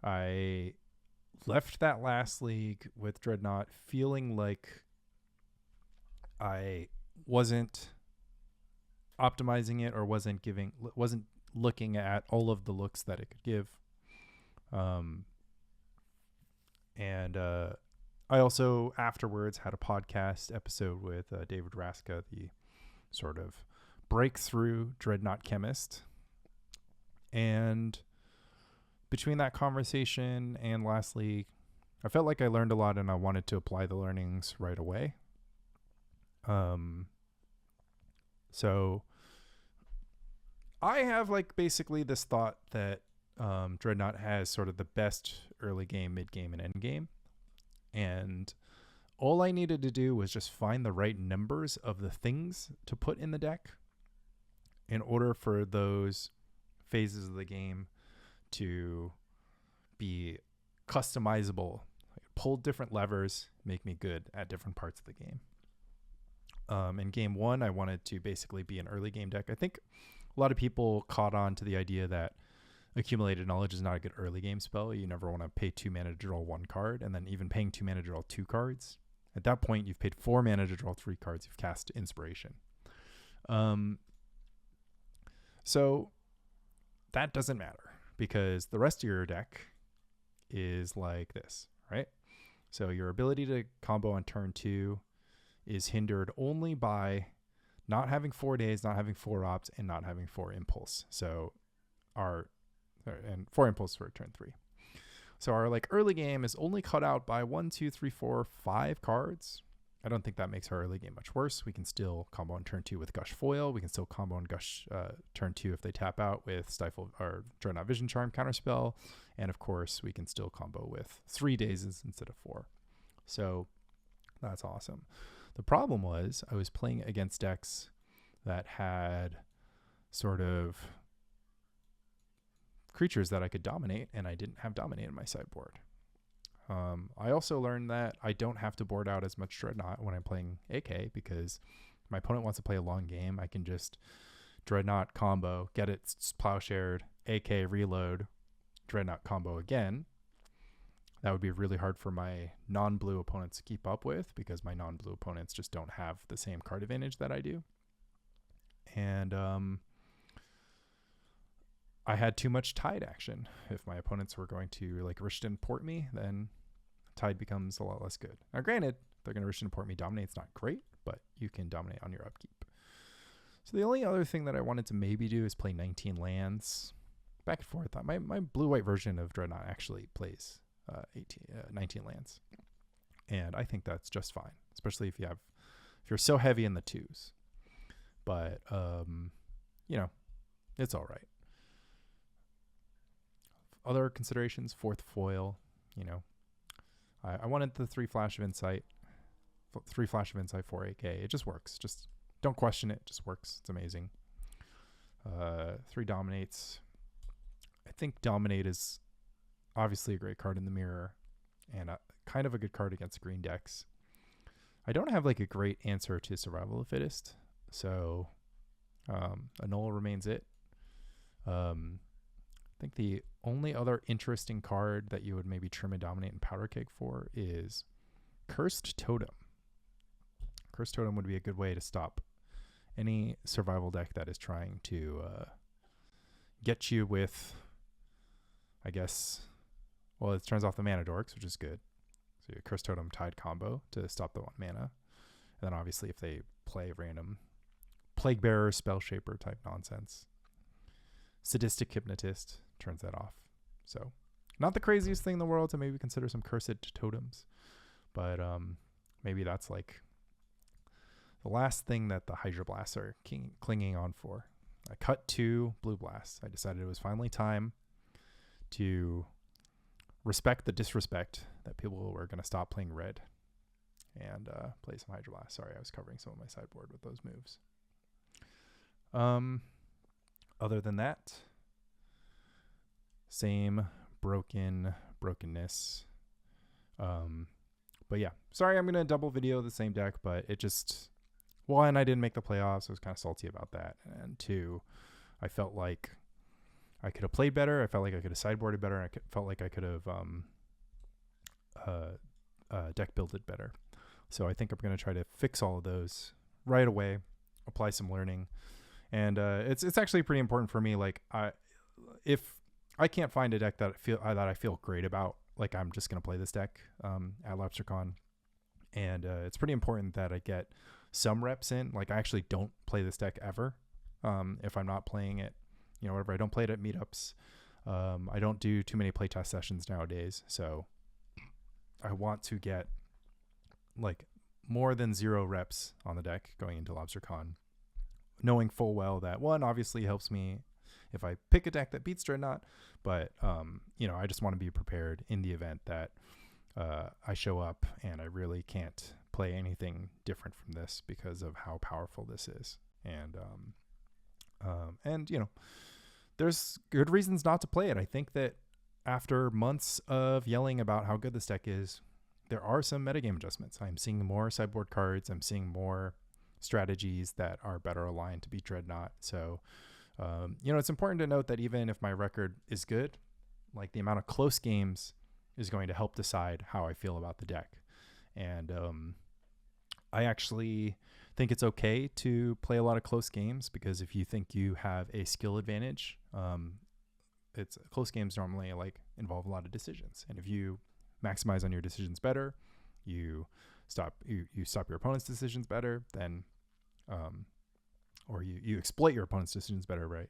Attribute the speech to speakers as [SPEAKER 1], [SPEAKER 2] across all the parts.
[SPEAKER 1] I left that last league with Dreadnought feeling like I wasn't optimizing it or wasn't looking at all of the looks that it could give. And I also afterwards had a podcast episode with David Raska, the sort of breakthrough Dreadnought chemist. And between that conversation and lastly, I felt like I learned a lot and I wanted to apply the learnings right away. So I have like basically this thought that Dreadnought has sort of the best early game, mid game, and end game. And all I needed to do was just find the right numbers of the things to put in the deck in order for those phases of the game to be customizable. Pull different levers, make me good at different parts of the game. In game one, I wanted to basically be an early game deck. I think a lot of people caught on to the idea that Accumulated Knowledge is not a good early game spell. You never want to pay 2 mana to draw 1 card, and then even paying 2 mana to draw 2 cards. At that point, you've paid 4 mana to draw 3 cards. You've cast Inspiration. So that doesn't matter because the rest of your deck is like this, right? So your ability to combo on turn 2 is hindered only by not having 4 Daze, not having 4 Ops, and not having 4 Impulse. So and 4 Impulse for turn 3. So our like early game is only cut out by 1, 2, 3, 4, 5 cards. I don't think that makes our early game much worse. We can still combo on turn 2 with Gush Foil. We can still combo on Gush turn 2 if they tap out with Stifle or Dreadnought Vision Charm Counterspell. And of course, we can still combo with 3 Dazes instead of 4. So that's awesome. The problem was I was playing against decks that had sort of creatures that I could dominate, and I didn't have dominate in my sideboard. I also learned that I don't have to board out as much Dreadnought when I'm playing AK because my opponent wants to play a long game. I can just Dreadnought combo, get it plowshared, AK reload, Dreadnought combo again. That would be really hard for my non-blue opponents to keep up with because my non-blue opponents just don't have the same card advantage that I do. And I had too much Tide action. If my opponents were going to like Rishton Port me, then Tide becomes a lot less good. Now granted, they're going to Rishton Port me dominate's not great, but you can dominate on your upkeep. So the only other thing that I wanted to maybe do is play 19 lands. Back and forth. My blue-white version of Dreadnought actually plays 19 lands. And I think that's just fine, especially if you're so heavy in the 2s. But, it's all right. Other considerations, 4th foil, I wanted the 3 Flash of Insight, 4 AK. It just works. Just don't question it. It just works. It's amazing. 3 Dominates. I think Dominate is obviously a great card in the mirror and kind of a good card against green decks. I don't have like a great answer to Survival of the Fittest, so Annul remains it. I think the only other interesting card that you would maybe trim and dominate and Powder Keg for is Cursed Totem. Cursed Totem would be a good way to stop any survival deck that is trying to get you with, I guess, well, it turns off the mana dorks, which is good. So your Cursed Totem Tide combo to stop the 1 mana. And then obviously if they play random Plague Bearer, Spell Shaper type nonsense, Sadistic Hypnotist turns that off. So not the craziest thing in the world to maybe consider some Cursed Totems, but maybe that's like the last thing that the Hydroblasts are clinging on for. I cut 2 Blue Blasts. I decided it was finally time to respect the disrespect that people were going to stop playing red and play some Hydroblast. Sorry, I was covering some of my sideboard with those moves. Other than that, same brokenness. But yeah, sorry, I'm going to double video the same deck, but it just, 1, I didn't make the playoffs. I was kind of salty about that. And 2, I felt like I could have played better. I felt like I could have sideboarded better. Felt like I could have deck builded better. So I think I'm going to try to fix all of those right away, apply some learning. And it's actually pretty important for me. Like if I can't find a deck that I feel great about, like I'm just going to play this deck at LobsterCon. And it's pretty important that I get some reps in. Like I actually don't play this deck ever. If I'm not playing it, whatever. I don't play it at meetups. I don't do too many playtest sessions nowadays. So I want to get like more than 0 reps on the deck going into LobsterCon, knowing full well that one obviously helps me if I pick a deck that beats Dreadnought, but I just want to be prepared in the event that I show up and I really can't play anything different from this because of how powerful this is. And there's good reasons not to play it. I think that after months of yelling about how good this deck is, there are some metagame adjustments. I'm seeing more sideboard cards. I'm seeing more strategies that are better aligned to beat Dreadnought. So, it's important to note that even if my record is good, like the amount of close games is going to help decide how I feel about the deck. And I actually think it's okay to play a lot of close games, because if you think you have a skill advantage, it's close games normally involve a lot of decisions. And if you maximize on your decisions better, you stop your opponent's decisions better, then or you exploit your opponent's decisions better, right?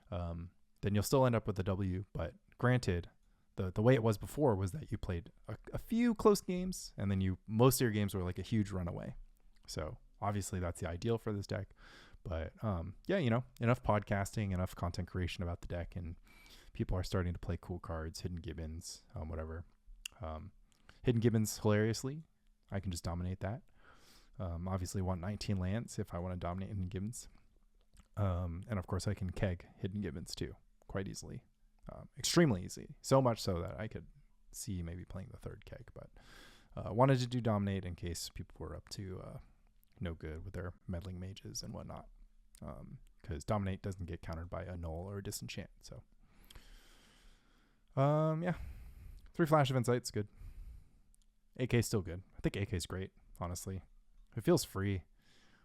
[SPEAKER 1] Then you'll still end up with the W. But granted, the way it was before was that you played a few close games, and then most of your games were like a huge runaway. So obviously that's the ideal for this deck. But enough podcasting, enough content creation about the deck, and people are starting to play cool cards, Hidden Gibbons, whatever. Hidden Gibbons, hilariously, I can just dominate that. Obviously want 19 lands if I want to dominate Hidden Gibbons. And of course I can keg Hidden Gibbons too, quite easily. Extremely easy. So much so that I could see maybe playing the third keg, but wanted to do dominate in case people were up to no good with their meddling mages and whatnot. Because dominate doesn't get countered by Annul or Disenchant. So 3 Flash of Insight's good. AK still good. I think AK is great, honestly. It feels free.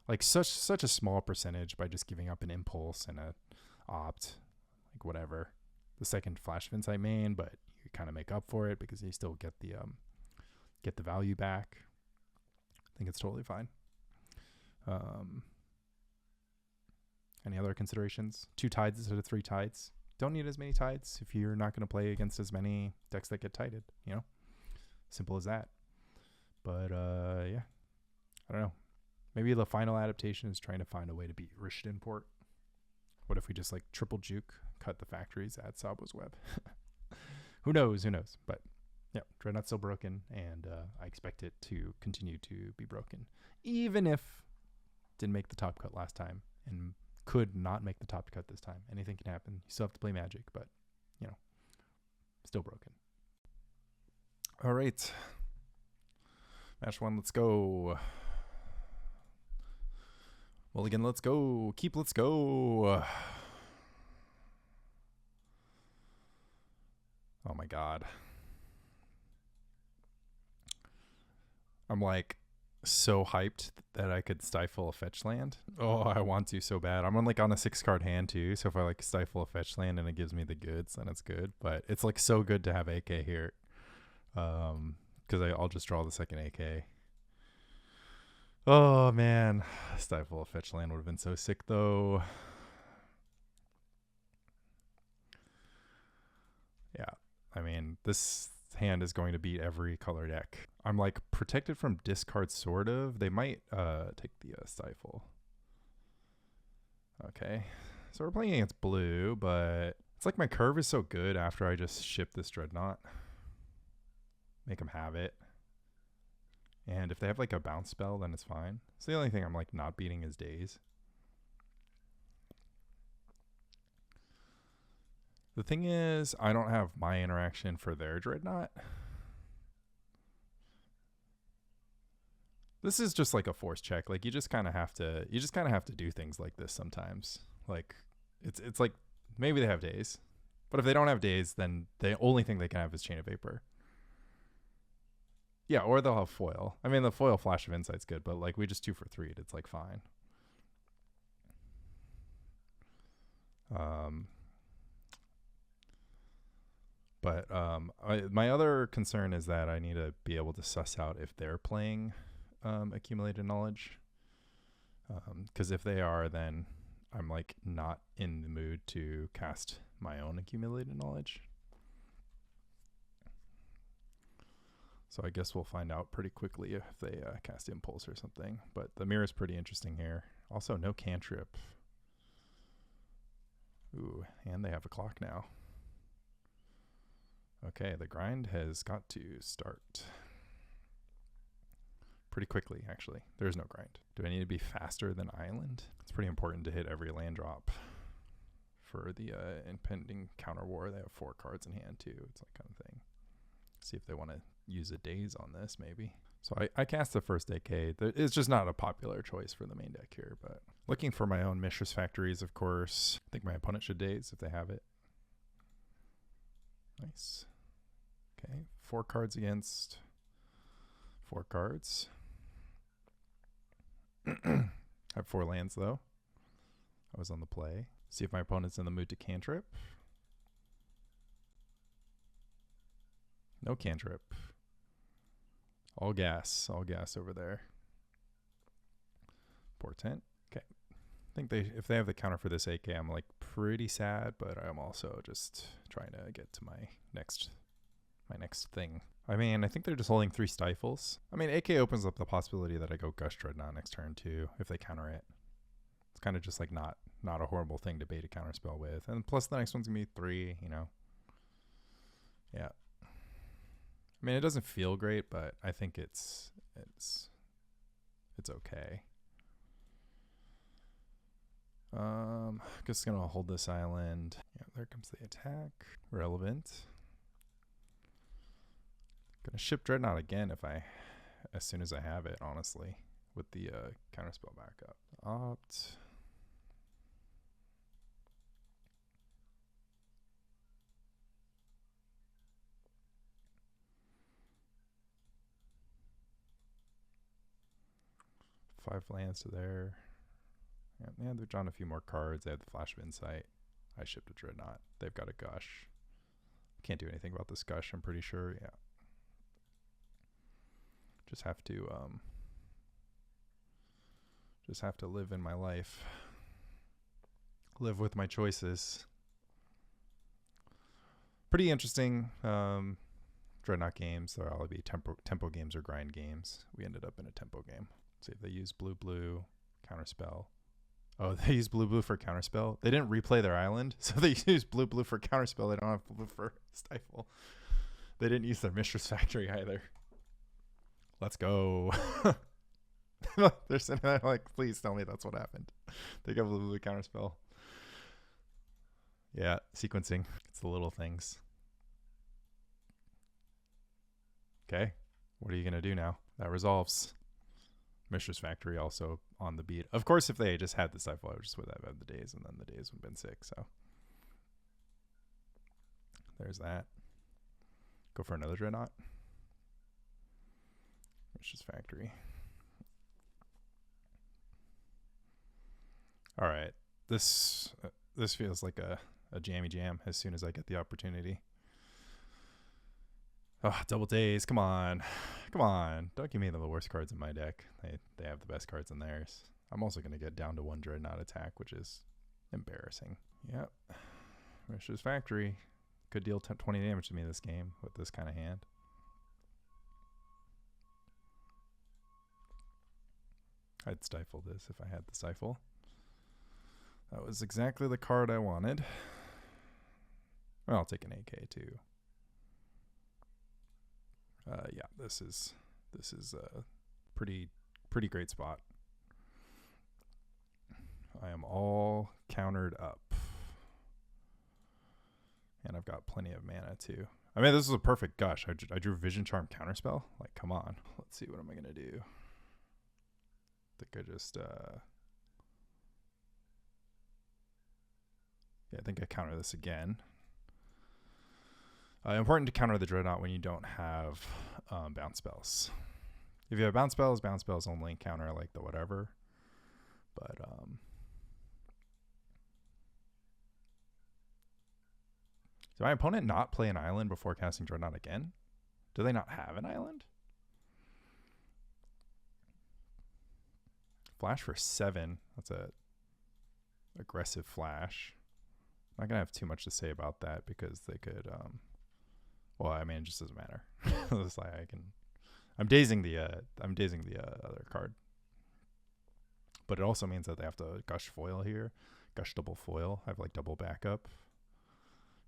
[SPEAKER 1] Like such a small percentage by just giving up an impulse and a opt, like whatever. The second Flash of Insight main, but you kind of make up for it because you still get the value back. I think it's totally fine. Any other considerations? 2 tides instead of 3 tides. Don't need as many tides if you're not going to play against as many decks that get tided, Simple as that. But I don't know. Maybe the final adaptation is trying to find a way to beat Rishdin Port. What if we just triple juke, cut the factories, add Sabo's Web? Who knows? But yeah, Dreadnought's still broken, and I expect it to continue to be broken. Even if it didn't make the top cut last time and could not make the top cut this time. Anything can happen. You still have to play Magic, but still broken. All right. Match 1, let's go. Mulligan, let's go. Keep, let's go. Oh my god. I'm so hyped that I could stifle a fetch land. Oh, I want to so bad. I'm on a 6-card hand too, so if I stifle a fetch land and it gives me the goods, then it's good. But it's so good to have AK here, because I'll just draw the second AK. Oh man, stifle a fetch land would have been so sick though. Yeah, I mean this hand is going to beat every color deck. I'm protected from discard, sort of. They might take the Stifle. Okay, so we're playing against blue, but it's my curve is so good after I just ship this Dreadnought. Make them have it. And if they have a bounce spell, then it's fine. So the only thing I'm not beating is Daze. The thing is, I don't have my interaction for their Dreadnought. This is just a force check. You just kind of have to do things like this sometimes. It's maybe they have Daze. But if they don't have Daze, then the only thing they can have is Chain of Vapor. Yeah, or they'll have foil. I mean, the foil Flash of Insight's good, but like we just 2 for 3'd. It's like fine. My other concern is that I need to be able to suss out if they're playing Accumulated Knowledge. Because if they are, then I'm like not in the mood to cast my own Accumulated Knowledge. So I guess we'll find out pretty quickly if they cast Impulse or something. But the mirror is pretty interesting here. Also, no cantrip. Ooh, and they have a clock now. Okay, the grind has got to start. Pretty quickly, actually. There's no grind. Do I need to be faster than Island? It's pretty important to hit every land drop for the impending counter war. They have 4 cards in hand, too. It's that kind of thing. See if they want to use a Daze on this, maybe. So I cast the first AK. It's just not a popular choice for the main deck here, but looking for my own Mishra's Factories, of course. I think my opponent should Daze if they have it. Nice. Okay, 4 cards against 4 cards. I have 4 lands, though. I was on the play. See if my opponent's in the mood to cantrip. No cantrip. All gas over there. Portent. Okay. I think if they have the counter for this AK, I'm like pretty sad, but I'm also just trying to get to my next thing. I mean, I think they're just holding 3 Stifles. I mean, AK opens up the possibility that I go Gush Dreadnought next turn too, if they counter it. It's kind of just like not a horrible thing to bait a counterspell with. And plus the next one's gonna be 3, you know. Yeah. I mean, it doesn't feel great, but I think it's okay. Just gonna hold this island. Yeah, there comes the attack. Relevant. Gonna ship Dreadnought again as soon as I have it, honestly, with the counterspell backup. Opt. Five lands to there. Yeah, they're drawing a few more cards. They have the Flash of Insight. I shipped a Dreadnought. They've got a Gush. Can't do anything about this Gush, I'm pretty sure. Yeah. Just have to live in my life. Live with my choices. Pretty interesting Dreadnought games. They'll all be tempo games or grind games. We ended up in a tempo game. See if they use blue, counterspell. Oh, they use blue for counterspell. They didn't replay their island, so they used blue for counterspell. They don't have blue for Stifle. They didn't use their Mishra's Factory either. Let's go. They're sitting there like, please tell me that's what happened. They got blue counterspell. Yeah, sequencing. It's the little things. Okay, what are you going to do now? That resolves. Mishra's Factory also on the beat. Of course, if they just had the Stifle, I would just would have had the Daze, and then the Daze would have been sick. So there's that. Go for another Dreadnought. Mishra's Factory. All right, this feels like a jammy jam as soon as I get the opportunity. Oh, double Daze, come on. Don't give me the worst cards in my deck. They have the best cards in theirs. I'm also going to get down to 1 Dreadnought attack, which is embarrassing. Yep. Mishra's Factory could deal 20 damage to me this game with this kind of hand. I'd stifle this if I had the Stifle. That was exactly the card I wanted. Well, I'll take an AK too. Yeah, this is a pretty great spot. I am all countered up, and I've got plenty of mana too. I mean, this is a perfect Gush. I drew Vision Charm Counterspell. Like, come on. Let's see, what am I gonna do? I think I just yeah, I think I counter this again. Important to counter the Dreadnought when you don't have bounce spells. If you have bounce spells only counter like the whatever. But did my opponent not play an island before casting Dreadnought again? Do they not have an island? Flash for 7. That's a aggressive flash. I'm not gonna have too much to say about that because they could. Well, I mean, it just doesn't matter. It's like I'm dazing the other card, but it also means that they have to Gush foil here, Gush double foil. I have like double backup.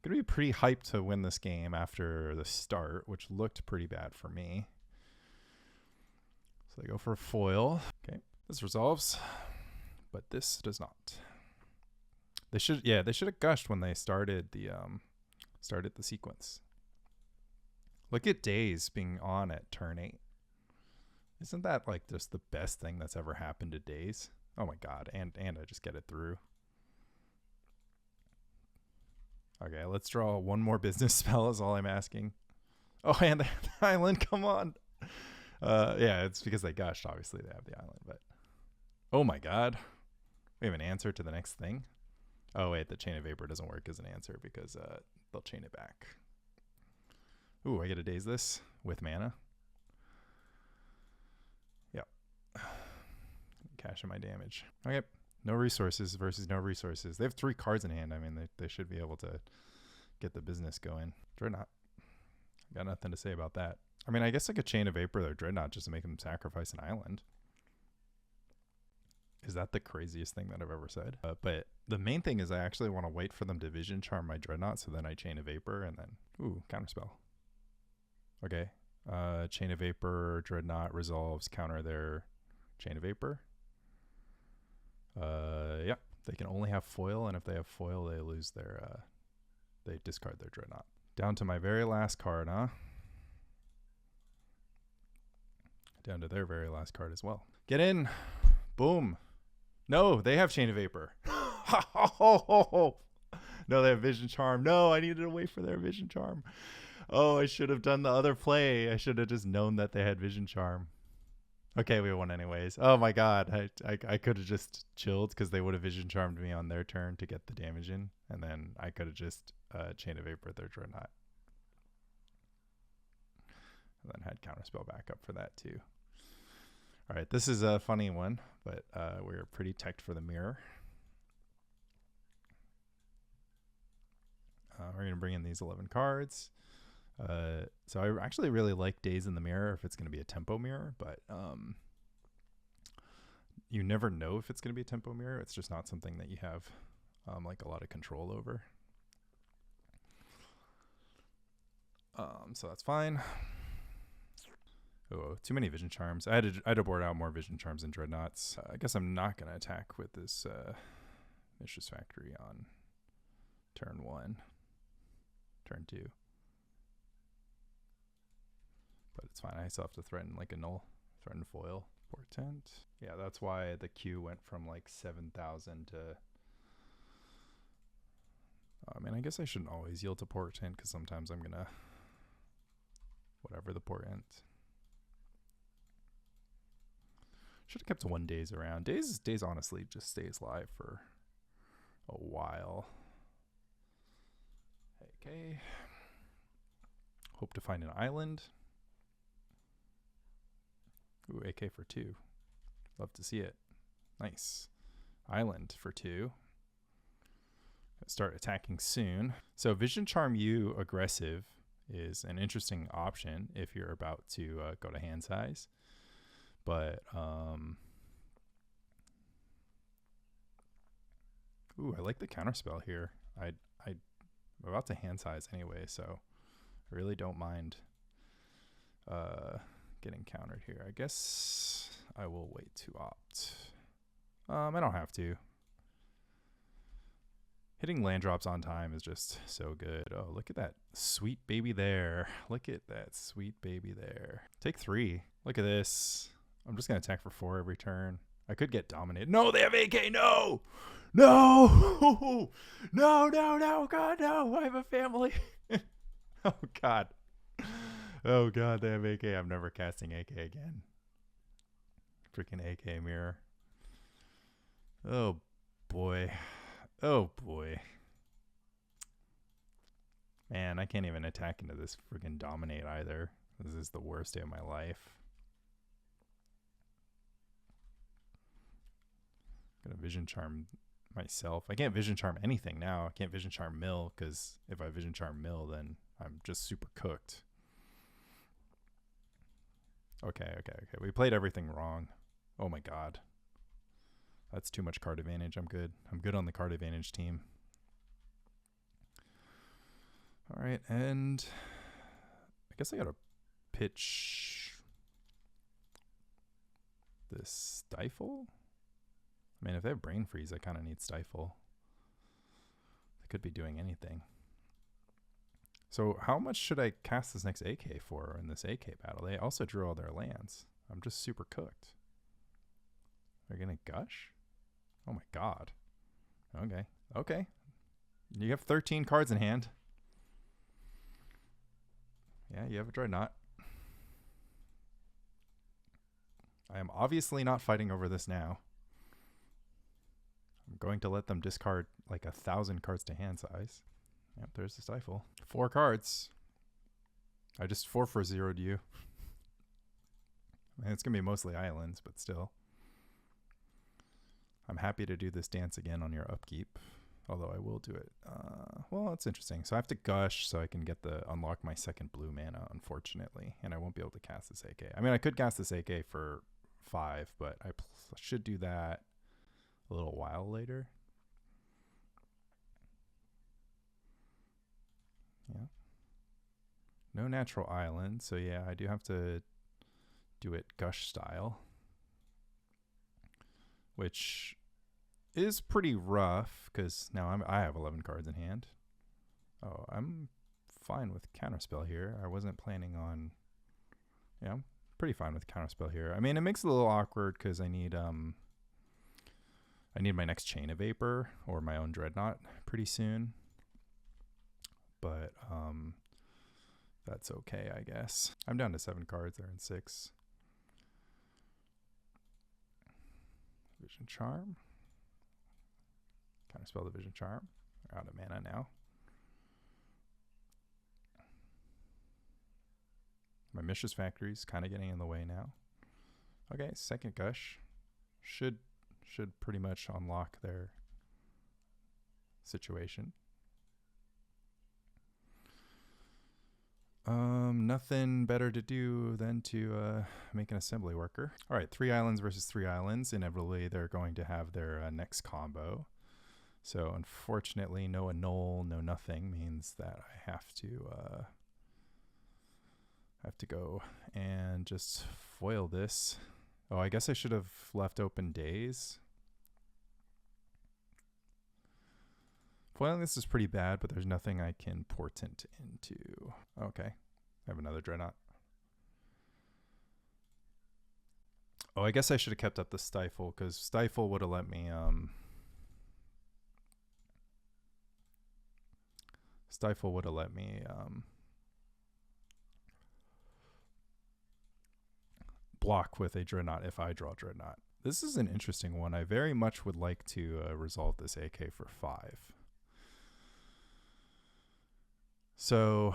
[SPEAKER 1] Gonna be pretty hyped to win this game after the start, which looked pretty bad for me. So they go for a foil. Okay, this resolves, but this does not. They should have gushed when they started the sequence. Look at Daze being on at turn 8. Isn't that like just the best thing that's ever happened to Daze? Oh my god, and I just get it through. Okay, let's draw one more business spell is all I'm asking. Oh, and the island, come on. Yeah, it's because they gushed. Obviously, they have the island, but oh my god, we have an answer to the next thing. Oh wait, the Chain of Vapor doesn't work as an answer because they'll chain it back. Ooh, I get to Daze this with mana. Yep. Cash in my damage. Okay, no resources versus no resources. They have 3 cards in hand. I mean, they should be able to get the business going. Dreadnought. Got nothing to say about that. I mean, I guess I could Chain of Vapor their Dreadnought just to make them sacrifice an island. Is that the craziest thing that I've ever said? But the main thing is I actually want to wait for them to Vision Charm my Dreadnought, so then I Chain of Vapor and then, ooh, Counterspell. Okay, Chain of Vapor, Dreadnought resolves, counter their Chain of Vapor. Yeah, they can only have foil, and if they have foil, they lose their, they discard their Dreadnought. Down to my very last card, huh? Down to their very last card as well. Get in. Boom. No, they have Chain of Vapor. No, they have Vision Charm. No, I needed to wait for their Vision Charm. Oh, I should have done the other play. I should have just known that they had Vision Charm. Okay, we won anyways. Oh my god, I could have just chilled because they would have Vision Charmed me on their turn to get the damage in, and then I could have just Chain of Vapor their Dreadnought. And then had Counterspell backup for that too. All right, this is a funny one, but we're pretty teched for the mirror. We're going to bring in these 11 cards. So I actually really like Daze in the mirror if it's going to be a tempo mirror, but you never know if it's going to be a tempo mirror. It's just not something that you have like a lot of control over. So that's fine. Oh, too many Vision Charms. I had to board out more Vision Charms and Dreadnoughts. I guess I'm not going to attack with this Mishra's Factory on turn 1, turn 2. But it's fine. I still have to threaten like Annul, threaten foil, Portent. Yeah, that's why the queue went from like 7,000 to... I mean, I guess I shouldn't always yield to Portent because sometimes I'm going to... Whatever the Portent. Should have kept one Daze around. Daze honestly just stays live for a while. Okay. Hope to find an island. Ooh, AK for 2. Love to see it. Nice. Island for 2. Start attacking soon. So Vision Charm you aggressive is an interesting option if you're about to go to hand size. But, ooh, I like the Counterspell here. I'm about to hand size anyway, so I really don't mind getting countered here. I guess I will wait to opt. I don't have to. Hitting land drops on time is just so good. Oh, look at that sweet baby there. Look at that sweet baby there. Take 3. Look at this. I'm just going to attack for 4 every turn. I could get dominated. No, they have AK. No. No. No, no, no. God, no. I have a family. Oh god. Oh god, they have AK. I'm never casting AK again. Freaking AK mirror. Oh boy. Oh boy. Man, I can't even attack into this freaking dominate either. This is the worst day of my life. I'm gonna vision charm myself. I can't vision charm anything now. I can't vision charm mill, because if I vision charm mill, then I'm just super cooked. Okay. We played everything wrong. Oh my god. That's too much card advantage. I'm good. I'm good on the card advantage team. All right, and I guess I gotta pitch this Stifle. I mean, if they have Brain Freeze, I kind of need Stifle. They could be doing anything. So how much should I cast this next AK for in this AK battle? They also drew all their lands. I'm just super cooked. They're gonna Gush? Oh my god. Okay. You have 13 cards in hand. Yeah, you have a Dreadnought. I am obviously not fighting over this now. I'm going to let them discard like 1,000 cards to hand size. Yep, there's the Stifle. 4 cards. I just 4-for-0'd you. I mean, it's going to be mostly islands, but still. I'm happy to do this dance again on your upkeep. Although I will do it. Well, it's interesting. So I have to Gush so I can get the unlock my second blue mana, unfortunately. And I won't be able to cast this AK. I mean, I could cast this AK for 5, but I should do that a little while later. Yeah. No natural island. So yeah, I do have to do it Gush style. Which is pretty rough because now I have 11 cards in hand. Oh, I'm fine with Counterspell here. I wasn't planning on... Yeah, I'm pretty fine with Counterspell here. I mean, it makes it a little awkward because I need my next Chain of Vapor or my own Dreadnought pretty soon. But that's okay, I guess. I'm down to 7 cards. They're in 6. Vision Charm. Counterspell the Vision Charm. We're out of mana now. My Mishra's Factory's kind of getting in the way now. Okay, second Gush. Should pretty much unlock their situation. Nothing better to do than to make an assembly worker. All right, 3 islands versus 3 islands. Inevitably, they're going to have their next combo. So unfortunately, no Annul, no nothing means that I have to go and just foil this. Oh, I guess I should have left open Daze. Foiling this is pretty bad, but there's nothing I can Portent into. Okay, I have another Dreadnought. Oh, I guess I should have kept up the Stifle, because Stifle would have let me block with a Dreadnought if I draw Dreadnought. This is an interesting one. I very much would like to resolve this AK for 5. So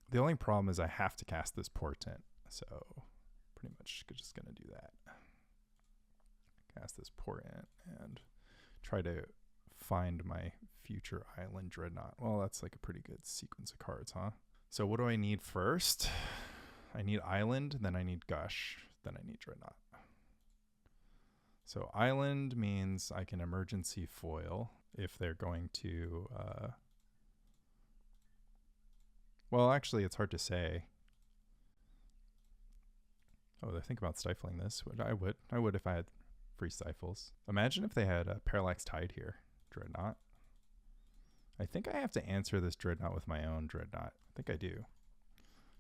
[SPEAKER 1] the only problem is I have to cast this Portent. So pretty much just going to do that. Cast this Portent and try to find my future island Dreadnought. Well, that's like a pretty good sequence of cards, huh? So what do I need first? I need island, then I need Gush, then I need Dreadnought. So island means I can emergency foil if they're going to... well, actually, it's hard to say. Oh, they think about stifling this. I would if I had free stifles. Imagine if they had a Parallax Tide here. Dreadnought. I think I have to answer this Dreadnought with my own Dreadnought. I think I do.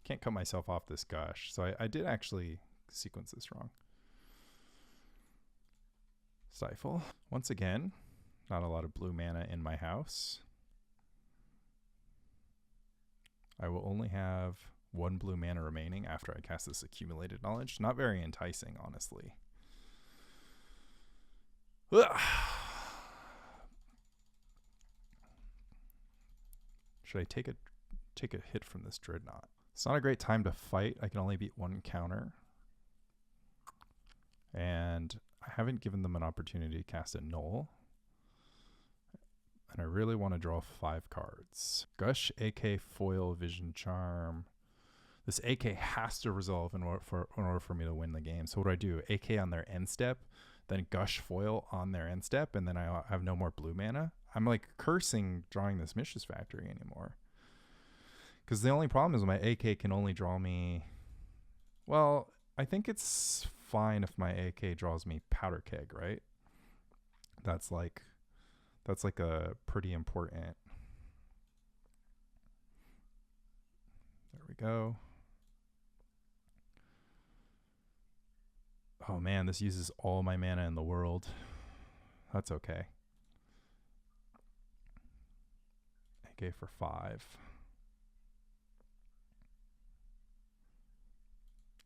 [SPEAKER 1] Can't cut myself off this Gush. So I did actually sequence this wrong. Stifle. Once again, not a lot of blue mana in my house. I will only have 1 blue mana remaining after I cast this accumulated knowledge. Not very enticing, honestly. Ugh. Should I take a hit from this Dreadnought? It's not a great time to fight. I can only beat 1 counter. And I haven't given them an opportunity to cast Annul. And I really want to draw 5 cards. Gush, AK, Foil, Vision Charm. This AK has to resolve in order for me to win the game. So what do? AK on their end step, then Gush Foil on their end step, and then I have no more blue mana. I'm like cursing drawing this Mishra's Factory anymore. Because the only problem is my AK can only draw me... Well, I think it's fine if my AK draws me Powder Keg, right? That's like a pretty important... There we go. Oh man, this uses all my mana in the world. That's okay. AK for 5.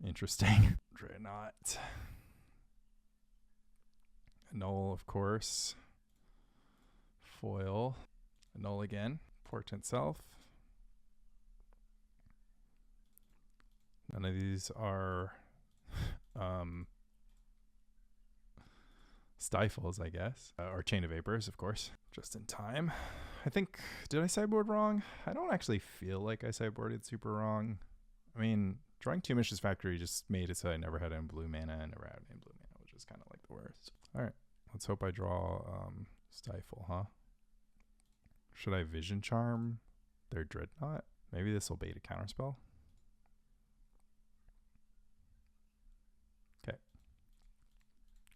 [SPEAKER 1] Interesting. Dreadnought. Annul, of course. Foil. Annul again. Portent self. None of these are Stifles, I guess. Or Chain of Vapors, of course. Just in time. I think, did I sideboard wrong? I don't actually feel like I sideboarded super wrong. I mean, drawing 2 Mishra's Factory just made it so I never had any blue mana and never had any blue mana, which is kind of like the worst. All right, let's hope I draw Stifle, huh? Should I Vision Charm their Dreadnought? Maybe this will bait a Counterspell. Okay.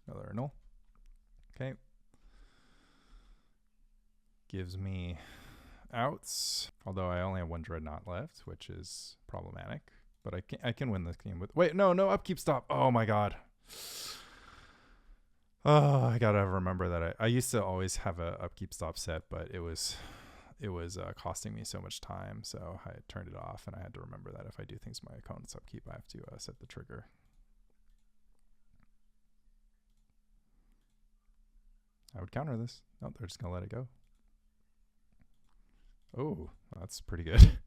[SPEAKER 1] Another Annul. Okay. Gives me outs, although I only have 1 Dreadnought left, which is problematic. But I can win this game with... Wait, no upkeep stop. Oh my god. Oh, I gotta remember that I used to always have a upkeep stop set, but it was costing me so much time, so I turned it off, and I had to remember that if I do things with my opponent's upkeep, I have to set the trigger. I would counter this. No, they're just gonna let it go. Oh, that's pretty good.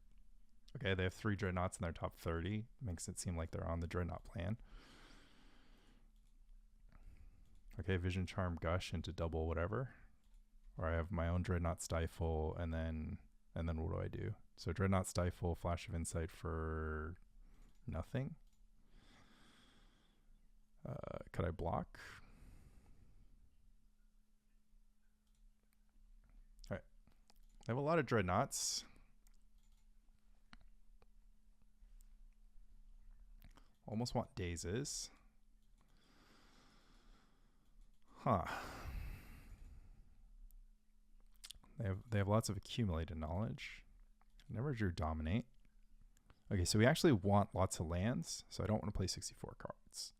[SPEAKER 1] Okay, they have 3 Dreadnoughts in their top 30. Makes it seem like they're on the Dreadnought plan. Okay, Vision Charm Gush into double whatever. Or I have my own Dreadnought Stifle, and then what do? So Dreadnought Stifle, Flash of Insight for nothing. Could I block? All right. I have a lot of Dreadnoughts. Almost want Dazes. Huh. They have lots of accumulated knowledge. Never drew Dominate. Okay, so we actually want lots of lands, so I don't want to play 64 cards.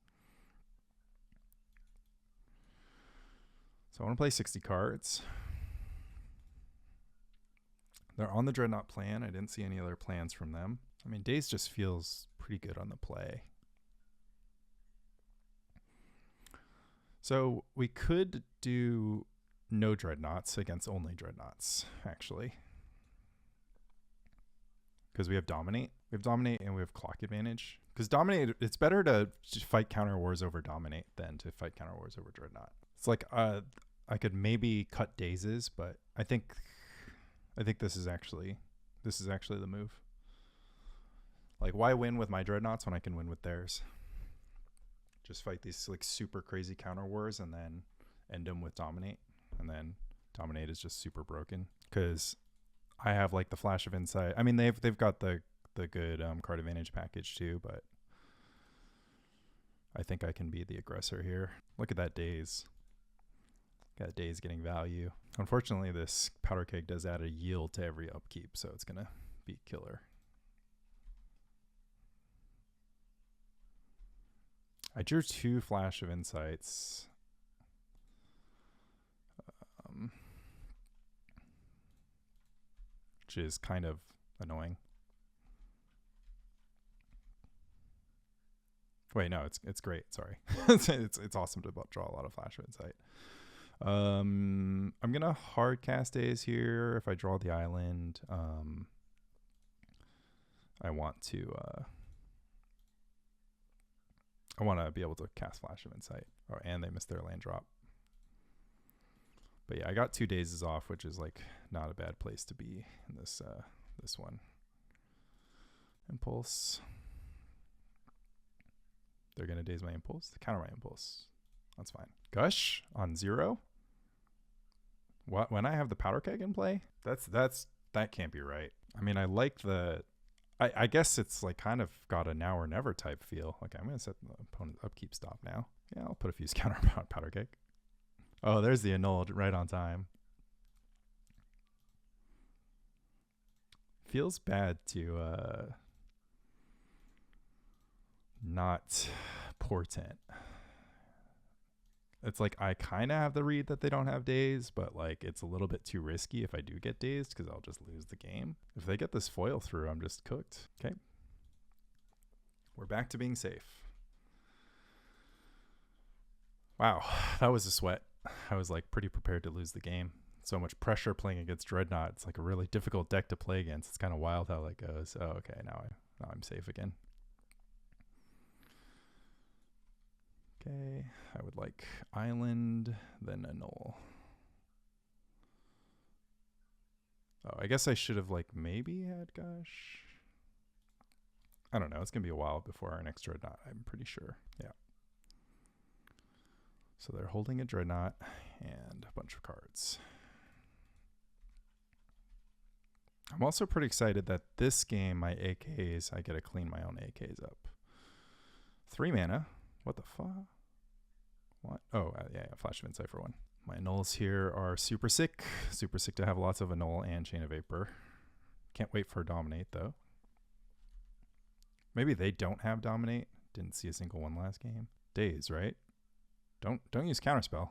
[SPEAKER 1] So I want to play 60 cards. They're on the Dreadnought plan. I didn't see any other plans from them. I mean, Daze just feels pretty good on the play. So we could do no Dreadnoughts against only Dreadnoughts, actually. Because we have Dominate. We have Dominate and we have Clock Advantage. Because Dominate, it's better to fight Counter Wars over Dominate than to fight Counter Wars over Dreadnought. It's like I could maybe cut Dazes, but I think this is actually the move. Like, why win with my Dreadnoughts when I can win with theirs? Just fight these like super crazy Counter Wars and then end them with Dominate. And then Dominate is just super broken. Because I have like the Flash of Insight. I mean, they've got the good card advantage package too, but I think I can be the aggressor here. Look at that Daze. Got Daze getting value. Unfortunately, this Powder Keg does add a yield to every upkeep, so it's gonna be killer. I drew 2 Flash of Insights. Which is kind of annoying. Wait, no, it's great. Sorry. it's awesome to draw a lot of Flash of Insight. I'm gonna hard cast Daze here. If I draw the island, I want to be able to cast Flash of Insight. Oh, and they missed their land drop. But yeah, I got 2 Dazes off, which is like not a bad place to be in this this one. Impulse. They're gonna Daze my Impulse. Counter my Impulse. That's fine. Gush on 0. What, when I have the Powder Keg in play? That can't be right. I mean, I like the. I guess it's like kind of got a now or never type feel. Okay, I'm gonna set the opponent's upkeep stop now. Yeah, I'll put a fuse counter on Powder Keg. Oh, there's the Annul right on time. Feels bad to not Portent. It's like I kind of have the read that they don't have Daze, but like it's a little bit too risky if I do get Dazed because I'll just lose the game. If they get this foil through, I'm just cooked. Okay. We're back to being safe. Wow, that was a sweat. I was like pretty prepared to lose the game. So much pressure playing against Dreadnought. It's like a really difficult deck to play against. It's kind of wild how that goes. Oh, okay, now I'm safe again. Okay, I would like Island, then Annul. Oh, I guess I should have like maybe had Gush. I don't know. It's going to be a while before our next Dreadnought, I'm pretty sure. Yeah. So they're holding a Dreadnought and a bunch of cards. I'm also pretty excited that this game, my AKs, I get to clean my own AKs up. 3 mana. What the fuck? What? Oh, yeah, Flash of Insight for 1. My Annuls here are super sick. Super sick to have lots of Annul and Chain of Vapor. Can't wait for Dominate, though. Maybe they don't have Dominate. Didn't see a single one last game. Daze, right? Don't use Counterspell.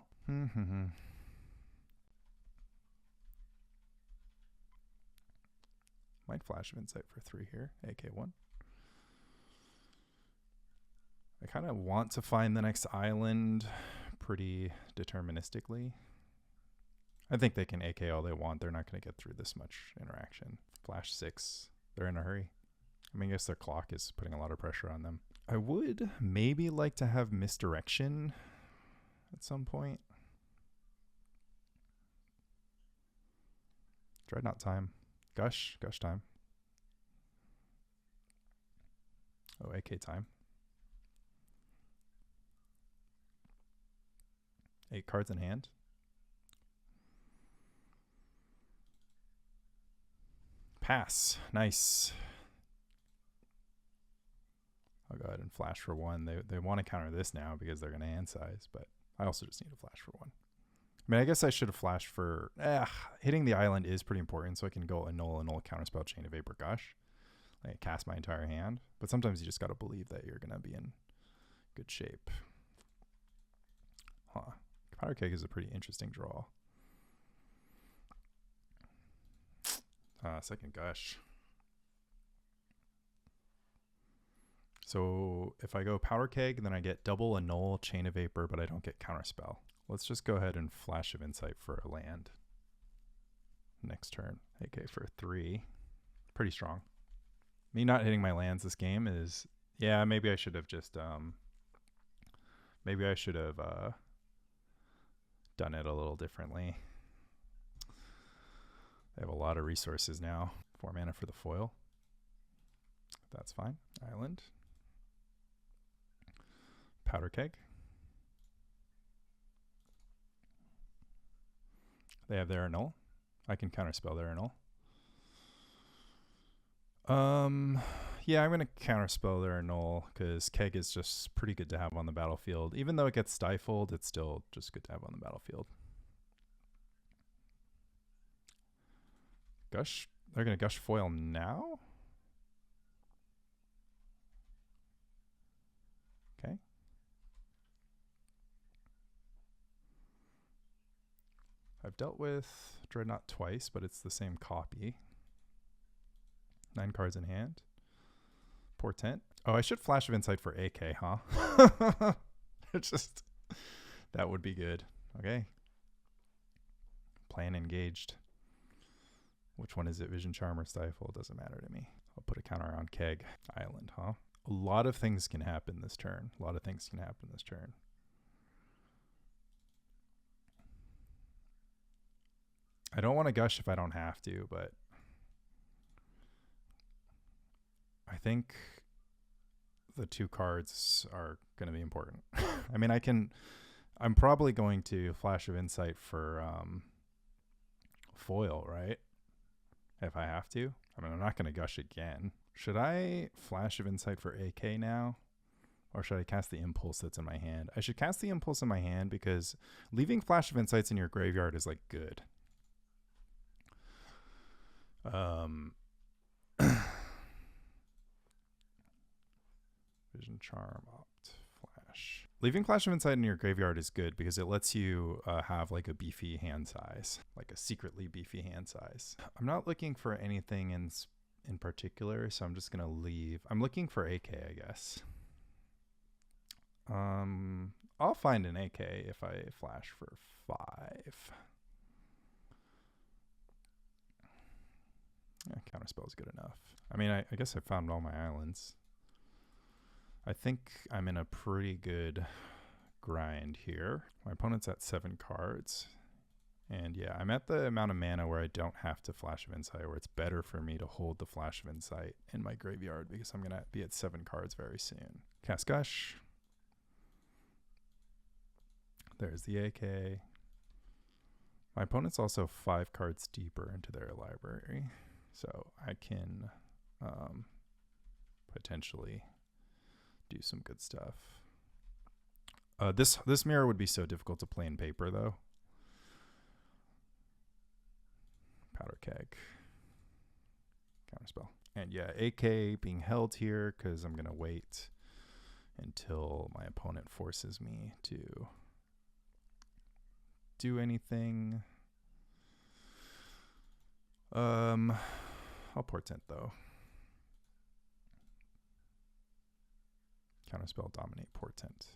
[SPEAKER 1] Might Flash of Insight for 3 here. AK1. I kind of want to find the next island pretty deterministically. I think they can AK all they want. They're not going to get through this much interaction. Flash 6. They're in a hurry. I mean, I guess their clock is putting a lot of pressure on them. I would maybe like to have Misdirection at some point. Dreadnought time. Gush time. Oh, AK time. 8 cards in hand. Pass. Nice. I'll go ahead and flash for 1. They want to counter this now because they're going to hand size, but I also just need to flash for 1. I mean, I guess I should have flashed for... hitting the island is pretty important, so I can go Annul, Counterspell, Chain of Vapor, Gush. Like, cast my entire hand. But sometimes you just got to believe that you're going to be in good shape. Huh. Powder Keg is a pretty interesting draw. Second Gush. So if I go Powder Keg, then I get double Annul, Chain of Vapor, but I don't get Counterspell. Let's just go ahead and Flash of Insight for a land. Next turn. AK for 3. Pretty strong. Me not hitting my lands this game is... Yeah, maybe I should have just... maybe I should have done it a little differently. They have a lot of resources now. 4 mana for the foil. That's fine. Island. Powder Keg. They have their Annul. I can counterspell their Annul. Yeah, I'm going to counterspell their Annul because Keg is just pretty good to have on the battlefield. Even though it gets stifled, it's still just good to have on the battlefield. Gush. They're going to Gush foil now? Okay. I've dealt with Dreadnought twice, but it's the same copy. 9 cards in hand. Portent. Oh, I should Flash of Insight for AK, huh? It's just, that would be good. Okay. Plan engaged. Which one is it? Vision Charm or Stifle? Doesn't matter to me. I'll put a counter on Keg. Island, huh? A lot of things can happen this turn. A lot of things can happen this turn. I don't want to Gush if I don't have to, but I think the 2 cards are going to be important. I mean, I'm probably going to Flash of Insight for foil, right? If I have to. I mean, I'm not going to Gush again. Should I Flash of Insight for AK now? Or should I cast the Impulse that's in my hand? I should cast the Impulse in my hand because leaving Flash of Insights in your graveyard is like good. Vision Charm, Opt, Flash. Leaving Flash of Insight in your graveyard is good because it lets you have like a beefy hand size, like a secretly beefy hand size. I'm not looking for anything in particular, so I'm just gonna leave. I'm looking for AK, I guess. I'll find an AK if I Flash for 5. Yeah, Counterspell is good enough. I mean, I guess I found all my islands. I think I'm in a pretty good grind here. My opponent's at 7 cards. And yeah, I'm at the amount of mana where I don't have to Flash of Insight, where it's better for me to hold the Flash of Insight in my graveyard because I'm going to be at 7 cards very soon. Cast Gush. There's the AK. My opponent's also 5 cards deeper into their library. So I can potentially do some good stuff. This mirror would be so difficult to play in paper, though. Powder Keg. Counterspell. And yeah, AK being held here because I'm going to wait until my opponent forces me to do anything. I'll Portent, though. Counterspell, Dominate, Portent.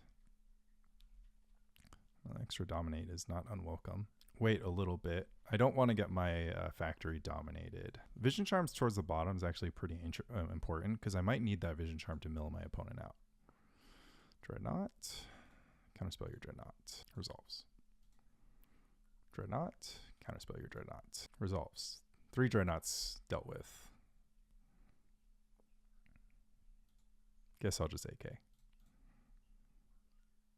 [SPEAKER 1] Extra Dominate is not unwelcome. Wait a little bit. I don't want to get my factory dominated. Vision Charms towards the bottom is actually pretty important because I might need that Vision Charm to mill my opponent out. Dreadnought. Counterspell your Dreadnought. Resolves. Dreadnought. Counterspell your Dreadnought. Resolves. 3 Dreadnoughts dealt with. Guess I'll just AK.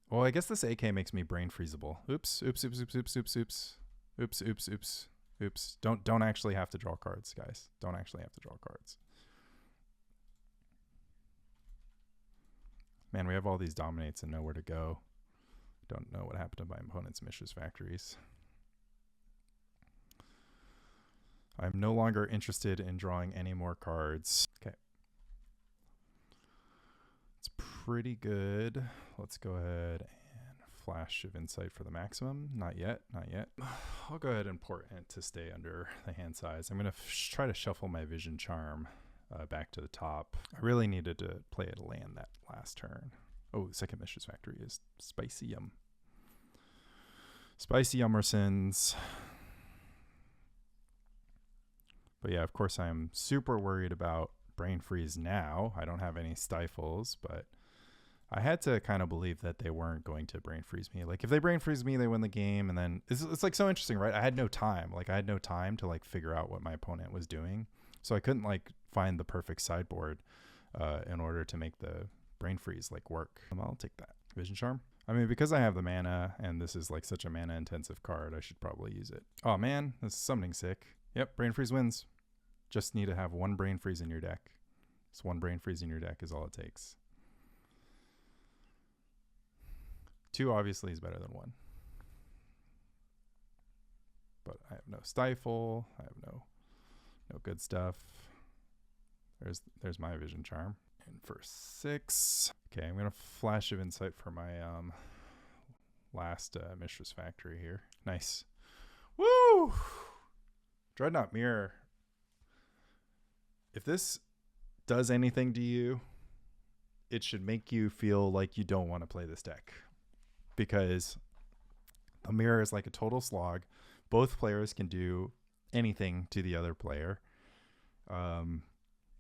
[SPEAKER 1] Well, I guess this AK makes me brain freezable. Oops, oops, oops, oops, oops, oops, oops. Oops, oops, oops, oops. Don't actually have to draw cards, guys. Don't actually have to draw cards. Man, we have all these dominates and nowhere to go. Don't know what happened to my opponent's Mishra's factories. I'm no longer interested in drawing any more cards. Okay. It's pretty good. Let's go ahead and Flash of Insight for the maximum. Not yet, not yet. I'll go ahead and Portent to stay under the hand size. I'm going to try to shuffle my Vision Charm back to the top. I really needed to play a land that last turn. Oh, the second Mishra's Factory is Spicy Yum. Spicy Yummersons. But yeah, of course, I'm super worried about Brain Freeze now. I don't have any Stifles, but I had to kind of believe that they weren't going to Brain Freeze me. Like, if they Brain Freeze me, they win the game. And then it's like so interesting, right? I had no time. Like, I had no time to like figure out what my opponent was doing. So I couldn't like find the perfect sideboard in order to make the Brain Freeze like work. I'll take that. Vision Charm. I mean, because I have the mana and this is like such a mana intensive card, I should probably use it. Oh man, this is summoning sick. Yep, Brain Freeze wins. Just need to have 1 Brain Freeze in your deck. It's 1 Brain Freeze in your deck is all it takes. 2 obviously is better than 1. But I have no Stifle. I have no good stuff. There's my Vision Charm. And for 6. Okay, I'm gonna Flash of Insight for my last Mishra's Factory here. Nice. Woo! Dreadnought Mirror. If this does anything to you, it should make you feel like you don't want to play this deck, because the mirror is like a total slog. Both players can do anything to the other player.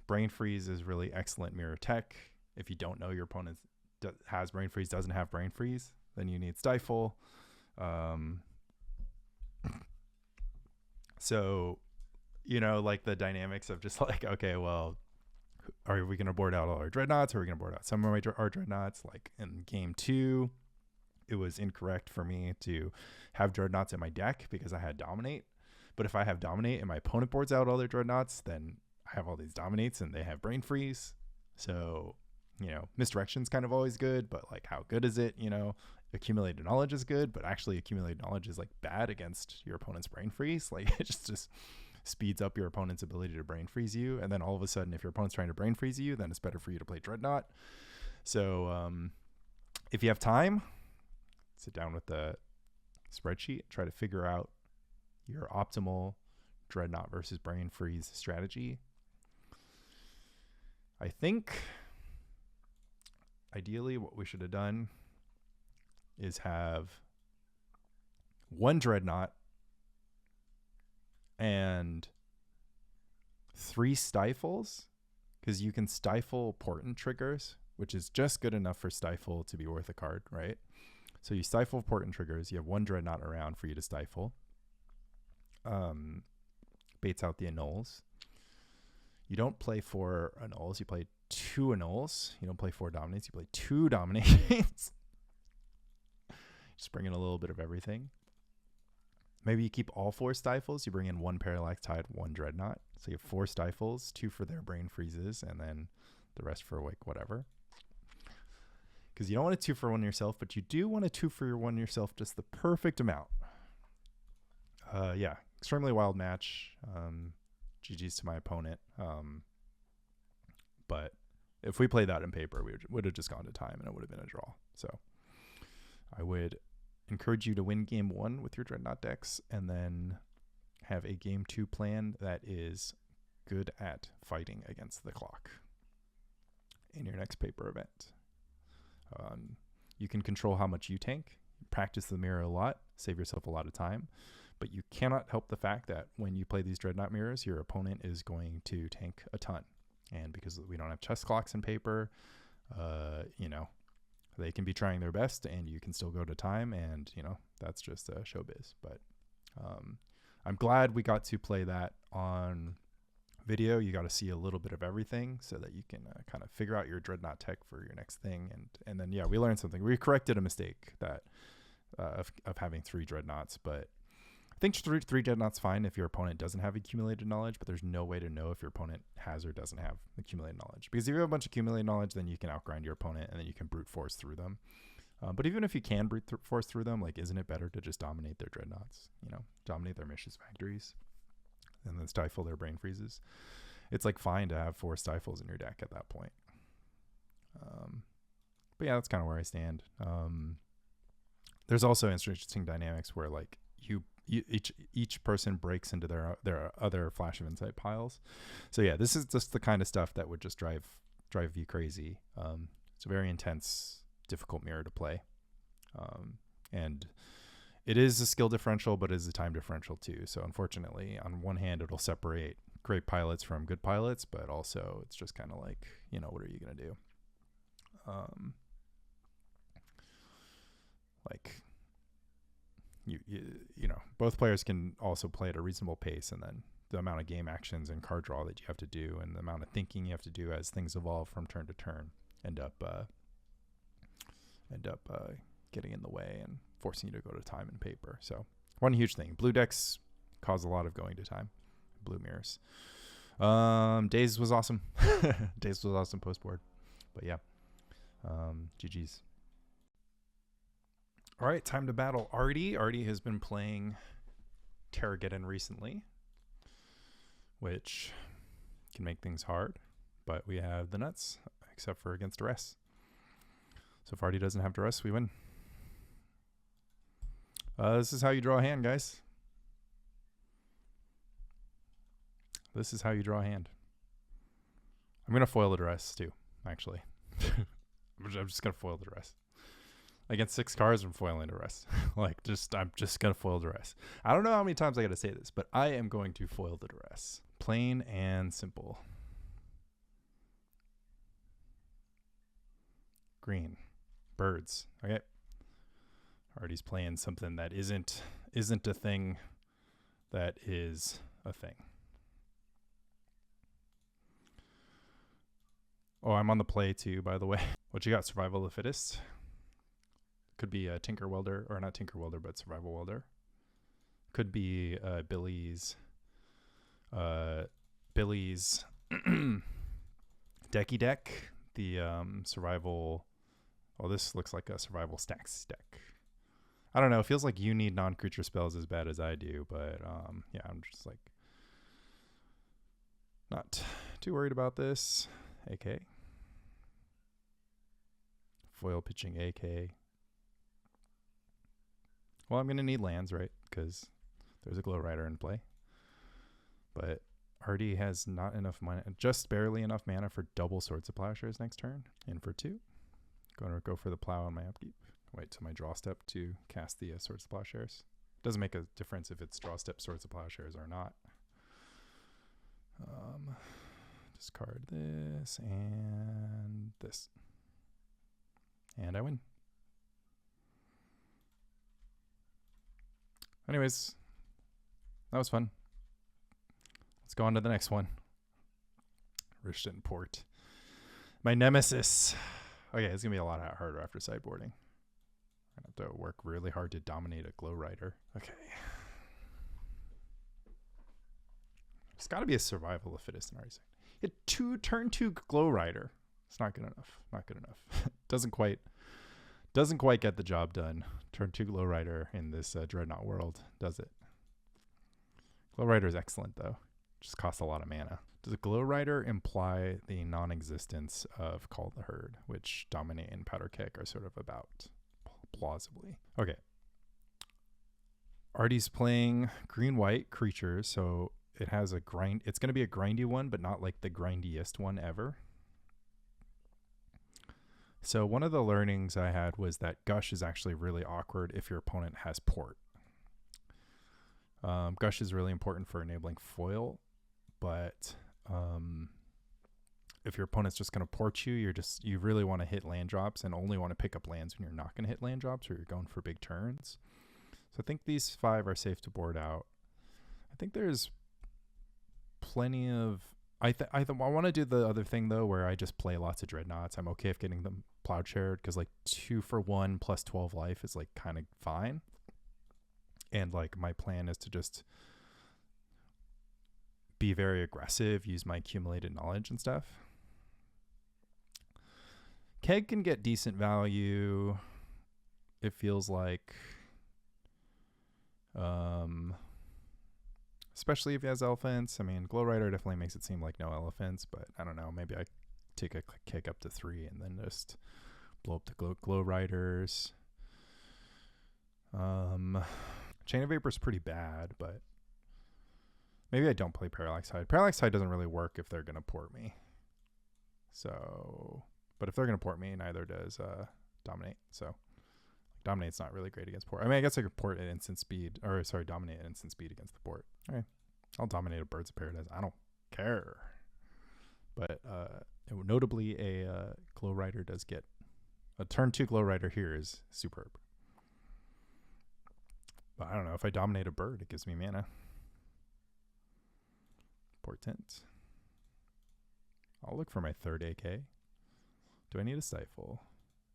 [SPEAKER 1] Brain freeze is really excellent mirror tech. If you don't know your opponent has brain freeze, doesn't have brain freeze, then you need Stifle. So, you know, like the dynamics of just like, okay, well, are we going to board out all our dreadnoughts? Or are we going to board out some of our dreadnoughts? Like in game 2, it was incorrect for me to have dreadnoughts in my deck because I had dominate. But if I have dominate and my opponent boards out all their dreadnoughts, then I have all these dominates and they have brain freeze. So, you know, misdirection's kind of always good, but like how good is it? You know, accumulated knowledge is good, but actually accumulated knowledge is like bad against your opponent's brain freeze. Like it just speeds up your opponent's ability to brain freeze you. And then all of a sudden, if your opponent's trying to brain freeze you, then it's better for you to play Dreadnought. So if you have time, sit down with the spreadsheet, try to figure out your optimal Dreadnought versus brain freeze strategy. I think ideally what we should have done is have one Dreadnought and 3 Stifles, because you can Stifle Portent triggers, which is just good enough for Stifle to be worth a card, right? So you Stifle Portent triggers, you have one Dreadnought around for you to Stifle. Baits out the Annuls. You don't play 4 Annuls, you play 2 Annuls. You don't play 4 Dominates, you play 2 Dominates. Just bring in a little bit of everything. Maybe you keep all 4 Stifles. You bring in 1 Parallax Tide, 1 Dreadnought. So you have 4 Stifles, 2 for their brain freezes, and then the rest for like whatever. Because you don't want a 2 for 1 yourself, but you do want a 2 for your 1 yourself, just the perfect amount. Yeah, extremely wild match. GG's to my opponent. But if we played that in paper, we would have just gone to time and it would have been a draw. So I would encourage you to win game 1 with your Dreadnought decks and then have a game 2 plan that is good at fighting against the clock in your next paper event. You can control how much you tank, practice the mirror a lot, save yourself a lot of time, but you cannot help the fact that when you play these Dreadnought mirrors, your opponent is going to tank a ton. And because we don't have chess clocks in paper, you know, they can be trying their best and you can still go to time, and, you know, that's just showbiz. But I'm glad we got to play that on video. You got to see a little bit of everything so that you can kind of figure out your Dreadnought tech for your next thing. And then, yeah, we learned something. We corrected a mistake that of having 3 Dreadnoughts, but I think 3 Dreadnoughts fine if your opponent doesn't have accumulated knowledge, but there's no way to know if your opponent has or doesn't have accumulated knowledge. Because if you have a bunch of accumulated knowledge, then you can outgrind your opponent and then you can brute force through them. But even if you can brute force through them, like, isn't it better to just dominate their Dreadnoughts? You know, dominate their Mishra's factories and then Stifle their brain freezes. It's like fine to have 4 Stifles in your deck at that point. But yeah, that's kind of where I stand. There's also interesting dynamics where like each person breaks into their other Flash of Insight piles. So yeah, this is just the kind of stuff that would just drive you crazy. It's a very intense, difficult mirror to play. And it is a skill differential, but it is a time differential too. So unfortunately, on one hand, it'll separate great pilots from good pilots, but also it's just kind of like, you know, what are you going to do? Like, you know, both players can also play at a reasonable pace, and then the amount of game actions and card draw that you have to do and the amount of thinking you have to do as things evolve from turn to turn end up getting in the way and forcing you to go to time in paper. So one huge thing, blue decks cause a lot of going to time, blue mirrors. Daze was awesome. Daze was awesome post board, but yeah, GG's. All right, time to battle Arty. Arty has been playing Terrageddon recently, which can make things hard, but we have the nuts, except for against duress. So if Arty doesn't have duress, we win. This is how you draw a hand, guys. This is how you draw a hand. I'm going to foil the duress too, actually. I'm just gonna foil the rest. Against 6 cards, I'm foiling the rest. I'm just gonna foil the rest. I don't know how many times I gotta say this, but I am going to foil the rest. Plain and simple. Green. Birds. Okay. Arty's playing something that isn't a thing that is a thing. Oh, I'm on the play too, by the way. What you got? Survival of the Fittest? Could be a Tinker Welder, or not Tinker Welder, but Survival Welder. Could be Billy's Decky Deck, the survival. Oh, this looks like a survival stacks deck. I don't know. It feels like you need non-creature spells as bad as I do, but yeah, I'm just like not too worried about this. AK. Foil pitching AK. Well, I'm going to need lands, right? Because there's a Glow Rider in play. But Arty has not enough mana, just barely enough mana for double Swords of Plowshares next turn. In for 2. Going to go for the plow on my upkeep. Wait till my draw step to cast the Swords of Plowshares. Doesn't make a difference if it's draw step Swords of Plowshares or not. Discard this and this. And I win. Anyways, that was fun. Let's go on to the next one. Rishton Port. My nemesis. Okay, it's going to be a lot harder after sideboarding. I have to work really hard to dominate a Glow Rider. Okay. It's got to be a Survival of Fittest in Arty's. Turn 2 Glow Rider. It's not good enough. Not good enough. Doesn't quite get the job done. Turn 2 Glow Rider in this Dreadnought world, does it? Glow Rider is excellent, though. Just costs a lot of mana. Does a Glow Rider imply the non-existence of Call the Herd, which Dominate and Powder Keg are sort of about, plausibly? Okay. Arty's playing green-white creatures, so it has a grind. It's going to be a grindy one, but not like the grindiest one ever. So one of the learnings I had was that Gush is actually really awkward if your opponent has Port. Gush is really important for enabling foil, but if your opponent's just going to port you, you really want to hit land drops and only want to pick up lands when you're not going to hit land drops or you're going for big turns. So I think these 5 are safe to board out. I think there's plenty of... I want to do the other thing, though, where I just play lots of Dreadnoughts. I'm okay with getting them Plowshared because, like, 2 for 1 plus 12 life is, like, kind of fine. And, like, my plan is to just be very aggressive, use my accumulated knowledge and stuff. Keg can get decent value, it feels like. Especially if he has elephants. I mean, Glow Rider definitely makes it seem like no elephants, but I don't know. Maybe I take a Keg up to 3 and then just blow up the Glow Riders. Chain of Vapor is pretty bad, but maybe I don't play Parallax Tide. Parallax Tide doesn't really work if they're going to port me. So, but if they're going to port me, neither does Dominate. So, Dominate's not really great against port. I mean, I guess I could port at instant speed, or sorry, Dominate at instant speed against the port. All right, I'll dominate a Birds of Paradise. I don't care. But notably, a Glow Rider does get a turn 2 Glow Rider here is superb. But I don't know, if I dominate a bird, it gives me mana. Portent. I'll look for my 3rd AK. Do I need a Stifle?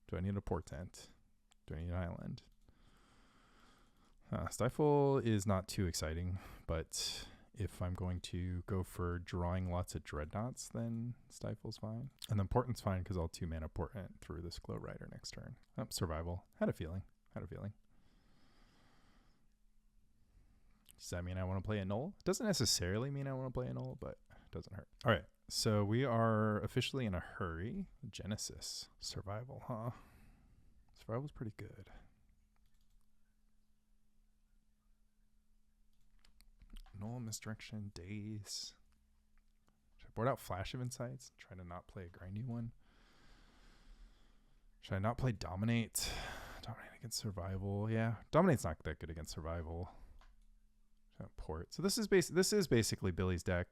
[SPEAKER 1] Do I need a Portent? Do I need an island? Stifle is not too exciting, but if I'm going to go for drawing lots of Dreadnoughts, then Stifle's fine. And then Portent's fine because I'll 2 mana Portent through this Glow Rider next turn. Oh, Survival. Had a feeling. Does that mean I want to play Annul? It doesn't necessarily mean I want to play Annul, but it doesn't hurt. All right, so we are officially in a hurry. Genesis. Survival, huh? Survival's pretty good. Annul, Misdirection, Daze. Should I board out Flash of Insights? Try to not play a grindy one. Should I not play Dominate? Dominate against Survival. Yeah, Dominate's not that good against Survival. Port. So this is basically Billy's deck,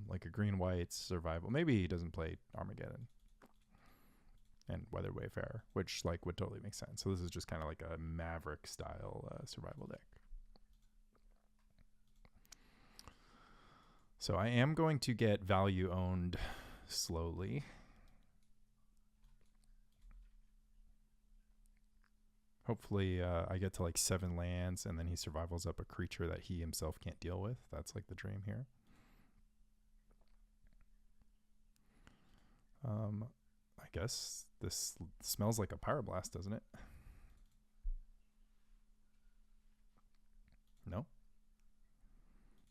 [SPEAKER 1] like a green-white Survival. Maybe he doesn't play Armageddon and Weather Wayfarer, which like would totally make sense. So this is just kind of like a Maverick style Survival deck. So I am going to get value owned slowly. Hopefully I get to like 7 lands and then he survivals up a creature that he himself can't deal with. That's like the dream here. I guess this smells like a Pyroblast, doesn't it? No.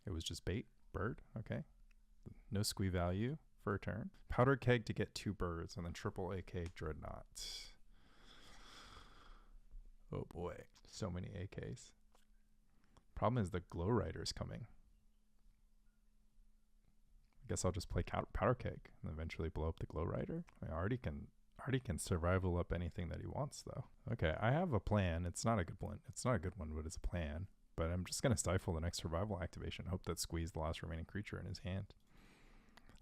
[SPEAKER 1] It was just bait. Bird. Okay. No squee value for a turn. Powder Keg to get 2 birds and then triple AK Dreadnought. Oh boy, so many AKs. Problem is the Glow Rider's coming. I guess I'll just play Powder Keg and eventually blow up the Glow Rider. I mean, Arty can survival up anything that he wants though. Okay, I have a plan. It's not a good one. It's not a good one, but it's a plan. But I'm just gonna stifle the next survival activation. Hope that squeeze the last remaining creature in his hand.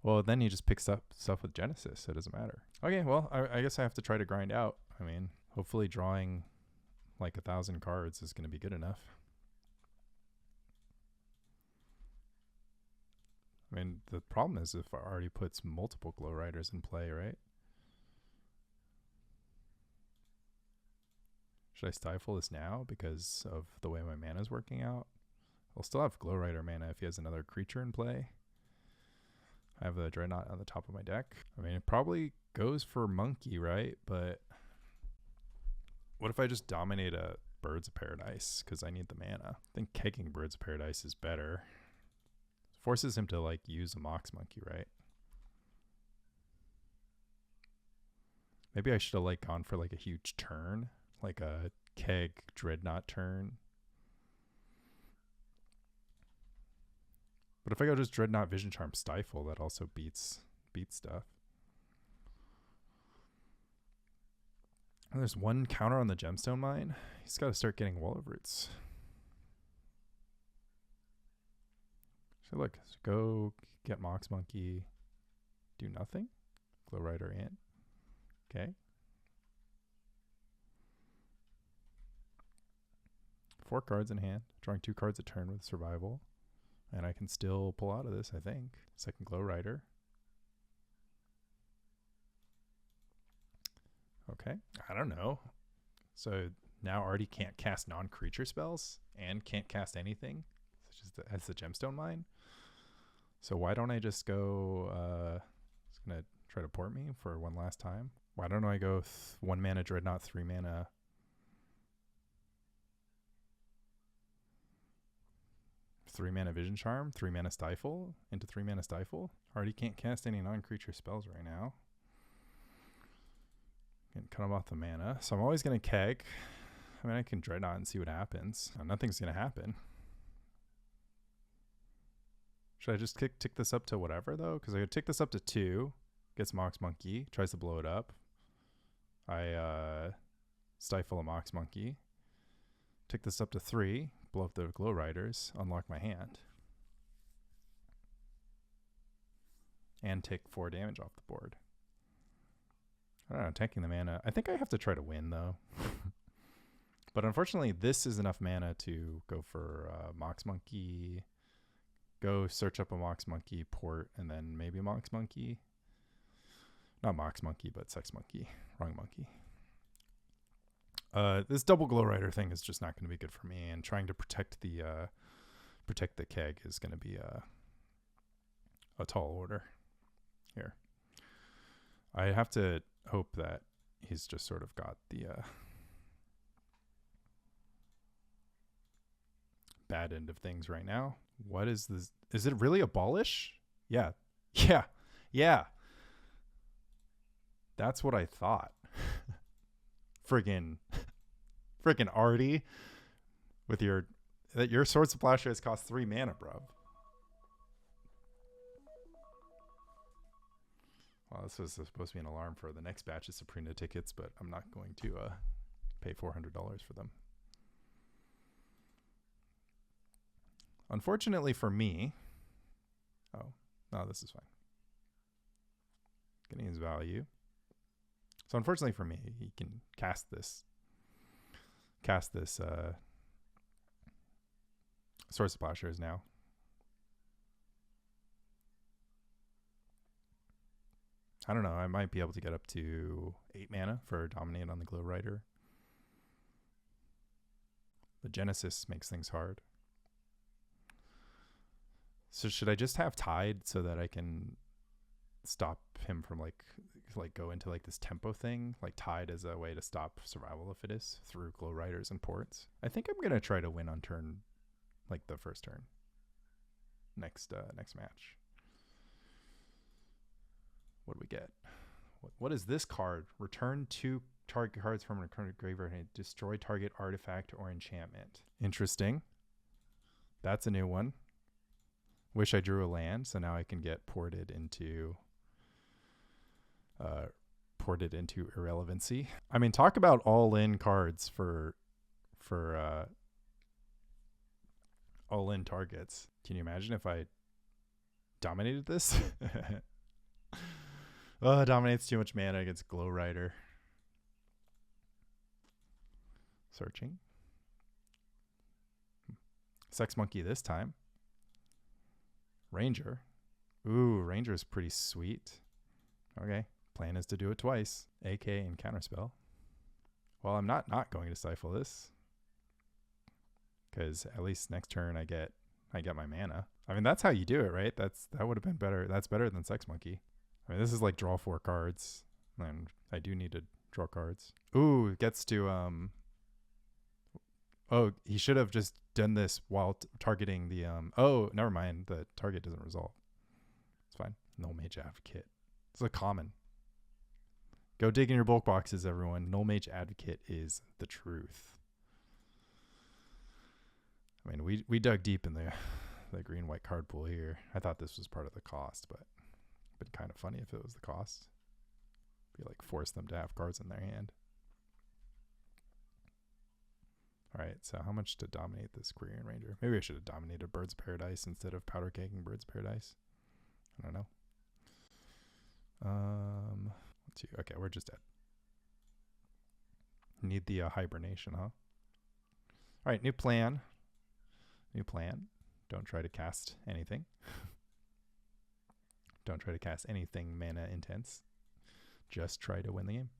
[SPEAKER 1] Well, then he just picks up stuff with Genesis. So it doesn't matter. Okay, well, I guess I have to try to grind out. I mean, hopefully drawing like 1,000 cards is going to be good enough. I mean, the problem is if Arty puts multiple Glow Riders in play, right? Should I stifle this now because of the way my mana is working out? I'll still have Glow Rider mana if he has another creature in play. I have the Dreadnought on the top of my deck. I mean, it probably goes for Monkey, right? But what if I just dominate a Birds of Paradise because I need the mana? I think kegging Birds of Paradise is better. Forces him to like use a Mox Monkey, right? Maybe I should have like gone for like a huge turn, like a Keg Dreadnought turn. But if I go just Dreadnought Vision Charm Stifle, that also beats stuff. And there's one counter on the Gemstone Mine. He's got to start getting Wall of Roots. So look, go get Mox Monkey, do nothing. Glow Rider in. Okay. 4 cards in hand, drawing 2 cards a turn with Survival. And I can still pull out of this, I think. Second Glow Rider. Okay, I don't know. So now Arty can't cast non-creature spells and can't cast anything, such as the Gemstone Mine. So why don't I just go, it's going to try to port me for one last time. Why don't I go 1 mana Dreadnought, 3 mana... 3 mana Vision Charm, 3 mana Stifle, into 3 mana Stifle. Arty can't cast any non-creature spells right now. Can cut him off the mana. So I'm always going to Keg. I mean, I can Dreadnought and see what happens. Nothing's going to happen. Should I just tick this up to whatever, though? Because I could tick this up to 2. Gets Mox Monkey. Tries to blow it up. I Stifle a Mox Monkey. Tick this up to 3. Blow up the Glow Riders. Unlock my hand. And take 4 damage off the board. I don't know, taking the mana. I think I have to try to win, though. But unfortunately, this is enough mana to go for Mox Monkey. Go search up a Mox Monkey, port, and then maybe a Mox Monkey. Not Mox Monkey, but Sex Monkey. Wrong monkey. This double Glow Rider thing is just not going to be good for me, and trying to protect the Keg is going to be a tall order here. I have to hope that he's just sort of got the bad end of things right now. What is this? Is it really abolish? Yeah. That's what I thought. Friggin' Arty with your Sword Splasher has cost 3 mana, bro. Well, this was supposed to be an alarm for the next batch of Sabrina tickets, but I'm not going to pay $400 for them. Unfortunately for me, oh, no, this is fine. Getting his value. So unfortunately for me, he can cast this Sword Splashers now. I don't know. I might be able to get up to 8 mana for Dominate on the Glow Rider. The Genesis makes things hard. So should I just have Tide so that I can stop him from like go into like this tempo thing? Like Tide is a way to stop Survival of Fittest through Glow Riders and Ports. I think I'm gonna try to win on turn, like the first turn. Next match. What do we get? What is this card? Return 2 target cards from a current graveyard and destroy target artifact or enchantment. Interesting. That's a new one. Wish I drew a land, so now I can get ported into irrelevancy. I mean, talk about all-in cards for all-in targets. Can you imagine if I dominated this? Oh, it dominates too much mana against Glow Rider. Searching. Sex Monkey this time. Ranger. Ooh, Ranger is pretty sweet. Okay. Plan is to do it twice. AK and Counterspell. Well, I'm not going to Stifle this. Because at least next turn I get my mana. I mean, that's how you do it, right? That would have been better. That's better than Sex Monkey. I mean, this is like draw 4 cards. And I do need to draw cards. Ooh, it gets to oh, he should have just done this while targeting the oh, never mind. The target doesn't resolve. It's fine. Null Mage Advocate. It's a common. Go dig in your bulk boxes, everyone. Null Mage Advocate is the truth. I mean, we dug deep in the green-white card pool here. I thought this was part of the cost, but it'd been kind of funny if it was the cost. Be like force them to have cards in their hand. All right, so how much to dominate this Quirion Ranger? Maybe I should have dominated Bird's Paradise instead of Powder Kegging Bird's Paradise. I don't know. Let's see. Okay, we're just dead. Need the hibernation, huh? All right, new plan. New plan. Don't try to cast anything. Don't try to cast anything mana intense. Just try to win the game.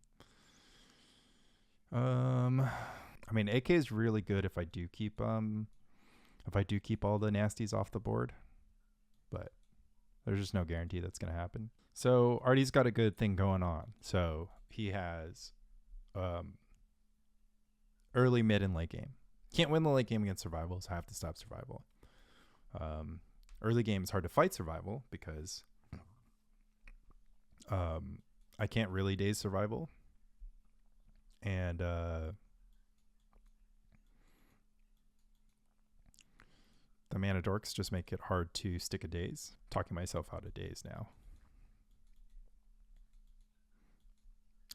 [SPEAKER 1] I mean, AK is really good if I do keep all the nasties off the board, but there's just no guarantee that's going to happen. So Arty's got a good thing going on. So he has early, mid, and late game. Can't win the late game against survival, so I have to stop survival. Early game is hard to fight survival because I can't really Daze survival. And the mana dorks just make it hard to stick a Daze. Talking myself out of Daze now.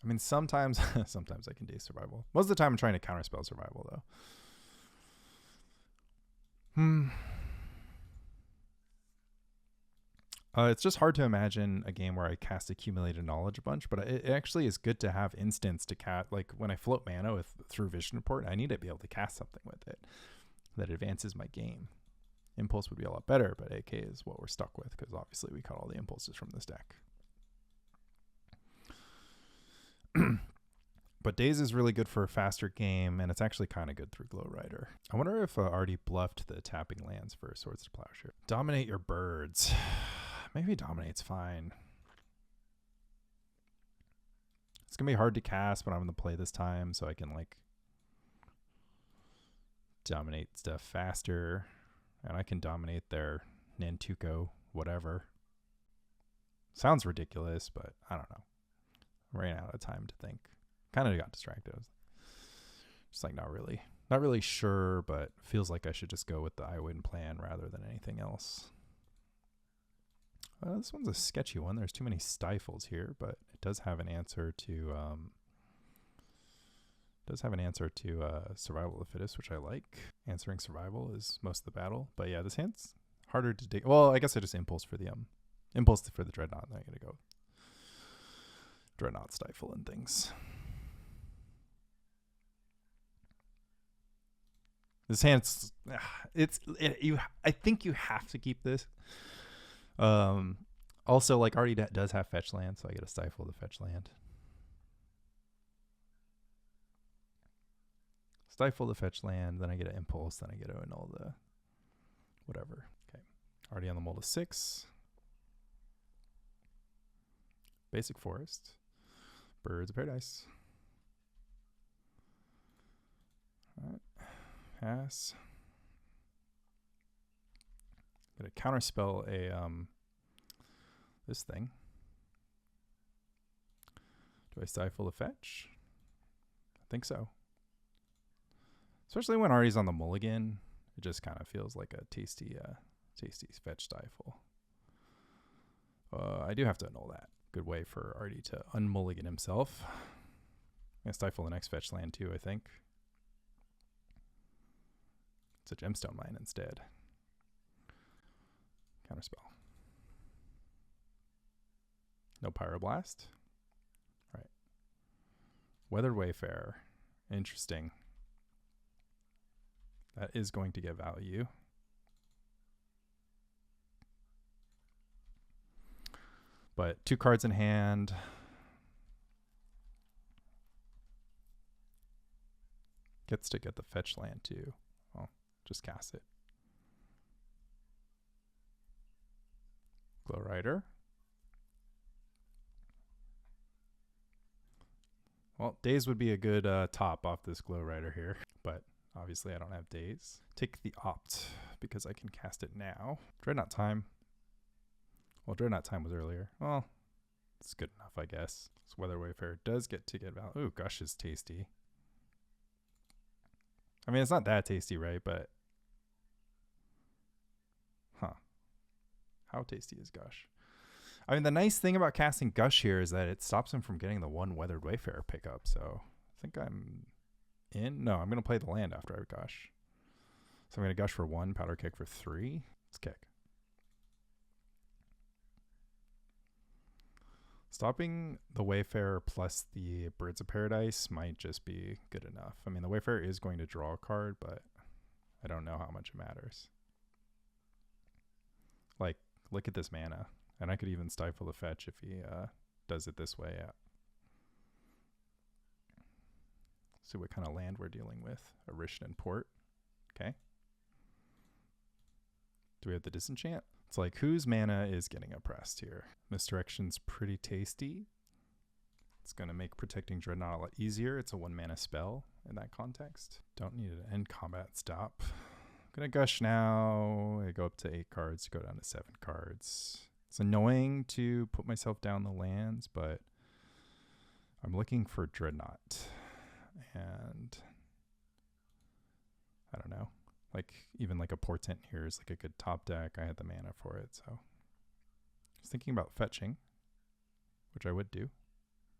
[SPEAKER 1] I mean, sometimes I can Daze survival. Most of the time I'm trying to counterspell survival, though. It's just hard to imagine a game where I cast Accumulated Knowledge a bunch, but it actually is good to have instants to cast. Like when I float mana through Vision Report, I need to be able to cast something with it that advances my game. Impulse would be a lot better, but AK is what we're stuck with because obviously we cut all the impulses from this deck. But Daze is really good for a faster game, and it's actually kind of good through Glow Rider. I wonder if Arty bluffed the tapping lands for Swords to Plowshare. Dominate your birds. Maybe Dominate's fine. It's going to be hard to cast, but I'm going to play this time so I can, like, dominate stuff faster. And I can dominate their Nantuko, whatever. Sounds ridiculous, but I don't know. I ran out of time to think. Kind of got distracted. I was just like, not really sure, but feels like I should just go with the I win plan rather than anything else. This one's a sketchy one. There's too many Stifles here, but it does have an answer to survival of the fittest, which I like. Answering survival is most of the battle, but yeah, this hand's harder to dig. Well, I guess I just impulse for the Dreadnought. Then I gotta go Dreadnought, Stifle, and things. This hand's I think you have to keep this. Also, like, Arty does have fetch land, so I get a Stifle to fetch land. Stifle to fetch land, then I get an impulse, then I get to annul the whatever. Okay, Arty on the mold of 6. Basic forest. Birds of Paradise. Alright. Pass. Gonna counterspell this thing. Do I Stifle the fetch? I think so. Especially when Arty's on the mulligan, it just kind of feels like a tasty fetch Stifle. I do have to annul that. Good way for Arty to unmulligan himself. I'm gonna Stifle the next fetch land too, I think. It's a gemstone mine instead. Counterspell. No Pyroblast. All right. Weathered Wayfarer. Interesting. That is going to get value. But 2 cards in hand. Gets to get the fetch land too. Well, just cast it. Glow Rider. Well, Daze would be a good top off this Glow Rider here, but obviously I don't have Daze. Take the Opt because I can cast it now. Dreadnought time. Well, Dreadnought time was earlier. Well, it's good enough, I guess. This Weather Wayfarer does get to get value. Ooh, Gush is tasty. I mean, it's not that tasty, right? But, how tasty is Gush? I mean, the nice thing about casting Gush here is that it stops him from getting the 1 Weathered Wayfarer pickup. So I think I'm in. No, I'm going to play the land after I Gush. So I'm going to Gush for 1, Powder Keg for 3. Let's kick. Stopping the Wayfarer plus the Birds of Paradise might just be good enough. I mean, the Wayfarer is going to draw a card, but I don't know how much it matters. Like, look at this mana. And I could even Stifle the fetch if he does it this way. See what kind of land we're dealing with. A Rishnan Port. Okay. Do we have the Disenchant? It's like, whose mana is getting oppressed here? Misdirection's pretty tasty. It's going to make protecting Dreadnought a lot easier. It's a 1 mana spell in that context. Don't need an end combat stop. I'm going to Gush now. I go up to 8 cards, go down to 7 cards. It's annoying to put myself down the lands, but I'm looking for Dreadnought. And I don't know. Like, even like a Portent here is like a good top deck. I had the mana for it, so. I was thinking about fetching, which I would do.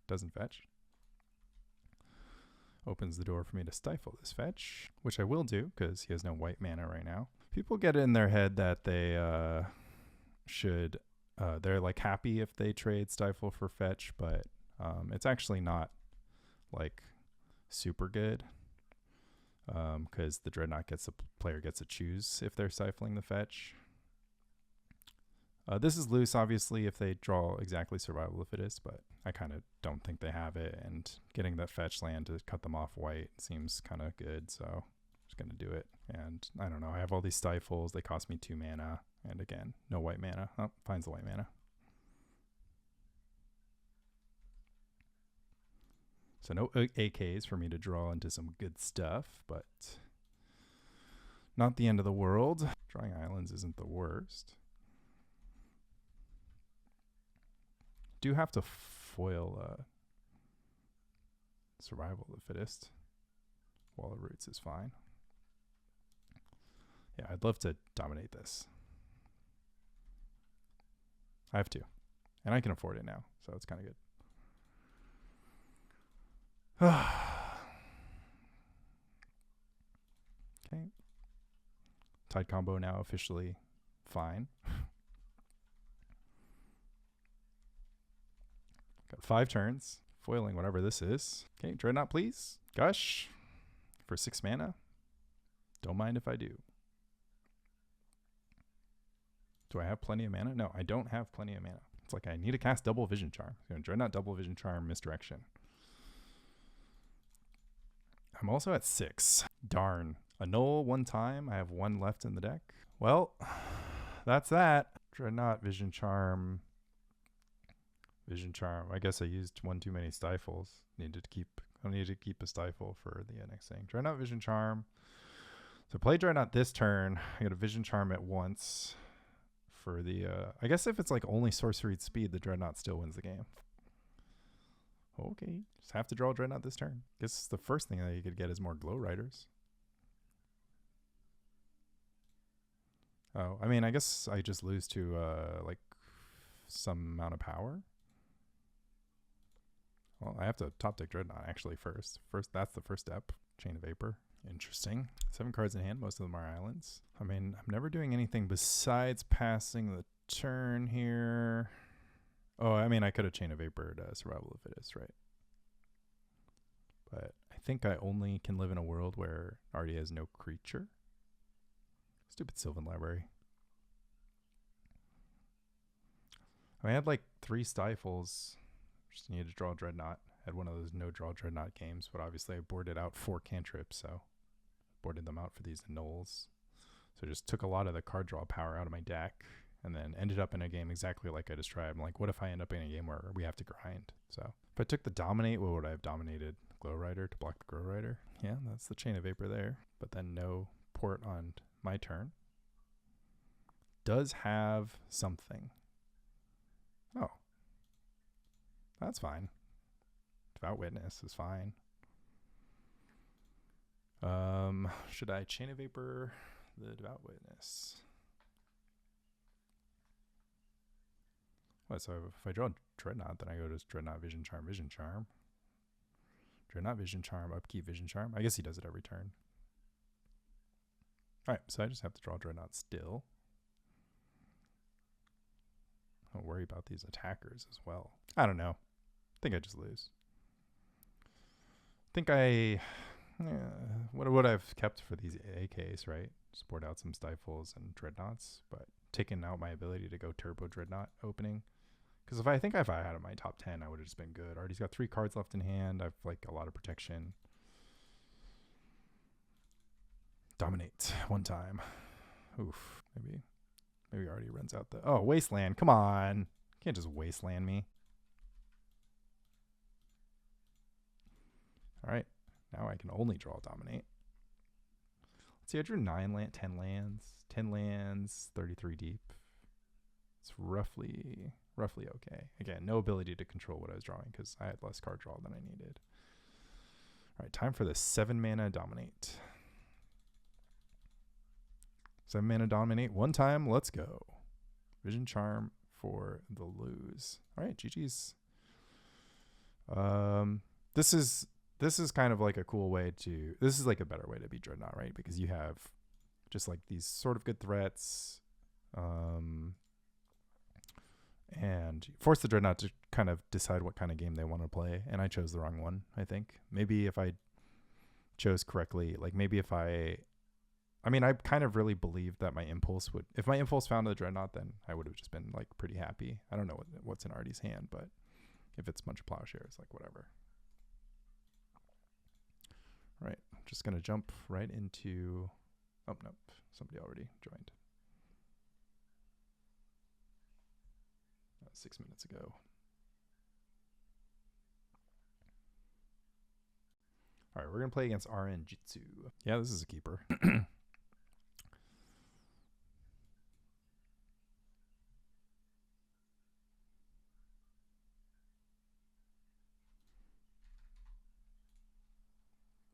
[SPEAKER 1] Doesn't fetch. Opens the door for me to Stifle this fetch, which I will do because he has no white mana right now. People get it in their head that they should, they're like happy if they trade Stifle for fetch, but it's actually not like super good. Because the Dreadnought player gets to choose if they're Stifling the fetch. This is loose, obviously, if they draw exactly Survival of Fittest, but I kind of don't think they have it, and getting that fetch land to cut them off white seems kind of good, so I'm just going to do it. And I don't know, I have all these Stifles, they cost me 2 mana, and again, no white mana. Oh, finds the white mana. So no AKs for me to draw into some good stuff, but not the end of the world. Drawing islands isn't the worst. Do have to foil Survival of the Fittest. Wall of Roots is fine. Yeah, I'd love to dominate this. I have 2. And I can afford it now, so it's kind of good. Okay. Tide combo now officially fine. Got 5 turns. Foiling whatever this is. Okay, Dreadnought please. Gush for 6 mana. Don't mind if I do. Do I have plenty of mana? No, I don't have plenty of mana. It's like I need to cast double Vision Charm. So Dreadnought, double Vision Charm, Misdirection. I'm also at 6. Darn. Annul 1 time. I have 1 left in the deck. Well, that's that. Dreadnought, Vision Charm. Vision Charm. I guess I used 1 too many Stifles. I need to keep a Stifle for the next thing. Dreadnought, Vision Charm. So play Dreadnought this turn. I got a Vision Charm at once. For the, I guess if it's like only sorcery speed, the Dreadnought still wins the game. Okay, just have to draw Dreadnought this turn. Guess the first thing that you could get is more Glow Riders. Oh, I mean, I guess I just lose to like some amount of power. Well, I have to top deck Dreadnought actually first. That's the first step. Chain of Vapor. Interesting. 7 cards in hand. Most of them are islands. I mean, I'm never doing anything besides passing the turn here. Oh, I mean, I could have Chain of Vapor Survival of Fittest, right? But I think I only can live in a world where Arty has no creature. Stupid Sylvan Library. I had like 3 Stifles. Just needed to draw Dreadnought. Had one of those no draw Dreadnought games, but obviously I boarded out 4 cantrips, so boarded them out for these Annuls. So just took a lot of the card draw power out of my deck, and then ended up in a game exactly like I described. I'm like, what if I end up in a game where we have to grind? So if I took the Dominate, what would I have dominated? Glow Rider to block the Glow Rider? Yeah, that's the Chain of Vapor there. But then no port on my turn. Does have something. Oh. That's fine. Devout Witness is fine. Should I Chain of Vapor the Devout Witness? What, so if I draw Dreadnought, then I go to Dreadnought, Vision Charm, Vision Charm. Dreadnought, Vision Charm, upkeep, Vision Charm. I guess he does it every turn. Alright, so I just have to draw Dreadnought still. Don't worry about these attackers as well. I don't know. I think I just lose. I think what would I've kept for these AKs, right? Just board out some Stifles and Dreadnoughts, but taking out my ability to go Turbo Dreadnought opening. Because if I had my top 10, I would have just been good. Arty's got 3 cards left in hand. I've like a lot of protection. Dominate 1 time. Oof. Maybe Arty runs out the... Oh, Wasteland. Come on. You can't just Wasteland me. All right. Now I can only draw Dominate. Let's see. I drew 10 lands, 33 deep. It's roughly okay. Again, no ability to control what I was drawing because I had less card draw than I needed. All right. Time for the 7 mana Dominate. 7 mana Dominate 1 time. Let's go. Vision Charm for the lose. All right, GG's. This is kind of like a cool way to... This is like a better way to beat Dreadnought, right? Because you have just like these sort of good threats. And force the Dreadnought to kind of decide what kind of game they want to play. And I chose the wrong one, I think. Maybe if I chose correctly, like maybe if I mean, I kind of really believed that my impulse would... If my impulse found the Dreadnought, then I would have just been like pretty happy. I don't know what's in Arty's hand, but if it's a bunch of Plowshares, like whatever. Right, just going to jump right into... Oh, nope, somebody already joined. 6 minutes ago. All right, we're going to play against RN Jitsu. Yeah, this is a keeper.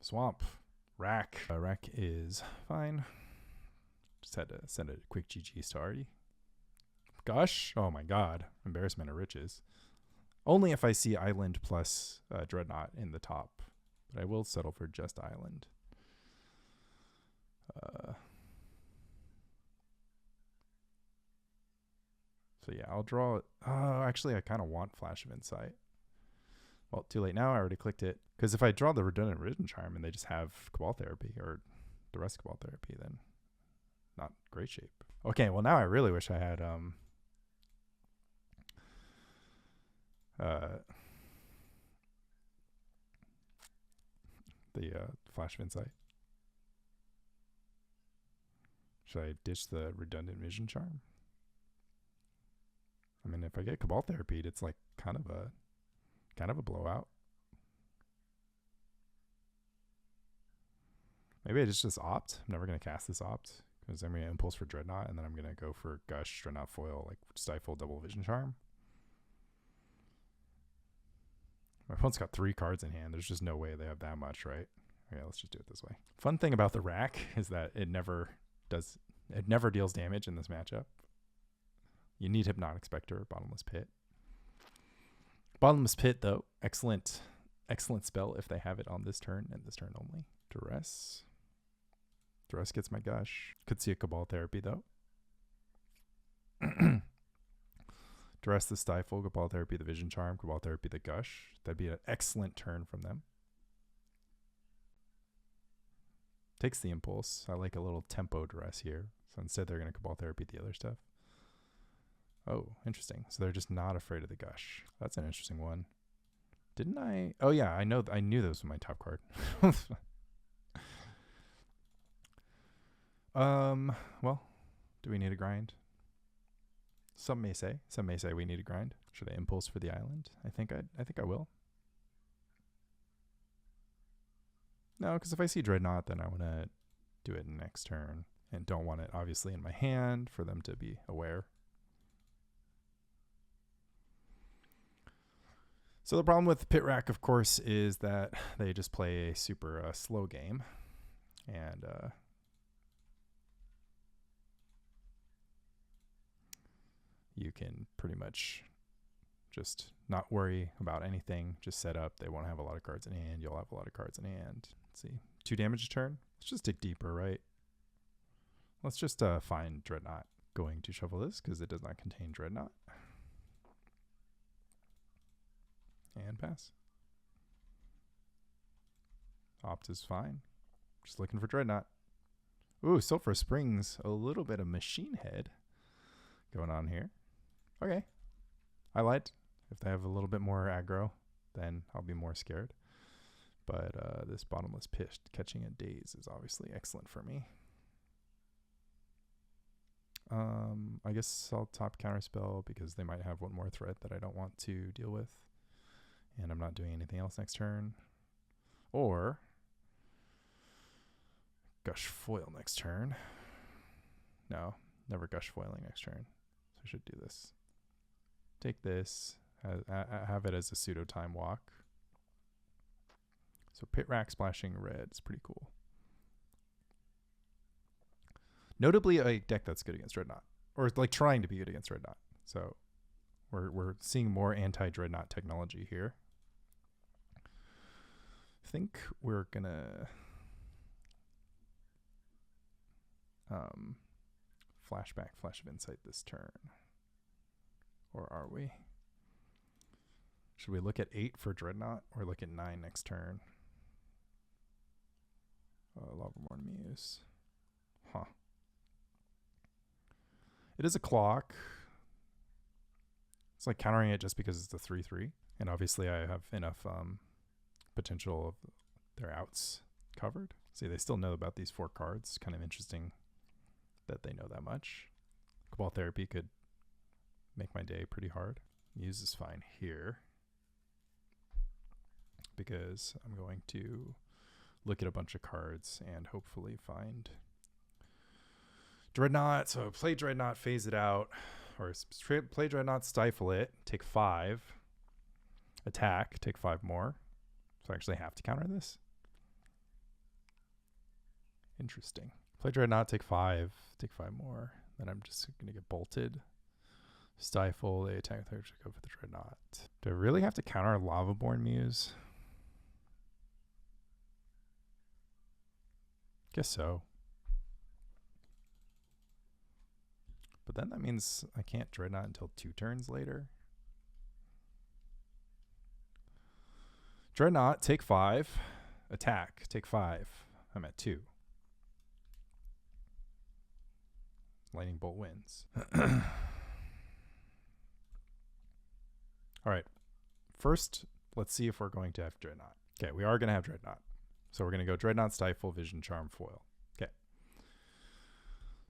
[SPEAKER 1] Swamp. Rack. Rack is fine. Just had to send a quick GG's to Arty. Gush? Oh my god. Embarrassment of riches. Only if I see Island plus Dreadnought in the top. But I will settle for just Island. So yeah, I'll draw it. Oh, actually, I kind of want Flash of Insight. Well, too late now. I already clicked it. Because if I draw the Redundant Vision Charm and they just have Cabal Therapy or the rest of Cabal Therapy, then not great shape. Okay, well now I really wish I had the Flash of Insight. Should I ditch the Redundant Vision Charm? I mean, if I get Cabal Therapy, it's like kind of a blowout. Maybe I just opt. I'm never going to cast this opt because I'm going to impulse for Dreadnought and then I'm going to go for Gush, Dreadnought Foil, like Stifle, Double Vision Charm. My opponent's got 3 cards in hand. There's just no way they have that much, right? Okay, let's just do it this way. Fun thing about the rack is that it never deals damage in this matchup. You need Hypnotic Spectre, Bottomless Pit. Bottomless Pit, though, excellent spell if they have it on this turn and this turn only. Duress. Duress gets my Gush. Could see a Cabal Therapy, though. Duress the Stifle, Cabal Therapy the Vision Charm, Cabal Therapy the Gush. That'd be an excellent turn from them. Takes the Impulse. I like a little tempo Duress here. So instead they're going to Cabal Therapy the other stuff. Oh, interesting. So they're just not afraid of the Gush. That's an interesting one. Didn't I? Oh yeah, I knew this was my top card. Well, do we need a grind? Some may say we need a grind. Should I impulse for the island? I think I will. No, because if I see Dreadnought, then I want to do it next turn and don't want it obviously in my hand for them to be aware. So the problem with Pit Rack, of course, is that they just play a super slow game. And you can pretty much just not worry about anything. Just set up. They won't have a lot of cards in hand. You'll have a lot of cards in hand. Let's see. 2 damage a turn. Let's just dig deeper, right? Let's just find Dreadnought. Going to shuffle this because it does not contain Dreadnought. And pass. Opt is fine. Just looking for Dreadnought. Ooh, Sulphur Springs. A little bit of Machine Head going on here. Okay. I lied. If they have a little bit more aggro, then I'll be more scared. But this Bottomless Pit catching a Daze is obviously excellent for me. I guess I'll top Counterspell because they might have one more threat that I don't want to deal with. And I'm not doing anything else next turn. Or Gush Foil next turn. No, never Gush Foiling next turn. So I should do this. Take this. Have it as a pseudo time walk. So Pit Rack splashing red is pretty cool. Notably a deck that's good against Dreadnought. Or like trying to be good against Dreadnought. So we're seeing more anti-Dreadnought technology here. I think we're gonna flashback Flash of Insight this turn. Or are we? Should we look at 8 for Dreadnought or look at 9 next turn? Lovermorn Muse. Huh. It is a clock. It's like countering it just because it's a 3/3. And obviously I have enough potential of their outs covered. See, they still know about these 4 cards. Kind of interesting that they know that much. Cabal Therapy could make my day pretty hard. Muse is fine here because I'm going to look at a bunch of cards and hopefully find Dreadnought. So play Dreadnought, phase it out, or play Dreadnought, stifle it, take 5, attack, take 5 more. So I actually have to counter this. Interesting. Play Dreadnought, take 5 more. Then I'm just going to get bolted. Stifle, they attack with to go for the Dreadnought. Do I really have to counter Lavaborn Muse? Guess so. But then that means I can't Dreadnought until 2 turns later. Dreadnought, take 5. Attack, take 5. I'm at 2. Lightning Bolt wins. All right. First, let's see if we're going to have Dreadnought. Okay, we are going to have Dreadnought. So we're going to go Dreadnought, Stifle, Vision, Charm, Foil. Okay.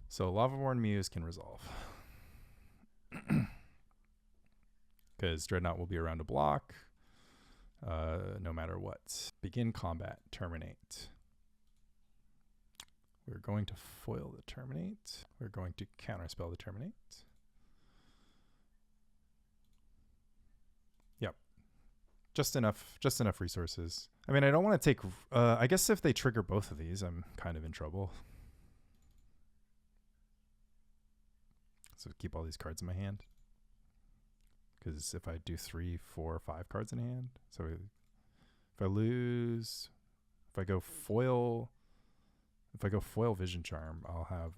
[SPEAKER 1] So Lavaborn Muse can resolve. Because Dreadnought will be around to block no matter what. Begin combat, terminate. We're going to foil the terminate. We're going to counterspell the terminate. Yep. Just enough resources. I mean, I don't want to take, I guess if they trigger both of these, I'm kind of in trouble. So keep all these cards in my hand. Because if I do 3, 4, 5 cards in hand, so if I lose, if I go foil Vision Charm, I'll have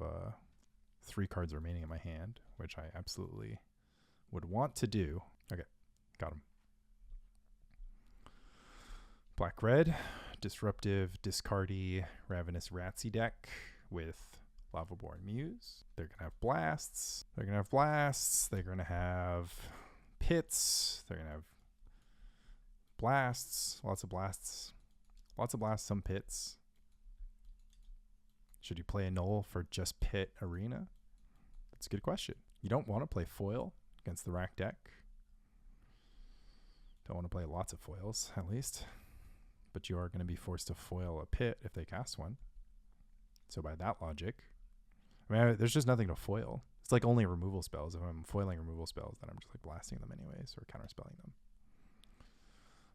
[SPEAKER 1] 3 cards remaining in my hand, which I absolutely would want to do. Okay, got him. Black-red, disruptive, discardy, ravenous ratsy deck with Lavaborn Muse. They're going to have blasts. They're going to have blasts. They're going to have pits. They're going to have blasts. Lots of blasts. Lots of blasts, some pits. Should you play Annul for just pit arena? That's a good question. You don't want to play foil against the rack deck. Don't want to play lots of foils, at least. But you are going to be forced to foil a pit if they cast one. So by that logic, I mean, there's just nothing to foil. It's like only removal spells. If I'm foiling removal spells, then I'm just like blasting them anyways or counterspelling them.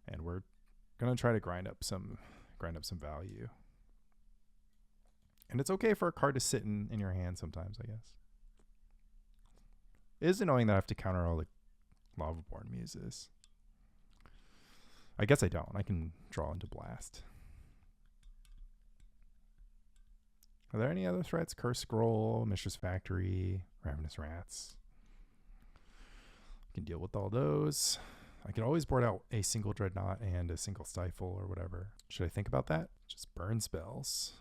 [SPEAKER 1] And we're going to try to grind up some value. And it's okay for a card to sit in your hand sometimes, I guess. It is annoying that I have to counter all the Lavaborn Muses. I guess I don't. I can draw into Blast. Are there any other threats? Curse Scroll, Mishra's Factory, Ravenous Rats. I can deal with all those. I can always board out a single Dreadnought and a single Stifle or whatever. Should I think about that? Just burn spells.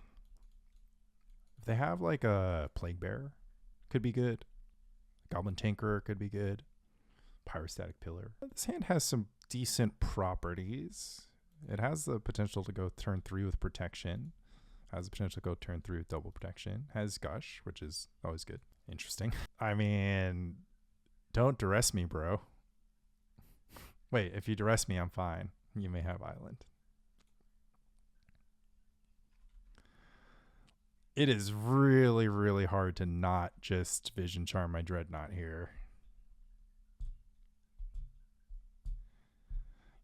[SPEAKER 1] If they have like a Plague Bearer, could be good. Goblin Tinkerer could be good. Pyrostatic Pillar. This hand has some decent properties. It has the potential to go turn 3 with protection. Has the potential to go turn 3 with double protection. Has Gush, which is always good. Interesting. I mean, don't duress me, bro. Wait, if you duress me, I'm fine. You may have Island. It is really, really hard to not just Vision Charm my Dreadnought here.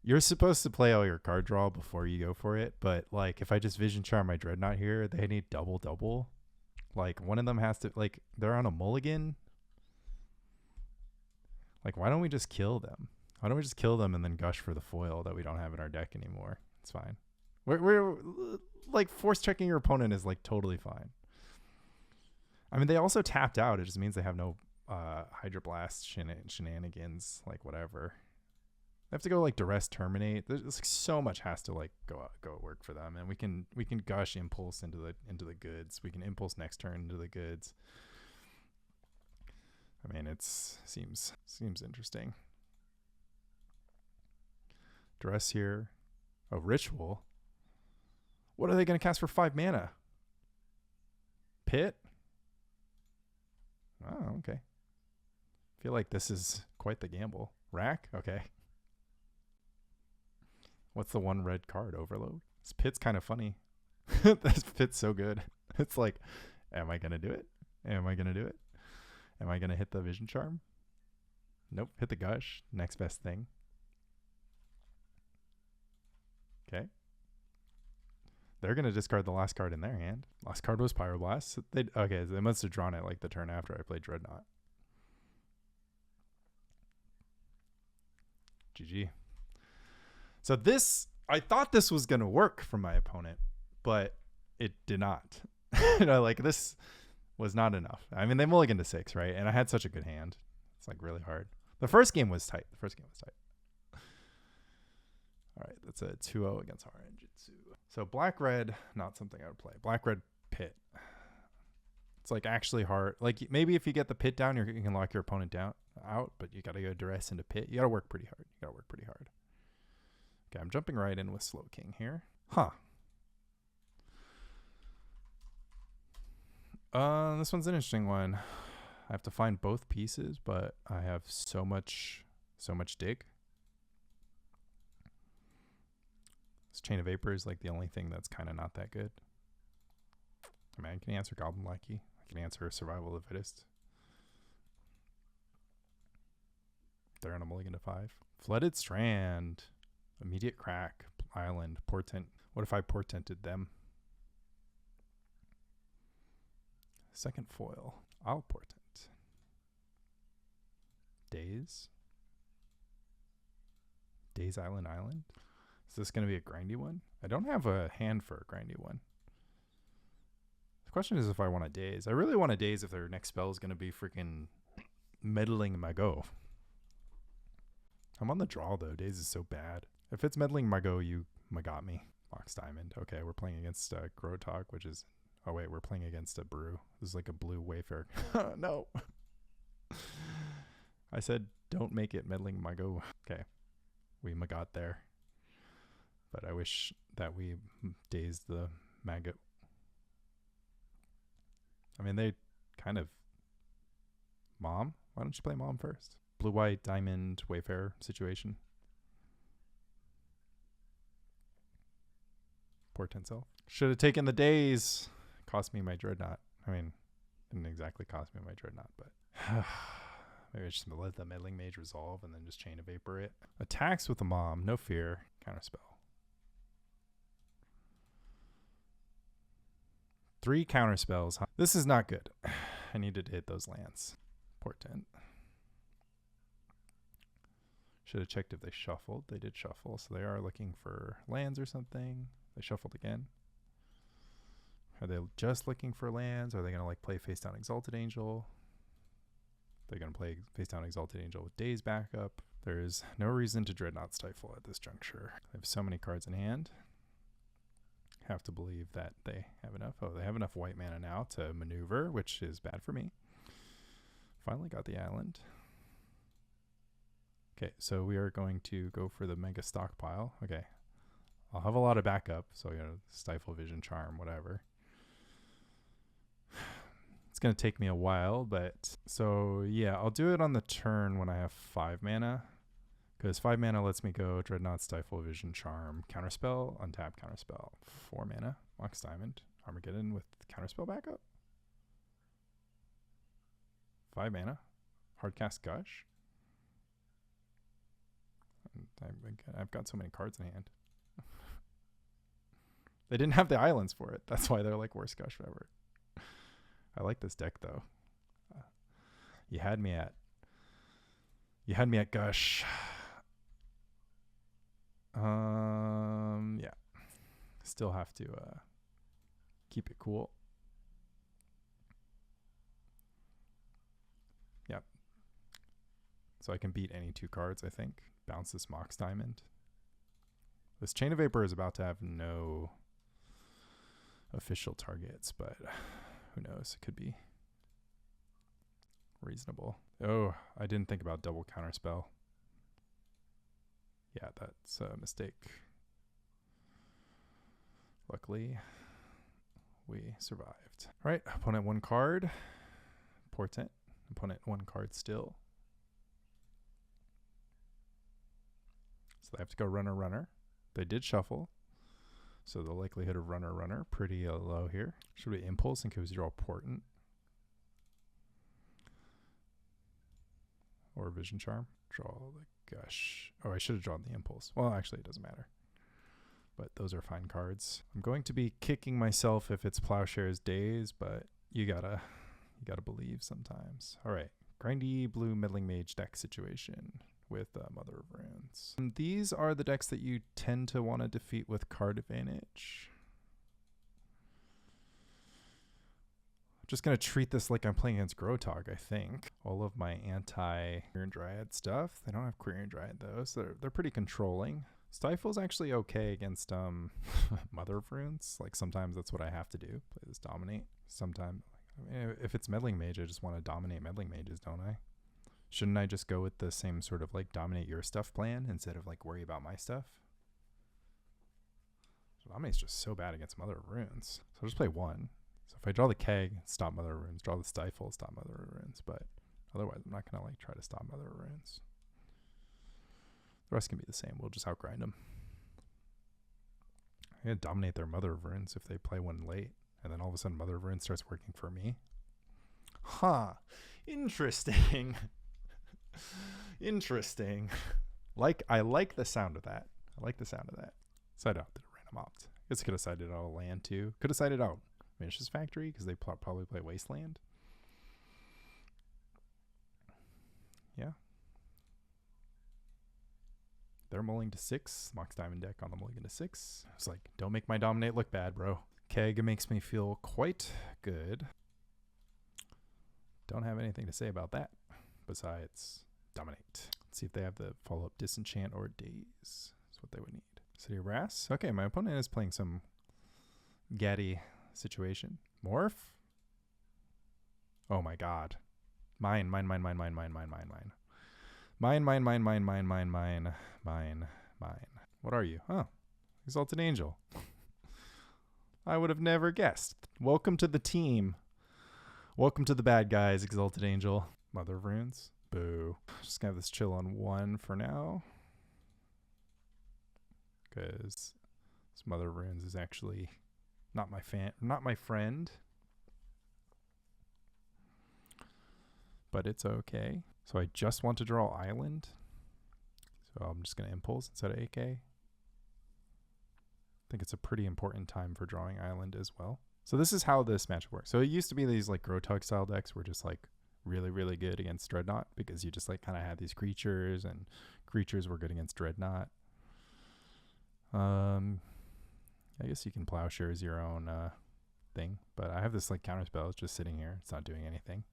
[SPEAKER 1] You're supposed to play all your card draw before you go for it, but like if I just Vision Charm my Dreadnought here, they need double. Like one of them has to, like they're on a mulligan. Like why don't we just kill them? Why don't we just kill them and then Gush for the foil that we don't have in our deck anymore? It's fine. We're like force checking your opponent is like totally fine. I mean, they also tapped out. It just means they have no Hydroblast shenanigans, like whatever. They have to go like duress terminate. There's like so much has to like go work for them, and we can Gush impulse into the goods. We can impulse next turn into the goods. I mean, seems interesting. Duress here. A ritual. What are they going to cast for 5 mana? Pit? Oh, okay. Feel like this is quite the gamble. Rack? Okay. What's the one red card? Overload? This Pit's kind of funny. This Pit's so good. It's like, am I going to do it? Am I going to do it? Am I going to hit the Vision Charm? Nope. Hit the Gush. Next best thing. Okay. They're going to discard the last card in their hand. Last card was Pyroblast. Okay, they must have drawn it like the turn after I played Dreadnought. GG. So this, I thought this was going to work for my opponent, but it did not. Like this was not enough. I mean, they mulliganed to 6, right? And I had such a good hand. It's like really hard. The first game was tight. All right, that's a 2-0 against orange. So black-red, not something I would play. Black-red pit. It's like actually hard. Like maybe if you get the pit down, you can lock your opponent out, but you got to go duress into pit. You got to work pretty hard. Okay, I'm jumping right in with Slow King here. This one's an interesting one. I have to find both pieces, but I have so much dig. This Chain of Vapor is like the only thing that's kind of not that good. I mean, I can answer Goblin Lackey. I can answer Survival of the Fittest. They're on a mulligan to 5. Flooded Strand. Immediate Crack. Island. Portent. What if I portented them? Second foil. I'll portent. Daze. Daze Island. Is this going to be a grindy one? I don't have a hand for a grindy one. The question is if I want a Daze. I really want a Daze if their next spell is going to be freaking Meddling Mago. I'm on the draw though. Daze is so bad. If it's Meddling Mago, you got me. Mox Diamond. Okay, we're playing against Grotog, which is... Oh wait, we're playing against a Brew. This is like a blue Wayfarer. No. I said don't make it Meddling Mago. Okay, we got there. But I wish that we dazed the Mago. I mean, they kind of... Mom? Why don't you play Mom first? Blue-white, diamond, Wayfarer situation. Portent Self. Should have taken the Daze. Cost me my Dreadnought. I mean, didn't exactly cost me my Dreadnought, but... Maybe I just let the Meddling Mage resolve and then just Chain of Vapor it. Attacks with the Mom. No fear. Counterspell. 3 counterspells. This is not good. I needed to hit those lands. Portent. Should have checked if they shuffled. They did shuffle, so they are looking for lands or something. They shuffled again. Are they just looking for lands? Are they going to like play face down Exalted Angel? They're going to play face down Exalted Angel with Daze backup. There is no reason to Dreadnought Stifle at this juncture. They have so many cards in hand. Have to believe that they have enough. Oh, they have enough white mana now to maneuver, which is bad for me. Finally got the island. Okay, so we are going to go for the mega stockpile. Okay, I'll have a lot of backup, so Stifle, Vision, Charm, whatever. It's going to take me a while, but so yeah, I'll do it on the turn when I have 5 mana. Because 5 mana lets me go Dreadnought, Stifle, Vision, Charm, Counterspell, untap, Counterspell. 4 mana, Mox Diamond, Armageddon with Counterspell backup. 5 mana, Hardcast Gush. I've got so many cards in hand. They didn't have the islands for it. That's why they're like worst Gush ever. I like this deck though. You had me at Gush. Yeah. Still have to keep it cool. Yep. So I can beat any 2 cards, I think. Bounce this Mox Diamond. This Chain of Vapor is about to have no official targets, but who knows? It could be reasonable. Oh, I didn't think about double Counterspell. Yeah, that's a mistake. Luckily, we survived. All right, opponent 1 card. Portent. Opponent 1 card still. So they have to go runner. They did shuffle. So the likelihood of runner pretty low here. Should we impulse in case we draw Portent? Or Vision Charm? Draw the Gush. Oh, I should have drawn the impulse. Well, actually, it doesn't matter. But those are fine cards. I'm going to be kicking myself if it's Plowshare's Daze, but you gotta believe sometimes. All right, grindy blue Meddling Mage deck situation. with Mother of Runes. And these are the decks that you tend to want to defeat with card advantage. Just going to treat this like I'm playing against Grotog, I think. All of my anti-Quirion Dryad stuff. They don't have Quirion Dryad though, so they're pretty controlling. Stifle's actually okay against Mother of Runes. Like sometimes that's what I have to do. Play this Dominate. Sometimes, I mean, if it's Meddling Mage, I just want to dominate Meddling Mages, don't I? Shouldn't I just go with the same sort of like dominate your stuff plan instead of like worry about my stuff? Dominate's just so bad against Mother of Runes. So I'll just play one. So if I draw the Keg, stop Mother of Runes. Draw the Stifle, stop Mother of Runes. But otherwise, I'm not going to like try to stop Mother of Runes. The rest can be the same. We'll just outgrind them. I'm going to dominate their Mother of Runes if they play one late. And then all of a sudden, Mother of Runes starts working for me. Huh. Interesting. Interesting. I like the sound of that. I like the sound of that. Side out did a random opt. I guess I could have sided out a land too. Could have sided out Mishra's Factory because they probably play Wasteland. Yeah. They're mulling to 6. Mox Diamond deck on the mulligan to 6. It's like, don't make my Dominate look bad, bro. Keg makes me feel quite good. Don't have anything to say about that besides Dominate. Let's see if they have the follow-up Disenchant or Daze. That's what they would need. City of Brass. Okay, my opponent is playing some Gaddy situation. Morph? Oh my god. Mine. What are you? Oh, Exalted Angel. I would have never guessed. Welcome to the team. Welcome to the bad guys, Exalted Angel. Mother of Runes. Boo. Just gonna have this chill on 1 for now. Because this Mother of Runes is actually not my friend. But it's okay. So I just want to draw Island. So I'm just going to Impulse instead of AK. I think it's a pretty important time for drawing Island as well. So this is how this matchup works. So it used to be these like Grotug style decks were just like really, really good against Dreadnought because you just like kind of had these creatures and creatures were good against Dreadnought. I guess you can Plowshare as your own thing, but I have this like Counterspell. It's just sitting here. It's not doing anything.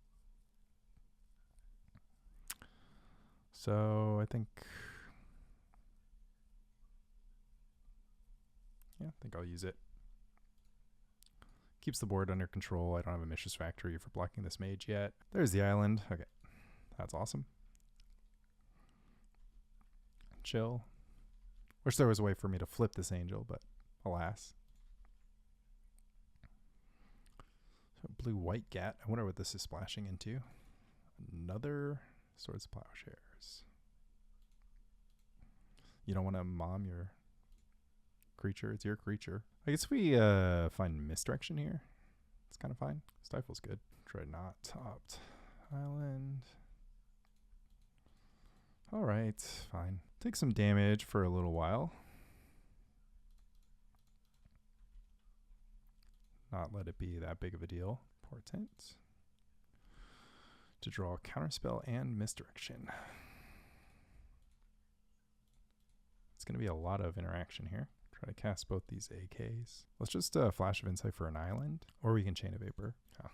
[SPEAKER 1] So I think, yeah, I think I'll use it. Keeps the board under control. I don't have a Mishra's Factory for blocking this mage yet. There's the island. Okay, that's awesome. Chill. Wish there was a way for me to flip this angel, but alas. So blue-white Gat. I wonder what this is splashing into. Another Swords of Plowshares. You don't want to mom your creature. It's your creature. I guess we find Misdirection here. It's kind of fine. Stifle's good. Dreadnought topped. Island. Alright, fine. Take some damage for a little while. Not let it be that big of a deal. Portent. To draw Counterspell and Misdirection. It's going to be a lot of interaction here. Try to cast both these AKs. Let's just Flash of Insight for an island. Or we can Chain of Vapor. Oh.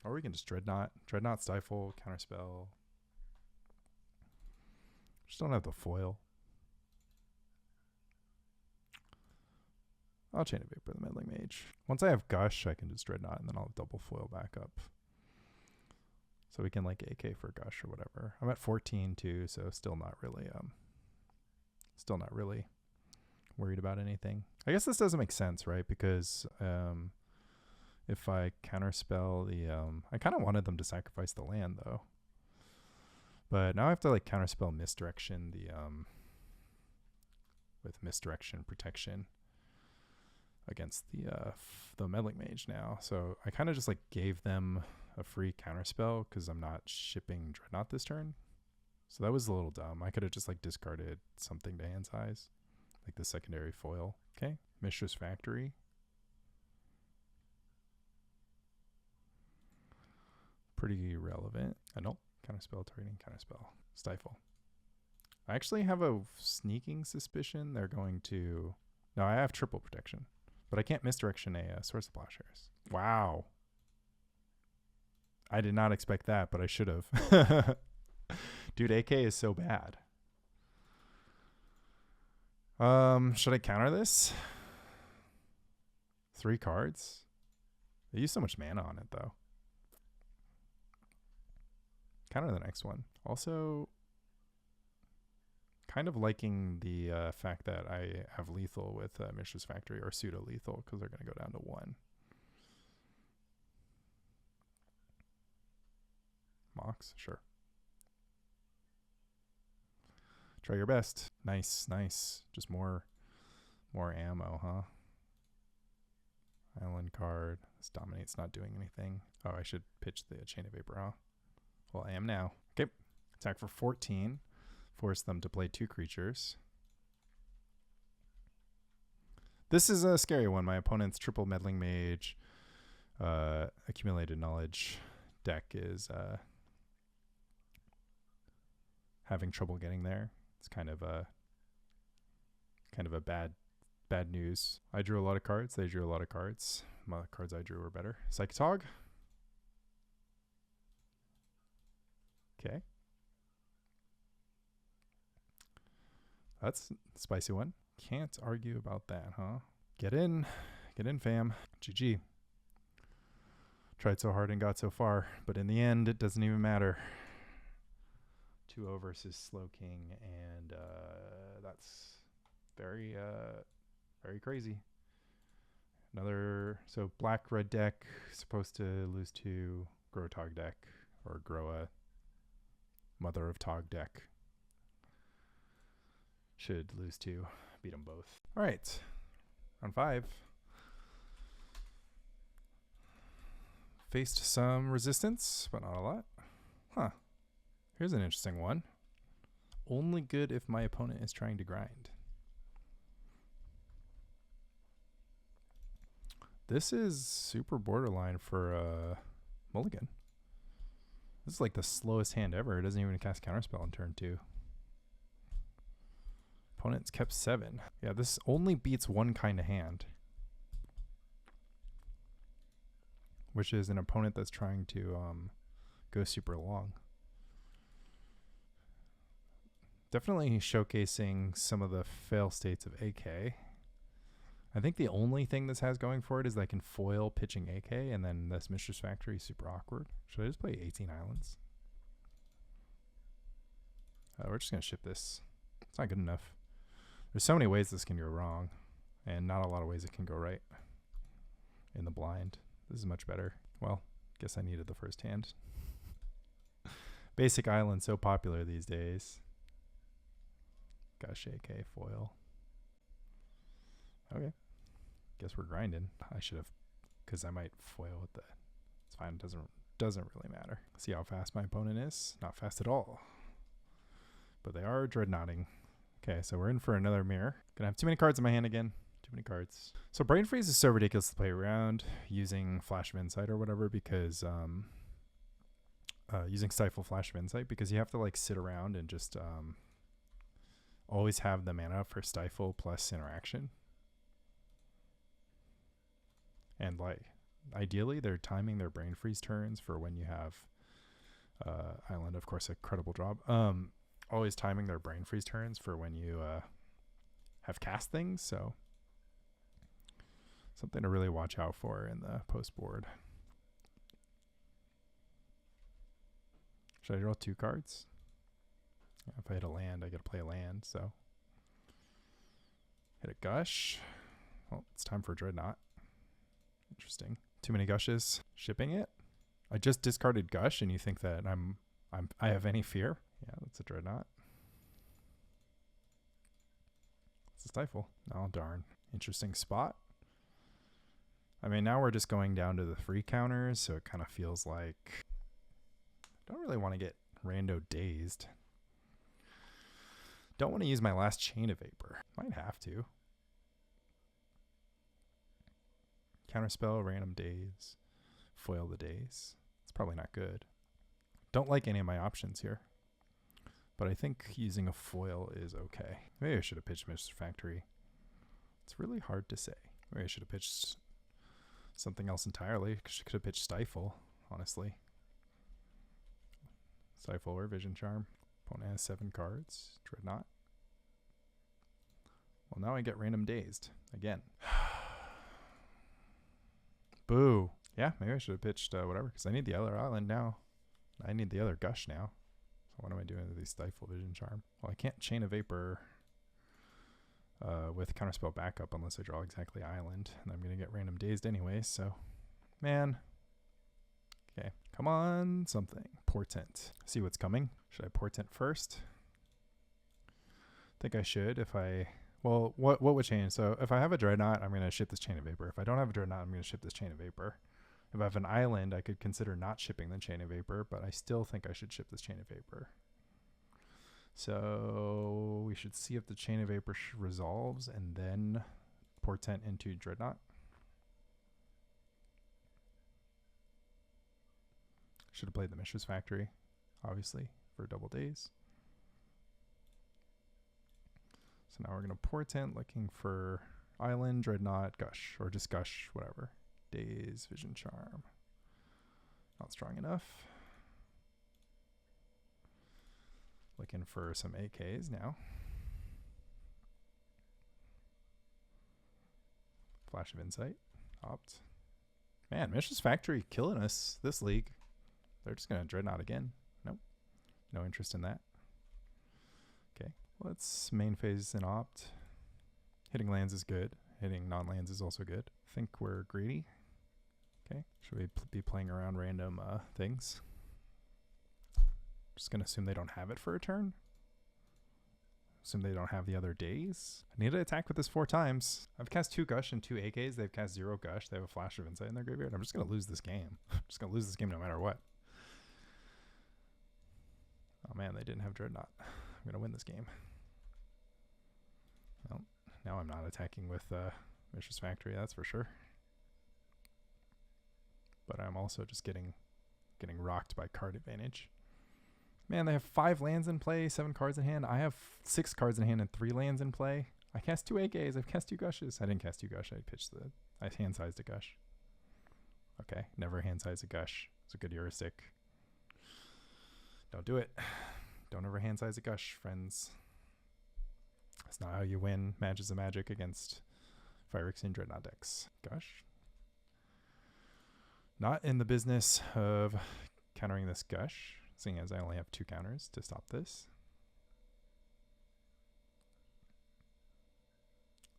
[SPEAKER 1] Or we can just Dreadnought. Dreadnought, Stifle, Counterspell. Just don't have the foil. I'll Chain of Vapor the Meddling Mage. Once I have Gush, I can just Dreadnought and then I'll double foil back up. So we can like AK for Gush or whatever. I'm at 14 too, so still not really worried about anything. I guess this doesn't make sense, right? Because if I Counterspell the I kind of wanted them to sacrifice the land though. But now I have to like Counterspell Misdirection with Misdirection protection against the Meddling Mage now. So I kind of just like gave them a free Counterspell because I'm not shipping Dreadnought this turn. So that was a little dumb. I could have just like discarded something to hand size, like the secondary foil. Okay, Mishra's Factory. Pretty relevant. Annul. Counterspell, targeting Counterspell. Stifle. I actually have a sneaking suspicion they're going to... No, I have triple protection. But I can't misdirection a Source of Plowshares. Wow. I did not expect that, but I should have. Dude, AK is so bad. Should I counter this? 3 cards? They use so much mana on it, though. Counter the next one. Also, kind of liking the fact that I have lethal with Mishra's Factory, or pseudo-lethal, because they're going to go down to 1. Mox? Sure. Try your best. Nice, nice. Just more ammo, huh? Island card. This Dominate's not doing anything. Oh, I should pitch the Chain of Vapor, huh? Well, I am now. Okay. Attack for 14. Force them to play 2 creatures. This is a scary one. My opponent's triple Meddling Mage, Accumulated Knowledge deck is having trouble getting there. It's kind of a bad news. I drew a lot of cards. They drew a lot of cards. My cards I drew were better. Psychotog. Okay. That's a spicy one. Can't argue about that, huh? Get in, fam. GG. Tried so hard and got so far, but in the end, it doesn't even matter. 2-0 versus Slow King, and that's very crazy. So black-red deck, supposed to lose to grow Tog deck, or grow a Mother of Tog deck. Should lose to, beat them both. All right, round 5. Faced some resistance, but not a lot. Huh. Here's an interesting one. Only good if my opponent is trying to grind. This is super borderline for Mulligan. This is like the slowest hand ever. It doesn't even cast Counterspell on turn 2. Opponent's kept 7. Yeah, this only beats one kind of hand, which is an opponent that's trying to go super long. Definitely showcasing some of the fail states of AK. I think the only thing this has going for it is that I can foil pitching AK, and then this Mishra's Factory is super awkward. Should I just play 18 islands? We're just going to ship this. It's not good enough. There's so many ways this can go wrong, and not a lot of ways it can go right in the blind. This is much better. Well, guess I needed the first hand. Basic island so popular these days. Gush AK foil. Okay. Guess we're grinding. I should have, because I might foil with the... It's fine. Doesn't really matter. See how fast my opponent is? Not fast at all. But they are dreadnoughting. Okay, so we're in for another mirror. Gonna have too many cards in my hand again. Too many cards. So Brain Freeze is so ridiculous to play around using Flash of Insight or whatever, because using Stifle Flash of Insight, because you have to like sit around and just always have the mana for Stifle plus interaction. And like ideally they're timing their Brain Freeze turns for when you have Island, of course, a credible job. Always timing their Brain Freeze turns for when you have cast things, so something to really watch out for in the post board. Should I draw 2 cards? Yeah, if I hit a land, I gotta play a land, so hit a Gush. Well, it's time for a Dreadnought. Interesting. Too many Gushes. Shipping it. I just discarded Gush, and you think that I have any fear? Yeah, that's a Dreadnought. It's a Stifle. Oh, darn. Interesting spot. I mean, now we're just going down to the free counters, so it kind of feels like I don't really want to get rando dazed. Don't want to use my last Chain of Vapor. Might have to. Counterspell, random Daze, foil the Daze. It's probably not good. Don't like any of my options here. But I think using a foil is okay. Maybe I should have pitched Mishra Factory. It's really hard to say. Maybe I should have pitched something else entirely. Could have pitched Stifle, honestly. Stifle or Vision Charm. Opponent has 7 cards. Dreadnought. Well, now I get random Dazed again. Boo. Yeah, maybe I should have pitched whatever, because I need the other island now. I need the other Gush now. So what am I doing with these Stifle Vision Charm? Well, I can't Chain a Vapor with Counterspell backup unless I draw exactly island, and I'm going to get random Dazed anyway, so... Man. Okay, come on, something. Portent. See what's coming. Should I Portent first? I think I should if I... Well, what would change? So if I have a Dreadnought, I'm going to ship this Chain of Vapor. If I don't have a Dreadnought, I'm going to ship this Chain of Vapor. If I have an island, I could consider not shipping the Chain of Vapor, but I still think I should ship this Chain of Vapor. So we should see if the Chain of Vapor resolves and then Portent into Dreadnought. Should have played the Mishra's Factory, obviously, for double Daze. So now we're going to Portent, looking for Island, Dreadnought, Gush, or just Gush, whatever. Daze, Vision Charm. Not strong enough. Looking for some AKs now. Flash of Insight. Opt. Man, Mishra's Factory killing us this league. They're just going to Dreadnought again. Nope. No interest in that. Okay. Let's main phase and opt. Hitting lands is good. Hitting non-lands is also good. I think we're greedy. Okay. Should we be playing around random things? Just going to assume they don't have it for a turn. Assume they don't have the other Daze. I need to attack with this 4 times. I've cast 2 Gush and 2 AKs. They've cast 0 Gush. They have a Flash of Insight in their graveyard. I'm just going to lose this game. I'm just going to lose this game no matter what. Oh man, they didn't have Dreadnought. I'm going to win this game. Well, now I'm not attacking with Mishra's Factory, that's for sure. But I'm also just getting rocked by card advantage. Man, they have 5 lands in play, 7 cards in hand. I have 6 cards in hand and 3 lands in play. I cast 2 AKs. I've cast 2 Gushes. I didn't cast 2 Gush. I hand-sized a Gush. Okay, never hand-size a Gush. It's a good heuristic. Don't do it. Don't ever hand-size a Gush, friends. That's not how you win Matches of Magic against Phyrexian Dreadnought decks. Gush. Not in the business of countering this Gush, seeing as I only have 2 counters to stop this.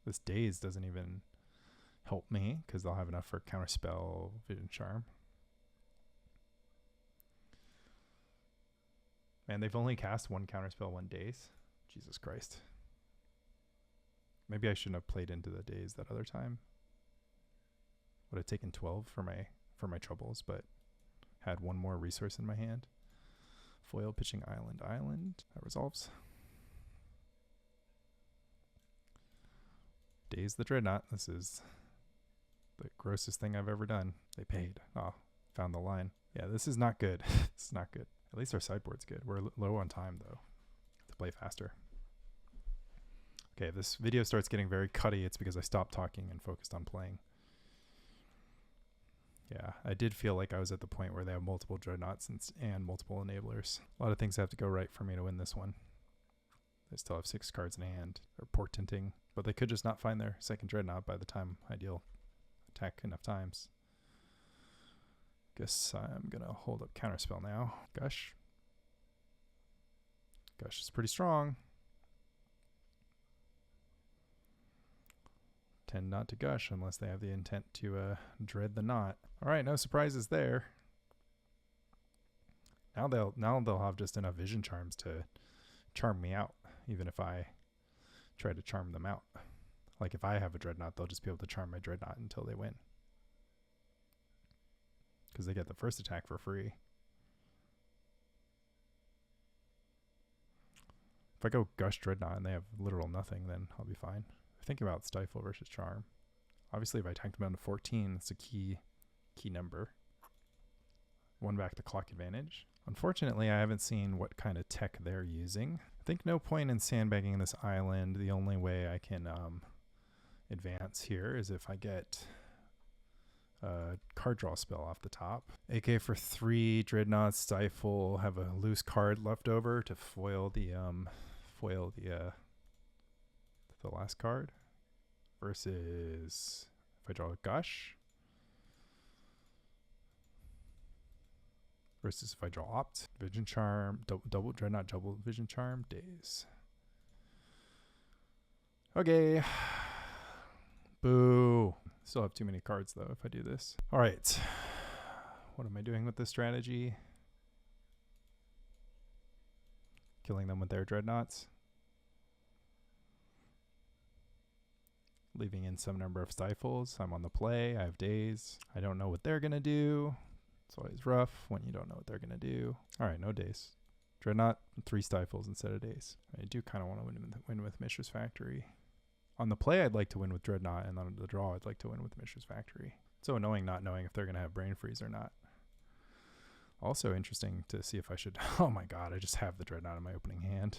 [SPEAKER 1] This Daze doesn't even help me because they'll have enough for Counterspell, Vision Charm. Man, they've only cast 1 Counterspell, 1 Daze. Jesus Christ. Maybe I shouldn't have played into the Daze that other time. Would have taken 12 for my troubles, but had 1 more resource in my hand. Foil pitching island. That resolves. Daze the Dreadnought. This is the grossest thing I've ever done. They paid. Oh, found the line. Yeah, this is not good. This is not good. At least our sideboard's good. We're low on time, though, to play faster. Okay, if this video starts getting very cutty, it's because I stopped talking and focused on playing. Yeah, I did feel like I was at the point where they have multiple Dreadnoughts and multiple enablers. A lot of things have to go right for me to win this one. They still have 6 cards in hand. They're portenting, but they could just not find their second Dreadnought by the time I deal attack enough times. Guess I'm going to hold up Counterspell now. Gush. Gush is pretty strong. Tend not to Gush unless they have the intent to dread the knot. All right, no surprises there. Now they'll have just enough Vision Charms to charm me out, even if I try to charm them out. Like if I have a Dreadnought, they'll just be able to charm my Dreadnought until they win. Because they get the first attack for free. If I go Gush Dreadnought and they have literal nothing, then I'll be fine. Thinking about Stifle versus Charm. Obviously, if I attack them down to 14, it's a key number. 1 back to clock advantage. Unfortunately, I haven't seen what kind of tech they're using. I think no point in sandbagging this island. The only way I can advance here is if I get a card draw spell off the top. AK for 3, Dreadnought, Stifle, have a loose card left over to foil the last card. Versus if I draw a Gush. Versus if I draw Opt, Vision Charm, double Dreadnought, double Vision Charm, Daze. Okay. Boo. Still have too many cards though if I do this. All right. What am I doing with this strategy? Killing them with their Dreadnoughts. Leaving in some number of Stifles. I'm on the play. I have Daze. I don't know what they're going to do. It's always rough when you don't know what they're going to do. All right, no Daze. Dreadnought, 3 Stifles instead of Daze. I do kind of want to win with Mishra's Factory. On the play, I'd like to win with Dreadnought, and on the draw, I'd like to win with Mishra's Factory. It's so annoying not knowing if they're going to have Brain Freeze or not. Also interesting to see if I should... Oh my god, I just have the Dreadnought in my opening hand.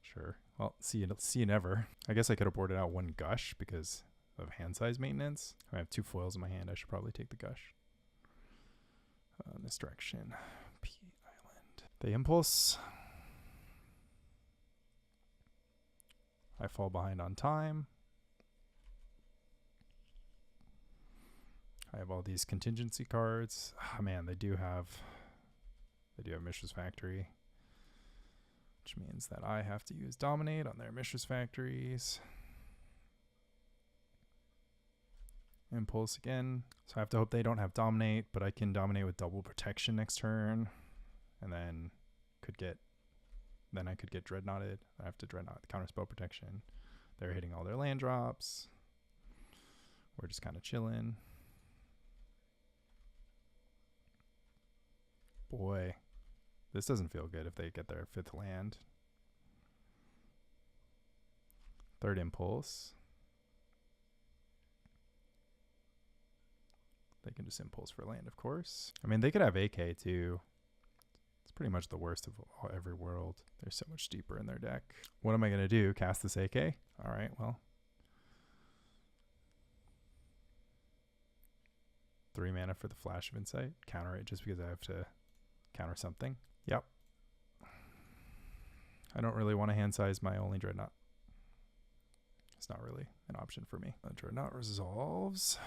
[SPEAKER 1] Sure. Well, see you never. I guess I could have boarded out 1 Gush because of hand size maintenance. I have 2 foils in my hand. I should probably take the Gush. Misdirection. P Island. They impulse. I fall behind on time. I have all these contingency cards. Oh man, they do have Mishra's Factory. Which means that I have to use Dominate on their Mishra's Factories. Impulse again. So I have to hope they don't have Dominate, but I can Dominate with double protection next turn. And then I could get Dreadnoughted. I have to Dreadnought Counterspell protection. They're hitting all their land drops. We're just kind of chilling. Boy. This doesn't feel good if they get their 5th land. 3rd impulse. They can just impulse for land, of course. I mean, they could have AK too. It's pretty much the worst of every world. They're so much deeper in their deck. What am I going to do? Cast this AK? All right, well. 3 mana for the Flash of Insight. Counter it just because I have to counter something. Yep. I don't really want to hand size my only Dreadnought. It's not really an option for me. Dreadnought resolves.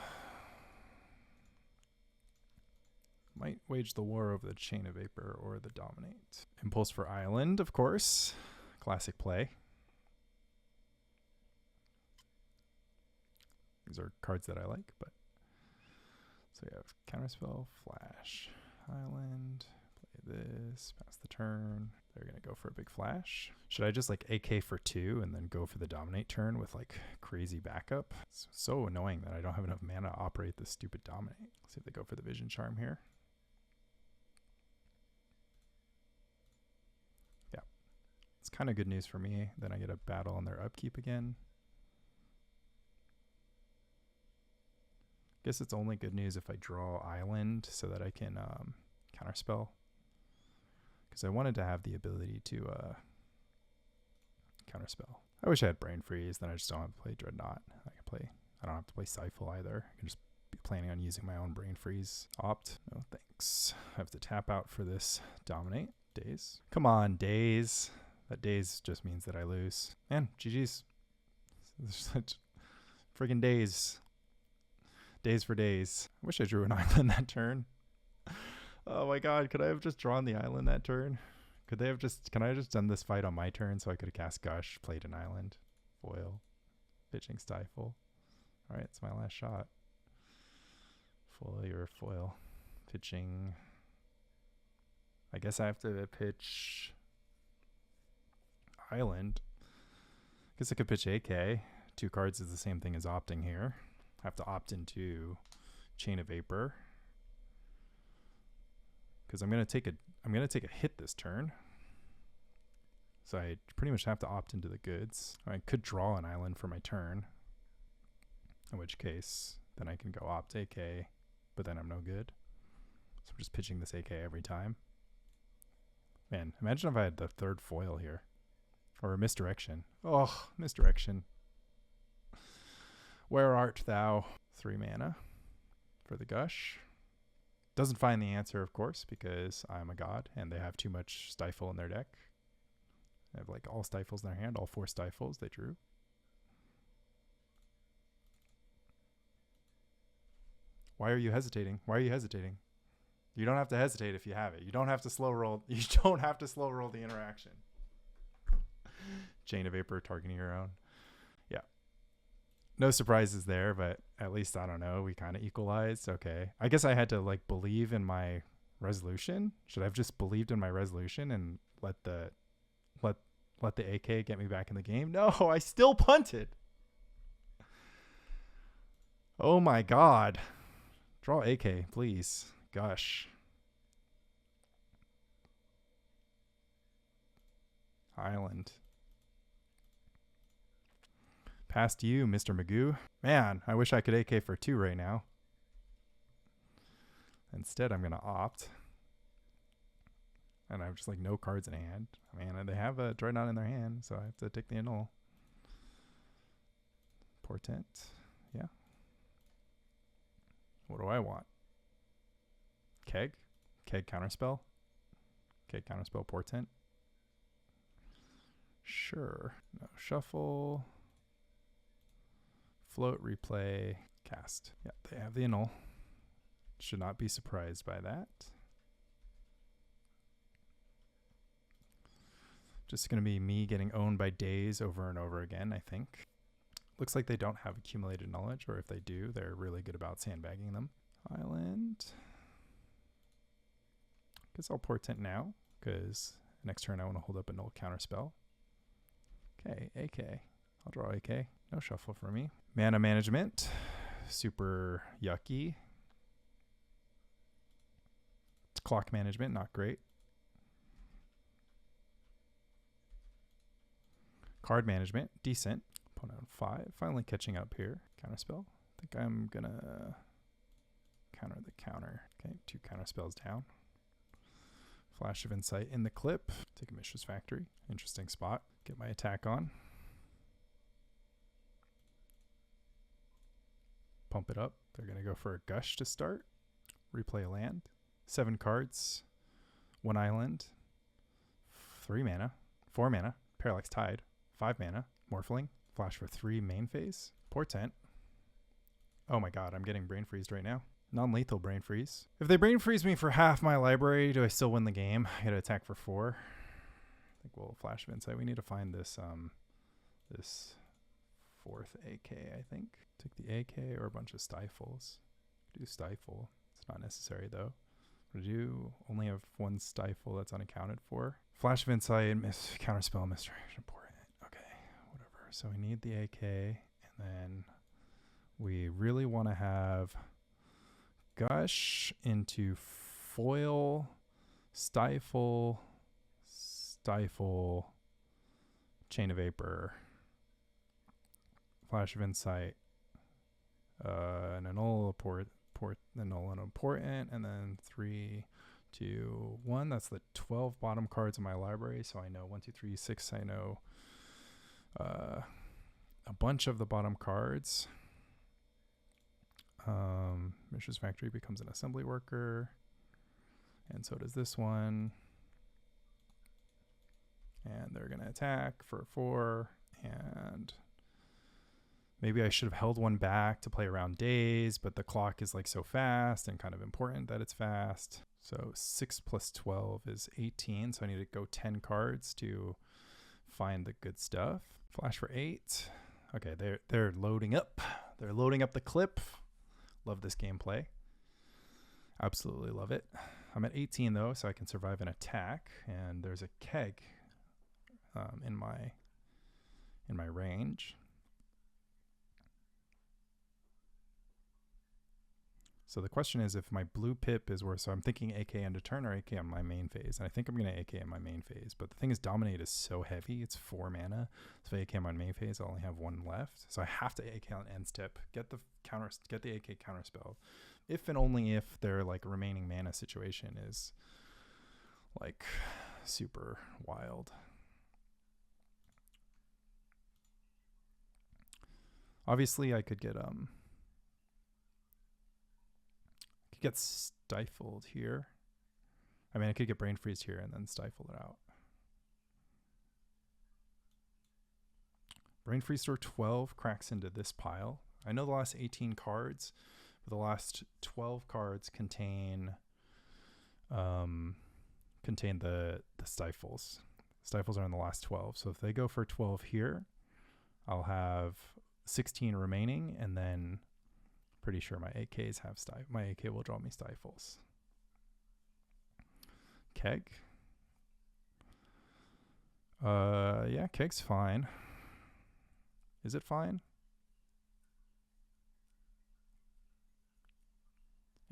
[SPEAKER 1] Might wage the war over the Chain of Vapor or the Dominate. Impulse for Island, of course. Classic play. These are cards that I like, but... So we have Counterspell, Flash, Island... This, pass the turn. They're going to go for a big flash. Should I just like AK for 2 and then go for the Dominate turn with like crazy backup? It's so annoying that I don't have enough mana to operate this stupid Dominate. Let's see if they go for the Vision Charm here. Yeah. It's kind of good news for me. Then I get a battle on their upkeep again. Guess it's only good news if I draw Island so that I can counterspell. Because I wanted to have the ability to counterspell. I wish I had Brain Freeze, then I just don't have to play Dreadnought. I don't have to play Stifle either. I can just be planning on using my own Brain Freeze. Opt. No thanks. I have to tap out for this Dominate. Daze. Come on, Daze. That Daze just means that I lose. Man, GG's. Such friggin' Daze. Daze for days. I wish I drew an island that turn. Oh my god, could I have just drawn the island that turn? Can I have just done this fight on my turn so I could have cast Gush, played an island, foil, pitching Stifle. Alright, it's my last shot. Foil or foil. Pitching. I guess I have to pitch Island. I guess I could pitch AK. 2 cards is the same thing as opting here. I have to opt into Chain of Vapor. Because I'm gonna take a hit this turn. So I pretty much have to opt into the goods. I could draw an island for my turn. In which case, then I can go opt AK, but then I'm no good. So I'm just pitching this AK every time. Man, imagine if I had the third foil here. Or a Misdirection. Oh, Misdirection. Where art thou? 3 mana for the Gush. Doesn't find the answer, of course, because I'm a god and they have too much Stifle in their deck. They have like all Stifles in their hand, all 4 Stifles they drew. Why are you hesitating? Why are you hesitating? You don't have to hesitate if you have it. You don't have to slow roll. You don't have to slow roll the interaction. Chain of Vapor targeting your own. Yeah. No surprises there, but at least, I don't know, we kind of equalized. Okay. I guess I had to like believe in my resolution. Should I have just believed in my resolution and let the AK get me back in the game? No, I still punted. Oh my god. Draw AK, please. Gush. Island. Past you, Mr. Magoo. Man, I wish I could AK for 2 right now. Instead, I'm going to opt. And I have just like no cards in hand. Man, they have a Dreadnought in their hand, so I have to take the Annul. Portent. Yeah. What do I want? Keg? Keg Counterspell? Keg Counterspell Portent? Sure. No shuffle. Float, replay, cast. Yeah, they have the Annul. Should not be surprised by that. Just going to be me getting owned by Daze over and over again, I think. Looks like they don't have accumulated knowledge, or if they do, they're really good about sandbagging them. Island. Guess I'll Portent now, because next turn I want to hold up a null counterspell. Okay, AK. I'll draw AK. No shuffle for me. Mana management. Super yucky. Clock management, not great. Card management, decent. Opponent on 5. Finally catching up here. Counterspell. I think I'm going to counter the counter. Okay, 2 counterspells down. Flash of Insight in the clip. Take a Mishra's Factory. Interesting spot. Get my attack on. Pump it up. They're going to go for a Gush to start. Replay a land. 7 cards. 1 island. 3 mana. 4 mana. Parallax Tide. 5 mana. Morphling. Flash for 3 main phase. Portent. Oh my god, I'm getting brain freezed right now. Non-lethal brain freeze. If they brain freeze me for half my library, do I still win the game? I gotta attack for 4. I think we'll Flash of Insight. We need to find this this 4th AK, I think. Take the AK or a bunch of Stifles. Do Stifle. It's not necessary though. I do only have 1 Stifle that's unaccounted for. Flash of Insight, Counterspell, Misdirection, Portent. Okay, whatever. So we need the AK, and then we really want to have Gush into foil, Stifle, Chain of Vapor, Flash of Insight, an Annul, Annul and a Portent, and then 3, 2, 1. That's the 12 bottom cards in my library. So I know 1, 2, 3, 6. I know a bunch of the bottom cards. Mishra's Factory becomes an assembly worker, and so does this one. And they're going to attack for 4, and maybe I should have held 1 back to play around Daze, but the clock is like so fast and kind of important that it's fast. So 6 plus 12 is 18, so I need to go 10 cards to find the good stuff. Flash for 8. Okay, they're loading up. They're loading up the clip. Love this gameplay. Absolutely love it. I'm at 18 though, so I can survive an attack, and there's a keg in my range. So the question is if my blue pip is worth, so I'm thinking AK end of turn or AK on my main phase. And I think I'm going to AK in my main phase. But the thing is, Dominate is so heavy. It's 4 mana. So if I AK on my main phase, I only have 1 left. So I have to AK on end step, get the AK counterspell. If and only if their like remaining mana situation is like super wild. Obviously I could get stifled here. I mean, I could get brain freeze here and then stifle it out. Brain freeze store 12 cracks into this pile. I know the last 18 cards, but the last 12 cards contain the stifles. Stifles are in the last 12. So if they go for 12 here, I'll have 16 remaining, and then pretty sure my AKs have my AK will draw me stifles. Keg. Yeah, Keg's fine. Is it fine?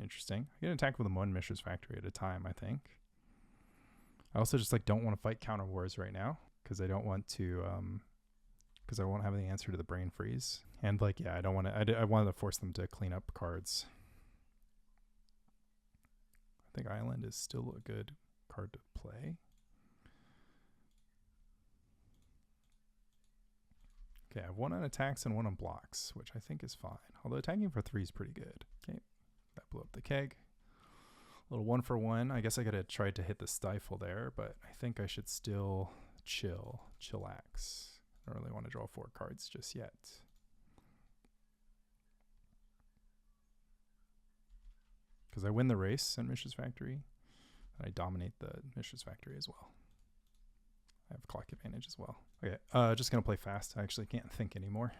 [SPEAKER 1] Interesting. I can attack with one Mishra's Factory at a time, I think. I also just like don't want to fight counter wars right now because I don't want to because I won't have the answer to the brain freeze. And like, yeah, I don't want to, I wanted to force them to clean up cards. I think Island is still a good card to play. Okay, I have 1 on attacks and 1 on blocks, which I think is fine. Although attacking for 3 is pretty good. Okay, that blew up the keg. A little 1 for 1. I guess I gotta try to hit the stifle there, but I think I should still chillax. I don't really want to draw 4 cards just yet. Because I win the race in Mishra's Factory, and I dominate the Mishra's Factory as well. I have clock advantage as well. Okay, just gonna play fast. I actually can't think anymore.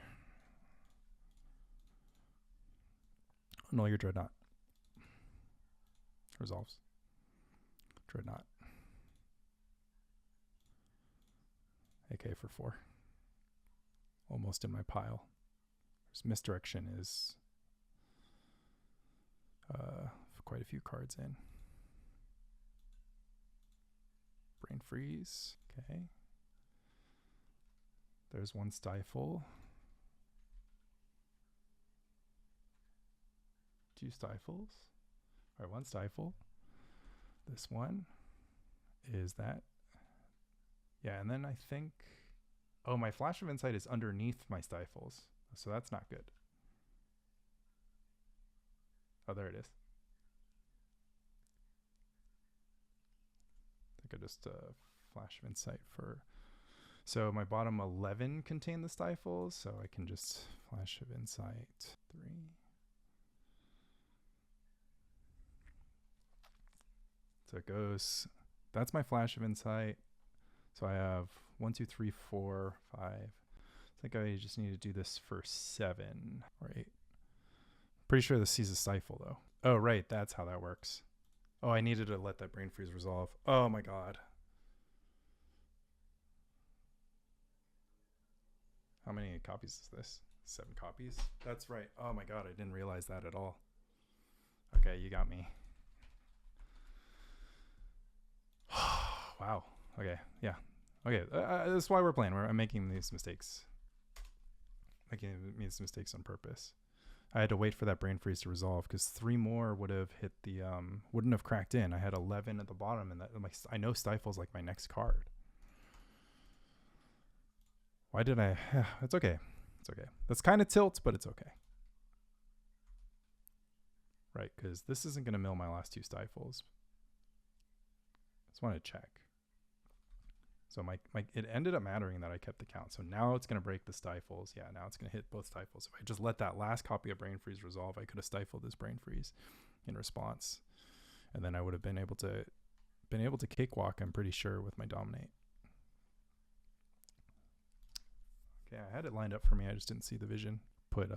[SPEAKER 1] Annul your Dreadnought. Resolves. Dreadnought. AK for 4. Almost in my pile. There's Misdirection is quite a few cards in. Brain freeze. Okay. There's 1 stifle. 2 stifles. All right, 1 stifle. This one is that. Yeah, and then I think, oh, my Flash of Insight is underneath my stifles, so that's not good. Oh, there it is. I think I just Flash of Insight for, so my bottom 11 contain the stifles, so I can just Flash of Insight 3. So it goes, that's my Flash of Insight. So I have 1, 2, 3, 4, 5. I think I just need to do this for 7 or 8. Pretty sure this sees a stifle though. Oh, right. That's how that works. Oh, I needed to let that brain freeze resolve. Oh my God. How many copies is this? 7 copies? That's right. Oh my God. I didn't realize that at all. Okay. You got me. Wow. Okay. Yeah. Okay. That's why we're playing. I'm making these mistakes. Making these mistakes on purpose. I had to wait for that brain freeze to resolve because 3 more would have hit the wouldn't have cracked in. I had 11 at the bottom, and that I know Stifle's like my next card. Why did I? It's okay. It's okay. That's kind of tilt, but it's okay. Right, because this isn't going to mill my last 2 Stifles. Just want to check. So it ended up mattering that I kept the count. So now it's going to break the stifles. Yeah, now it's going to hit both stifles. If I just let that last copy of Brain Freeze resolve, I could have stifled this Brain Freeze in response. And then I would have been able to cakewalk, I'm pretty sure, with my Dominate. Okay, I had it lined up for me. I just didn't see the vision. Put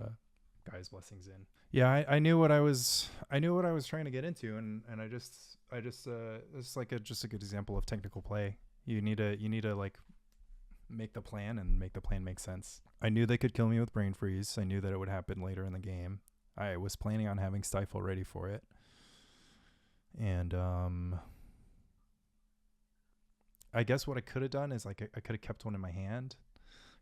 [SPEAKER 1] Guy's Blessings in. Yeah, I knew what I was trying to get into, and I just it's like just a good example of technical play. You need to like make the plan and make the plan make sense. I knew they could kill me with Brain Freeze. I knew that it would happen later in the game. I was planning on having Stifle ready for it. And I guess what I could have done is like I could have kept one in my hand.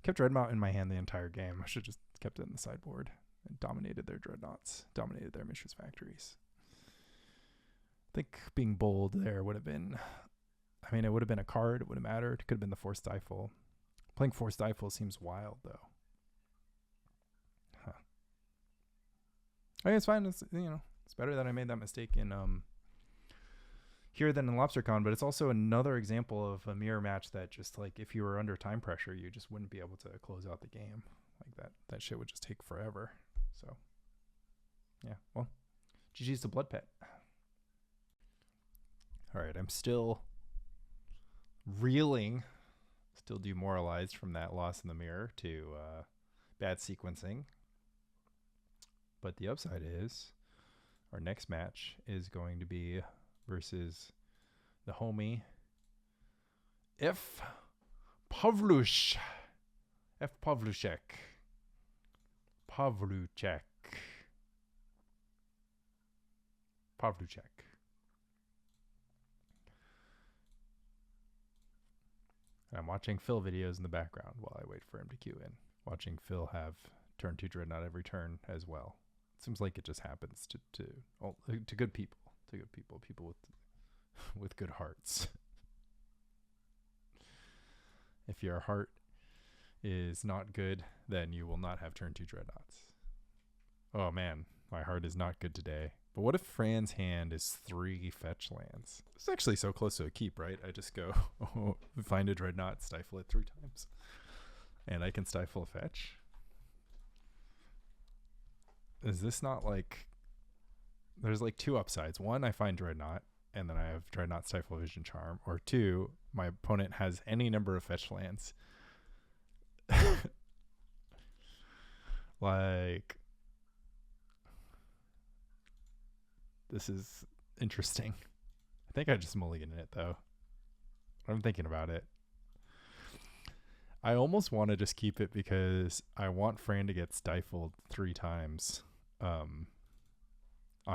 [SPEAKER 1] Kept Dreadnought in my hand the entire game. I should have just kept it in the sideboard and dominated their Dreadnoughts, dominated their Mishra's factories. I think being bold there would have been, I mean, it would have been a card. It would have mattered. It could have been the Force Stifle. Playing Force Stifle seems wild, though. Huh. I mean, it's fine. It's, you know, it's better that I made that mistake in here than in LobsterCon, but it's also another example of a mirror match that just, like, if you were under time pressure, you just wouldn't be able to close out the game. Like, that shit would just take forever. So, yeah, well, GG's to Blood Pet. All right, I'm still reeling, still demoralized from that loss in the mirror to bad sequencing. But the upside is our next match is going to be versus the homie F. Pavlushek. I'm watching Phil videos in the background while I wait for him to queue in. Watching Phil have turn 2 Dreadnought every turn as well. It seems like it just happens to good people. To good people. People with good hearts. If your heart is not good, then you will not have turn 2 Dreadnoughts. Oh man, my heart is not good today. But what if Fran's hand is 3 fetch lands? It's actually so close to a keep, right? I just go, find a Dreadnought, stifle it 3 times. And I can stifle a fetch? Is this not like... There's like 2 upsides. 1, I find Dreadnought, and then I have Dreadnought, Stifle, Vision Charm. Or 2, my opponent has any number of fetch lands. Like... This is interesting. I think I just mulligan it, though. I'm thinking about it. I almost want to just keep it because I want Fran to get stifled 3 times on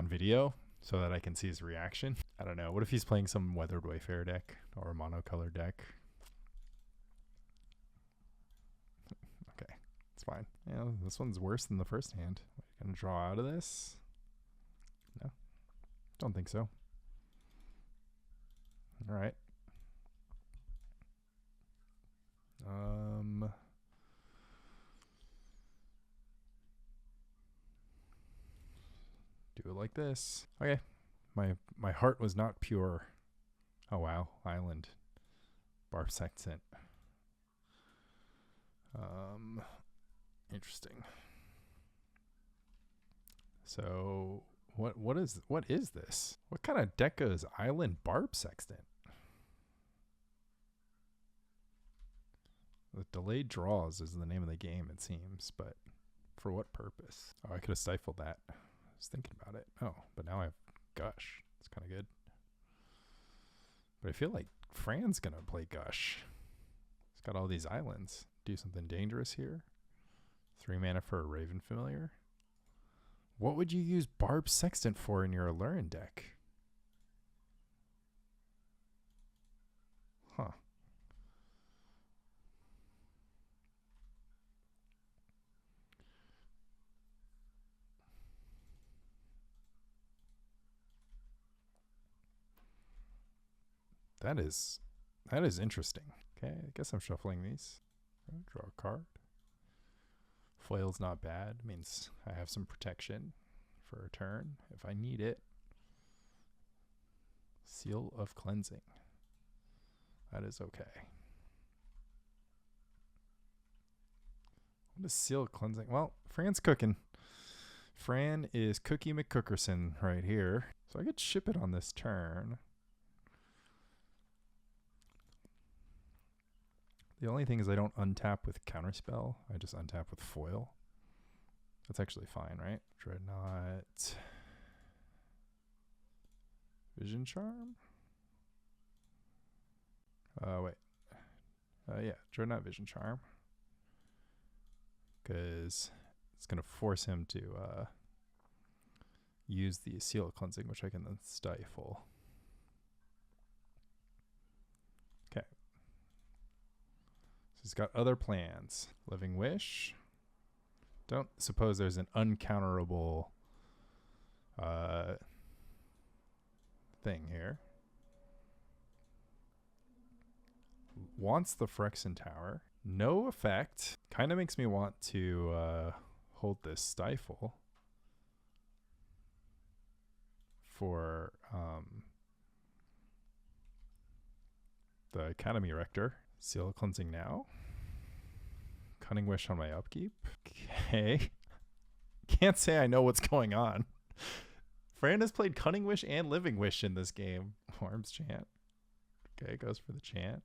[SPEAKER 1] video so that I can see his reaction. I don't know. What if he's playing some Weathered Wayfarer deck or a monocolor deck? Okay, it's fine. Yeah, this one's worse than the first hand. Are you going to draw out of this? No. Don't think so. All right. Do it like this. Okay. My heart was not pure. Oh wow, Island. Barb Sextant. Interesting. So what is this? What kind of deck is Island Barb Sextant? The delayed draws is the name of the game, it seems, but for what purpose? Oh, I could have stifled that. I was thinking about it. Oh, but now I have Gush. It's kind of good. But I feel like Fran's going to play Gush. He's got all these islands. Do something dangerous here. 3 mana for a Raven Familiar. What would you use Barb Sextant for in your Aluren deck? Huh. That is interesting. Okay, I guess I'm shuffling these. Draw a card. Foil's not bad. Means I have some protection for a turn if I need it. Seal of Cleansing. That is okay. What is Seal of Cleansing? Well, Fran's cooking. Fran is Cookie McCookerson right here. So I could ship it on this turn. The only thing is I don't untap with Counterspell. I just untap with Foil. That's actually fine, right? Dreadnought. Vision Charm? Wait. Yeah, Dreadnought Vision Charm. Because it's going to force him to use the Seal Cleansing, which I can then Stifle. Okay. So he's got other plans. Living Wish. Don't suppose there's an uncounterable thing here. Wants the Phyrexian Tower. No effect. Kind of makes me want to hold this Stifle for the Academy Rector. Seal Cleansing now. Cunning Wish on my upkeep. Okay. Can't say I know what's going on. Fran has played Cunning Wish and Living Wish in this game. Arms Chant. Okay, goes for the chant.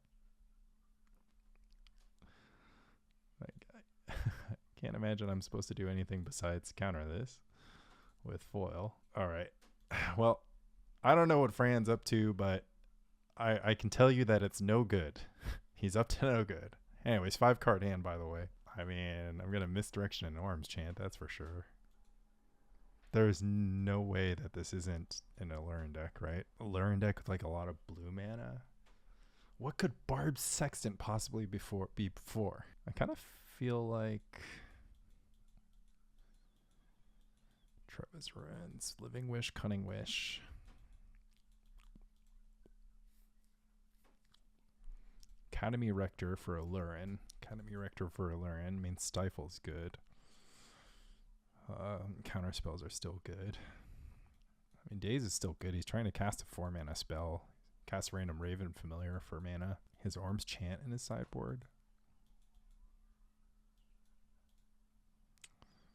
[SPEAKER 1] I can't imagine I'm supposed to do anything besides counter this with foil. All right. Well, I don't know what Fran's up to, but I can tell you that it's no good. He's up to no good. Anyways, 5-card hand, by the way. I mean, I'm going to Misdirection and Arms Chant, that's for sure. There's no way that this isn't an Aluren deck, right? Aluren deck with like a lot of blue mana. What could Barbed Sextant possibly be before? I kind of feel like Travis Ren's Living Wish, Cunning Wish. Academy Rector for Aluren. Academy Rector for Aluren means Stifle's good. Counterspells are still good. I mean, Daze is still good. He's trying to cast a 4-mana spell. Cast Random Raven Familiar for mana. His Arms Chant in his sideboard.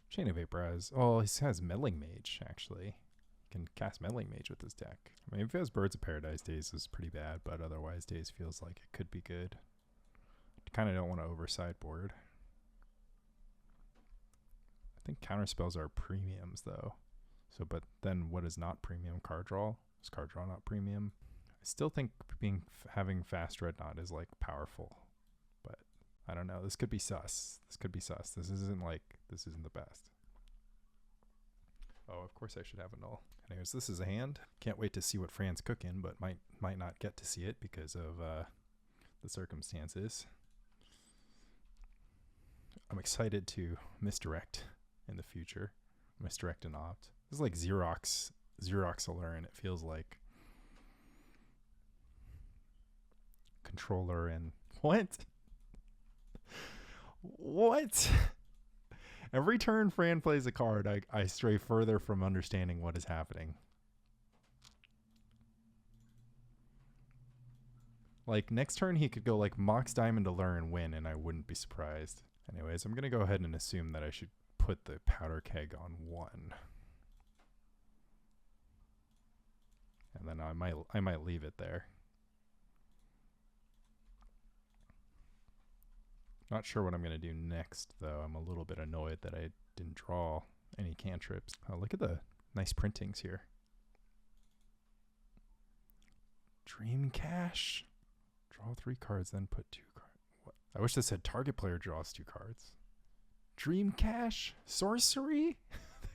[SPEAKER 1] Chain of Vaporize. Oh, he has Meddling Mage, actually. He can cast Meddling Mage with this deck. I mean, if he has Birds of Paradise, Daze is pretty bad, but otherwise Daze feels like it could be good. Kind of don't want to over sideboard. I think counterspells are premiums, though. So, but then what is not premium? Card draw? Is card draw not premium? I still think having fast Dreadnought is like powerful, but I don't know. This could be sus. This could be sus. This isn't the best. Oh, of course I should have Annul. Anyways, this is a hand. Can't wait to see what Fran's cooking, but might not get to see it because of the circumstances. I'm excited to misdirect in the future. Misdirect and opt. This is like Xerox Aluren. It feels like controller and what? Every turn Fran plays a card, I stray further from understanding what is happening. Like next turn he could go like Mox Diamond Aluren and win, and I wouldn't be surprised. Anyways, I'm gonna go ahead and assume that I should put the Powder Keg on 1. And then I might leave it there. Not sure what I'm going to do next, though. I'm a little bit annoyed that I didn't draw any cantrips. Oh, look at the nice printings here. Dream Cache. Draw 3 cards, then put 2 cards. What? I wish this said target player draws 2 cards. Dream Cache? Sorcery?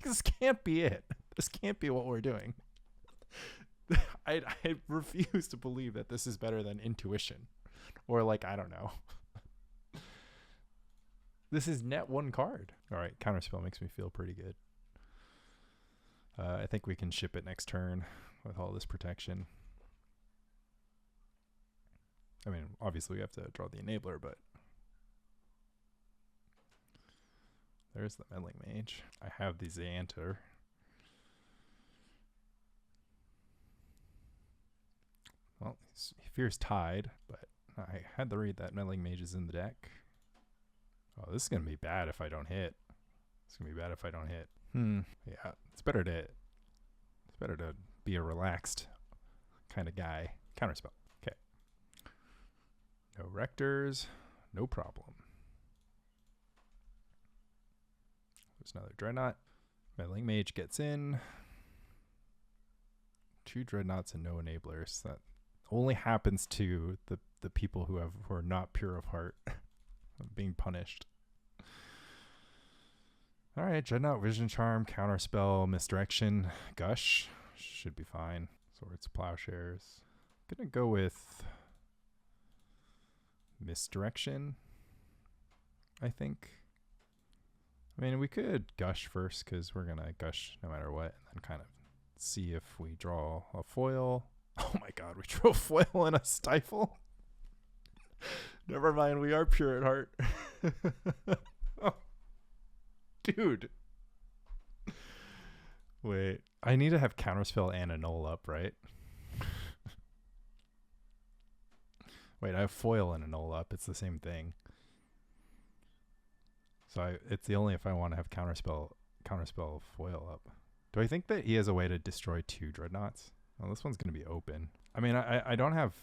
[SPEAKER 1] This can't be it. This can't be what we're doing. I refuse to believe that this is better than Intuition. Or like, I don't know. This is net 1 card. All right, Counterspell makes me feel pretty good. I think we can ship it next turn with all this protection. I mean, obviously we have to draw the enabler, but there's the Meddling Mage. I have the Xanter. Well, he fears Tide, but I had to read that Meddling Mage is in the deck. Oh, this is going to be bad if I don't hit. It's going to be bad if I don't hit. Yeah, it's better to be a relaxed kind of guy. Counterspell. Okay. No Rectors. No problem. There's another Dreadnought. Meddling Mage gets in. 2 Dreadnoughts and no Enablers. That only happens to the people who are not pure of heart. Being punished. All right, Dreadnought, Vision Charm, Counterspell, Misdirection, Gush. Should be fine. Swords, Plowshares. Gonna go with Misdirection, I think. I mean, we could Gush first because we're gonna Gush no matter what, and then kind of see if we draw a foil. Oh my god, we drew a foil and a Stifle? Never mind, we are pure at heart. Oh, dude. Wait, I need to have Counterspell and Annul up, right? Wait, I have foil and Annul up. It's the same thing. So it's the only if I want to have Counterspell foil up. Do I think that he has a way to destroy 2 Dreadnoughts? Well, this one's going to be open. I mean, I don't have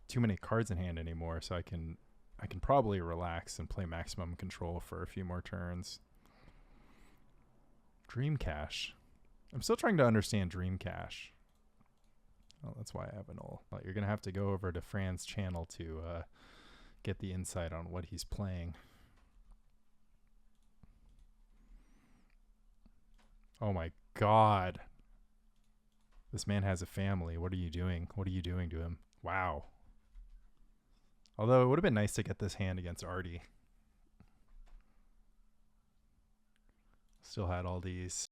[SPEAKER 1] too many cards in hand anymore, so I can probably relax and play maximum control for a few more turns. Dream Cache. I'm still trying to understand Dream Cache. Oh, that's why I have Annul. Well, you're going to have to go over to Fran's channel to get the insight on what he's playing. Oh my god. This man has a family. What are you doing? What are you doing to him? Wow. Although it would have been nice to get this hand against Arty. Still had all these.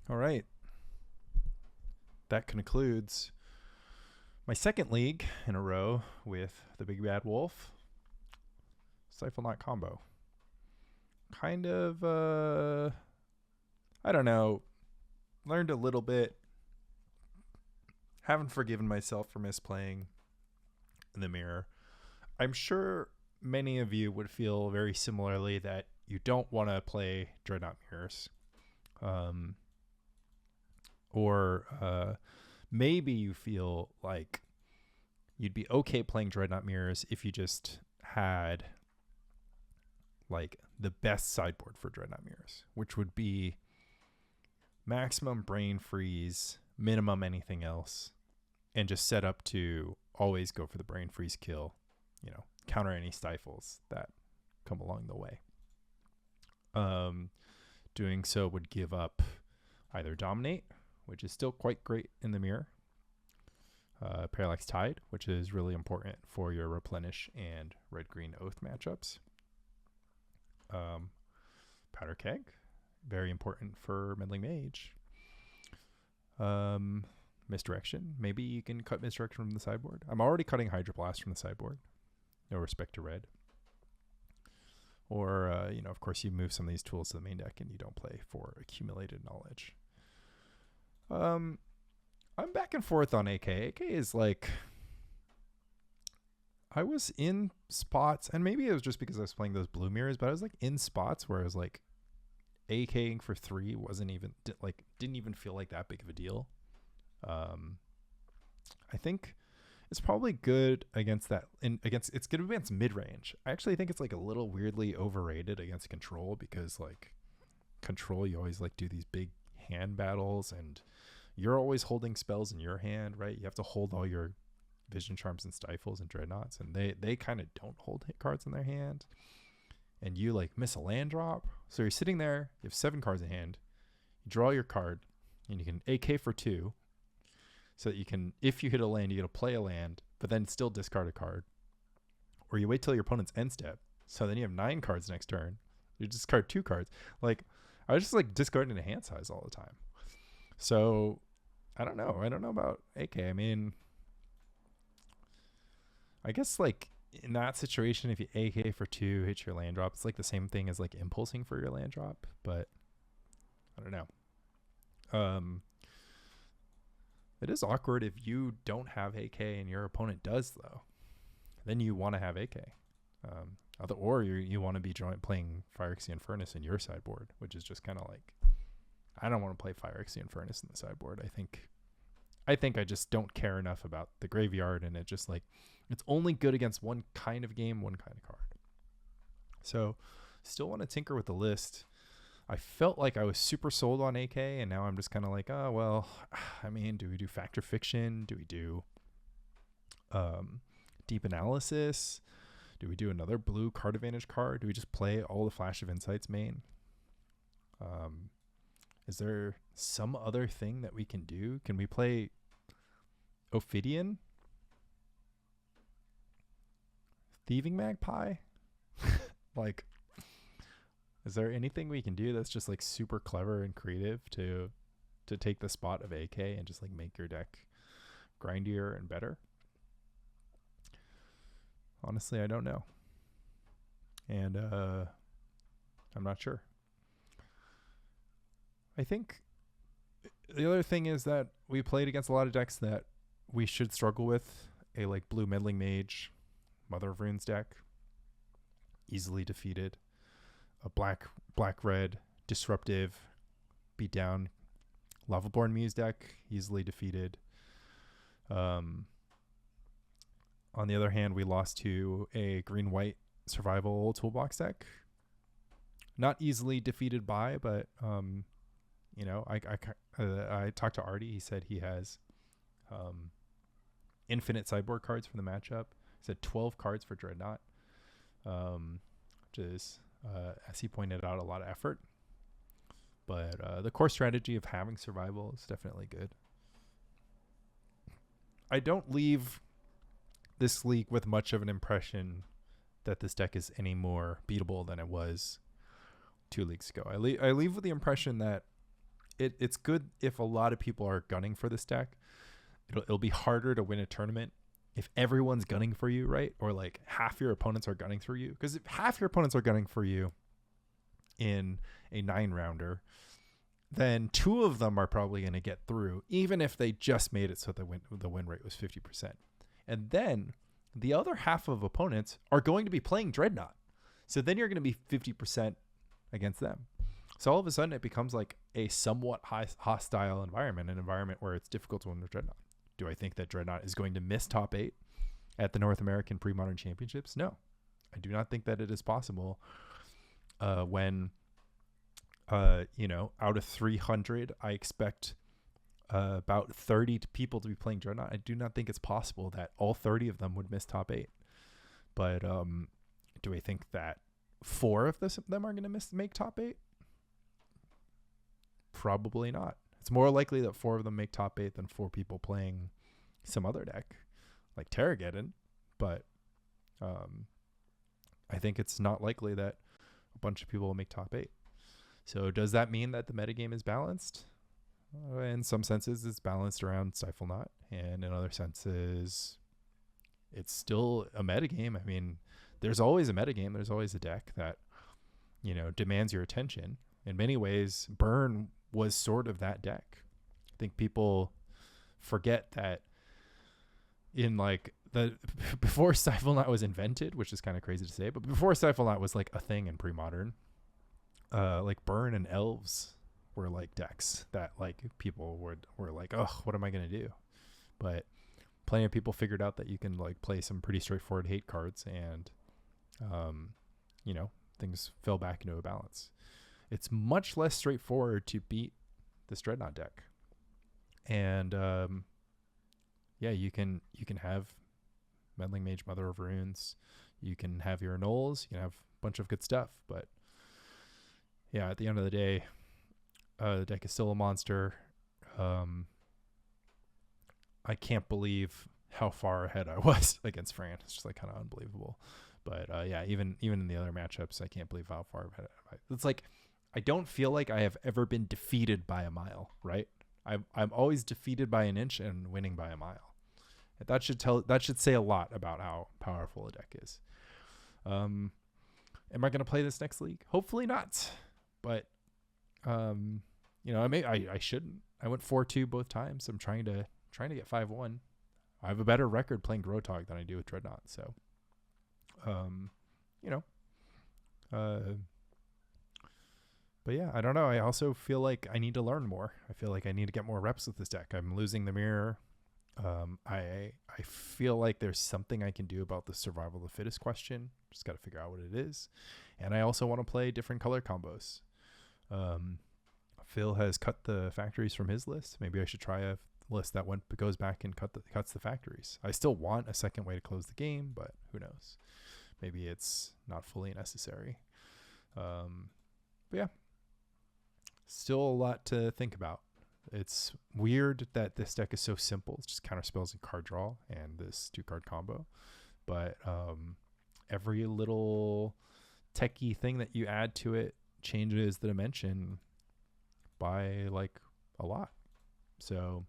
[SPEAKER 1] All right. That concludes my second league in a row with the Big Bad Wolf. Stifle Knot combo. Kind of, I don't know. Learned a little bit. Haven't forgiven myself for misplaying in the mirror. I'm sure many of you would feel very similarly that you don't want to play Dreadnought mirrors. Or maybe you feel like you'd be okay playing Dreadnought mirrors if you just had like the best sideboard for Dreadnought mirrors, which would be maximum brain freeze, minimum anything else, and just set up to always go for the brain freeze kill, you know, counter any stifles that come along the way. Doing so would give up either Dominate, which is still quite great in the mirror, Parallax Tide, which is really important for your Replenish and Red-Green Oath matchups, Powder Keg, very important for Meddling Mage, Misdirection. Maybe you can cut Misdirection from the sideboard. I'm already cutting Hydroblast from the sideboard. No respect to red. Or, you know, of course, you move some of these tools to the main deck and you don't play for accumulated knowledge. I'm back and forth on AK. AK is like, I was in spots, and maybe it was just because I was playing those blue mirrors, but I was like in spots where I was like, AKing for 3 wasn't even didn't even feel like that big of a deal. I think it's probably good against that. It's good against mid range. I actually think it's like a little weirdly overrated against control, because like control, you always like do these big hand battles, and you're always holding spells in your hand, right? You have to hold all your Vision Charms and Stifles and Dreadnoughts, and they kind of don't hold hit cards in their hand. And you like miss a land drop. So you're sitting there, you have 7 cards in hand, you draw your card, and you can AK for 2. So that you can, if you hit a land, you get to play a land, but then still discard a card. Or you wait till your opponent's end step. So then you have 9 cards next turn. You discard 2 cards. Like, I was just like discarding a hand size all the time. So I don't know. I don't know about AK. I mean, I guess like in that situation, if you AK for 2, hit your land drop, it's like the same thing as like impulsing for your land drop, but I don't know. It is awkward if you don't have AK and your opponent does, though. Then you want to have AK. Or you want to be playing Phyrexian Furnace in your sideboard, which is just kind of like, I don't want to play Phyrexian Furnace in the sideboard. I think I just don't care enough about the graveyard, and it just like, it's only good against one kind of game, one kind of card. So still want to tinker with the list. I felt like I was super sold on AK, and now I'm just kind of like, oh, well, I mean, do we do Fact or Fiction? Do we do Deep Analysis? Do we do another blue card advantage card? Do we just play all the Flash of Insights main? Is there some other thing that we can do? Can we play Ophidian? Thieving Magpie? Like, is there anything we can do that's just like super clever and creative to take the spot of AK and just like make your deck grindier and better? Honestly, I don't know. And I'm not sure. I think the other thing is that we played against a lot of decks that we should struggle with. A like blue meddling mage, Mother of Runes deck, easily defeated. A black red disruptive beat down Lavaborn Muse deck, easily defeated. On the other hand, we lost to a green white survival toolbox deck. Not easily defeated by, but you know, I talked to Arty. He said he has infinite sideboard cards for the matchup. He said 12 cards for Dreadnought, which is, as he pointed out, a lot of effort. But the core strategy of having survival is definitely good. I don't leave this league with much of an impression that this deck is any more beatable than it was 2 leagues ago. I leave with the impression that it's good if a lot of people are gunning for this deck. It'll be harder to win a tournament if everyone's gunning for you, right? Or like half your opponents are gunning for you. Because if half your opponents are gunning for you in a 9-rounder, then 2 of them are probably going to get through, even if they just made it so the win rate was 50%. And then the other half of opponents are going to be playing Dreadnought. So then you're going to be 50% against them. So all of a sudden it becomes like a somewhat hostile environment, an environment where it's difficult to win with Dreadnought. Do I think that Dreadnought is going to miss top 8 at the North American Premodern Championships? No, I do not think that it is possible when, you know, out of 300, I expect about 30 people to be playing Dreadnought. I do not think it's possible that all 30 of them would miss top 8. But do I think that 4 of them are going to make top 8? Probably not. It's more likely that 4 of them make top 8 than 4 people playing some other deck like Terrageddon. But I think it's not likely that a bunch of people will make top 8. So does that mean that the metagame is balanced? In some senses, it's balanced around Stifle Knot, and in other senses, it's still a metagame. I mean, there's always a metagame. There's always a deck that, you know, demands your attention. In many ways, Burn was sort of that deck. I think people forget that in like before Stifle Knot was invented, which is kind of crazy to say, but before Stifle Knot was like a thing in Premodern, like Burn and Elves were like decks that like people were like, oh, what am I going to do? But plenty of people figured out that you can like play some pretty straightforward hate cards, and you know, things fell back into a balance. It's much less straightforward to beat this Dreadnought deck. And yeah, you can have Meddling Mage, Mother of Runes, you can have your Annuls, you can have a bunch of good stuff, but yeah, at the end of the day, the deck is still a monster. I can't believe how far ahead I was against Fran. It's just like kind of unbelievable. But yeah, even in the other matchups, I can't believe how far ahead it's like I don't feel like I have ever been defeated by a mile, right? I'm always defeated by an inch and winning by a mile. That should say a lot about how powerful a deck is. Am I going to play this next league? Hopefully not. But you know, I shouldn't. I went 4-2 both times. I'm trying to get 5-1. I have a better record playing Grotog than I do with Dreadnought. So, you know, but yeah, I don't know. I also feel like I need to learn more. I feel like I need to get more reps with this deck. I'm losing the mirror. I feel like there's something I can do about the survival of the fittest question. Just got to figure out what it is. And I also want to play different color combos. Phil has cut the factories from his list. Maybe I should try a list that goes back and cuts the factories. I still want a second way to close the game, but who knows? Maybe it's not fully necessary. But yeah, still a lot to think about. It's weird that this deck is so simple. It's just counterspells and card draw and this 2-card combo. But every little techie thing that you add to it changes the dimension by like a lot. So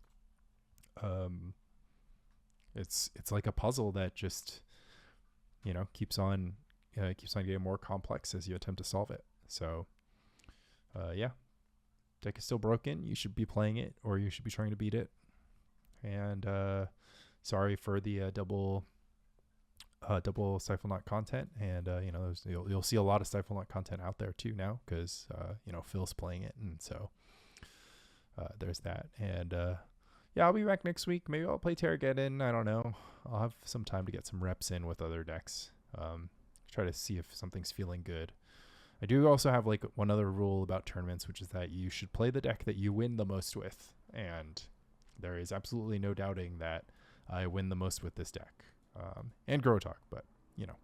[SPEAKER 1] it's like a puzzle that just, you know, keeps on getting more complex as you attempt to solve it. So yeah, deck is still broken. You should be playing it, or you should be trying to beat it. And sorry for the double Stifle Knot content. And you know, you'll see a lot of Stifle Knot content out there too now, because you know, Phil's playing it, and so there's that. And yeah, I'll be back next week. Maybe I'll play Terrageddon. I don't know. I'll have some time to get some reps in with other decks. Try to see if something's feeling good. I do also have like one other rule about tournaments, which is that you should play the deck that you win the most with. And there is absolutely no doubting that I win the most with this deck. And Grotog, but you know,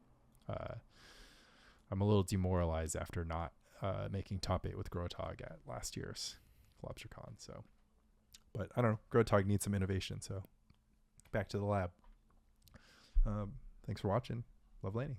[SPEAKER 1] I'm a little demoralized after not making top 8 with Grotog at last year's LobsterCon. So, but I don't know, Grotog needs some innovation. So back to the lab. Thanks for watching. Love Laney.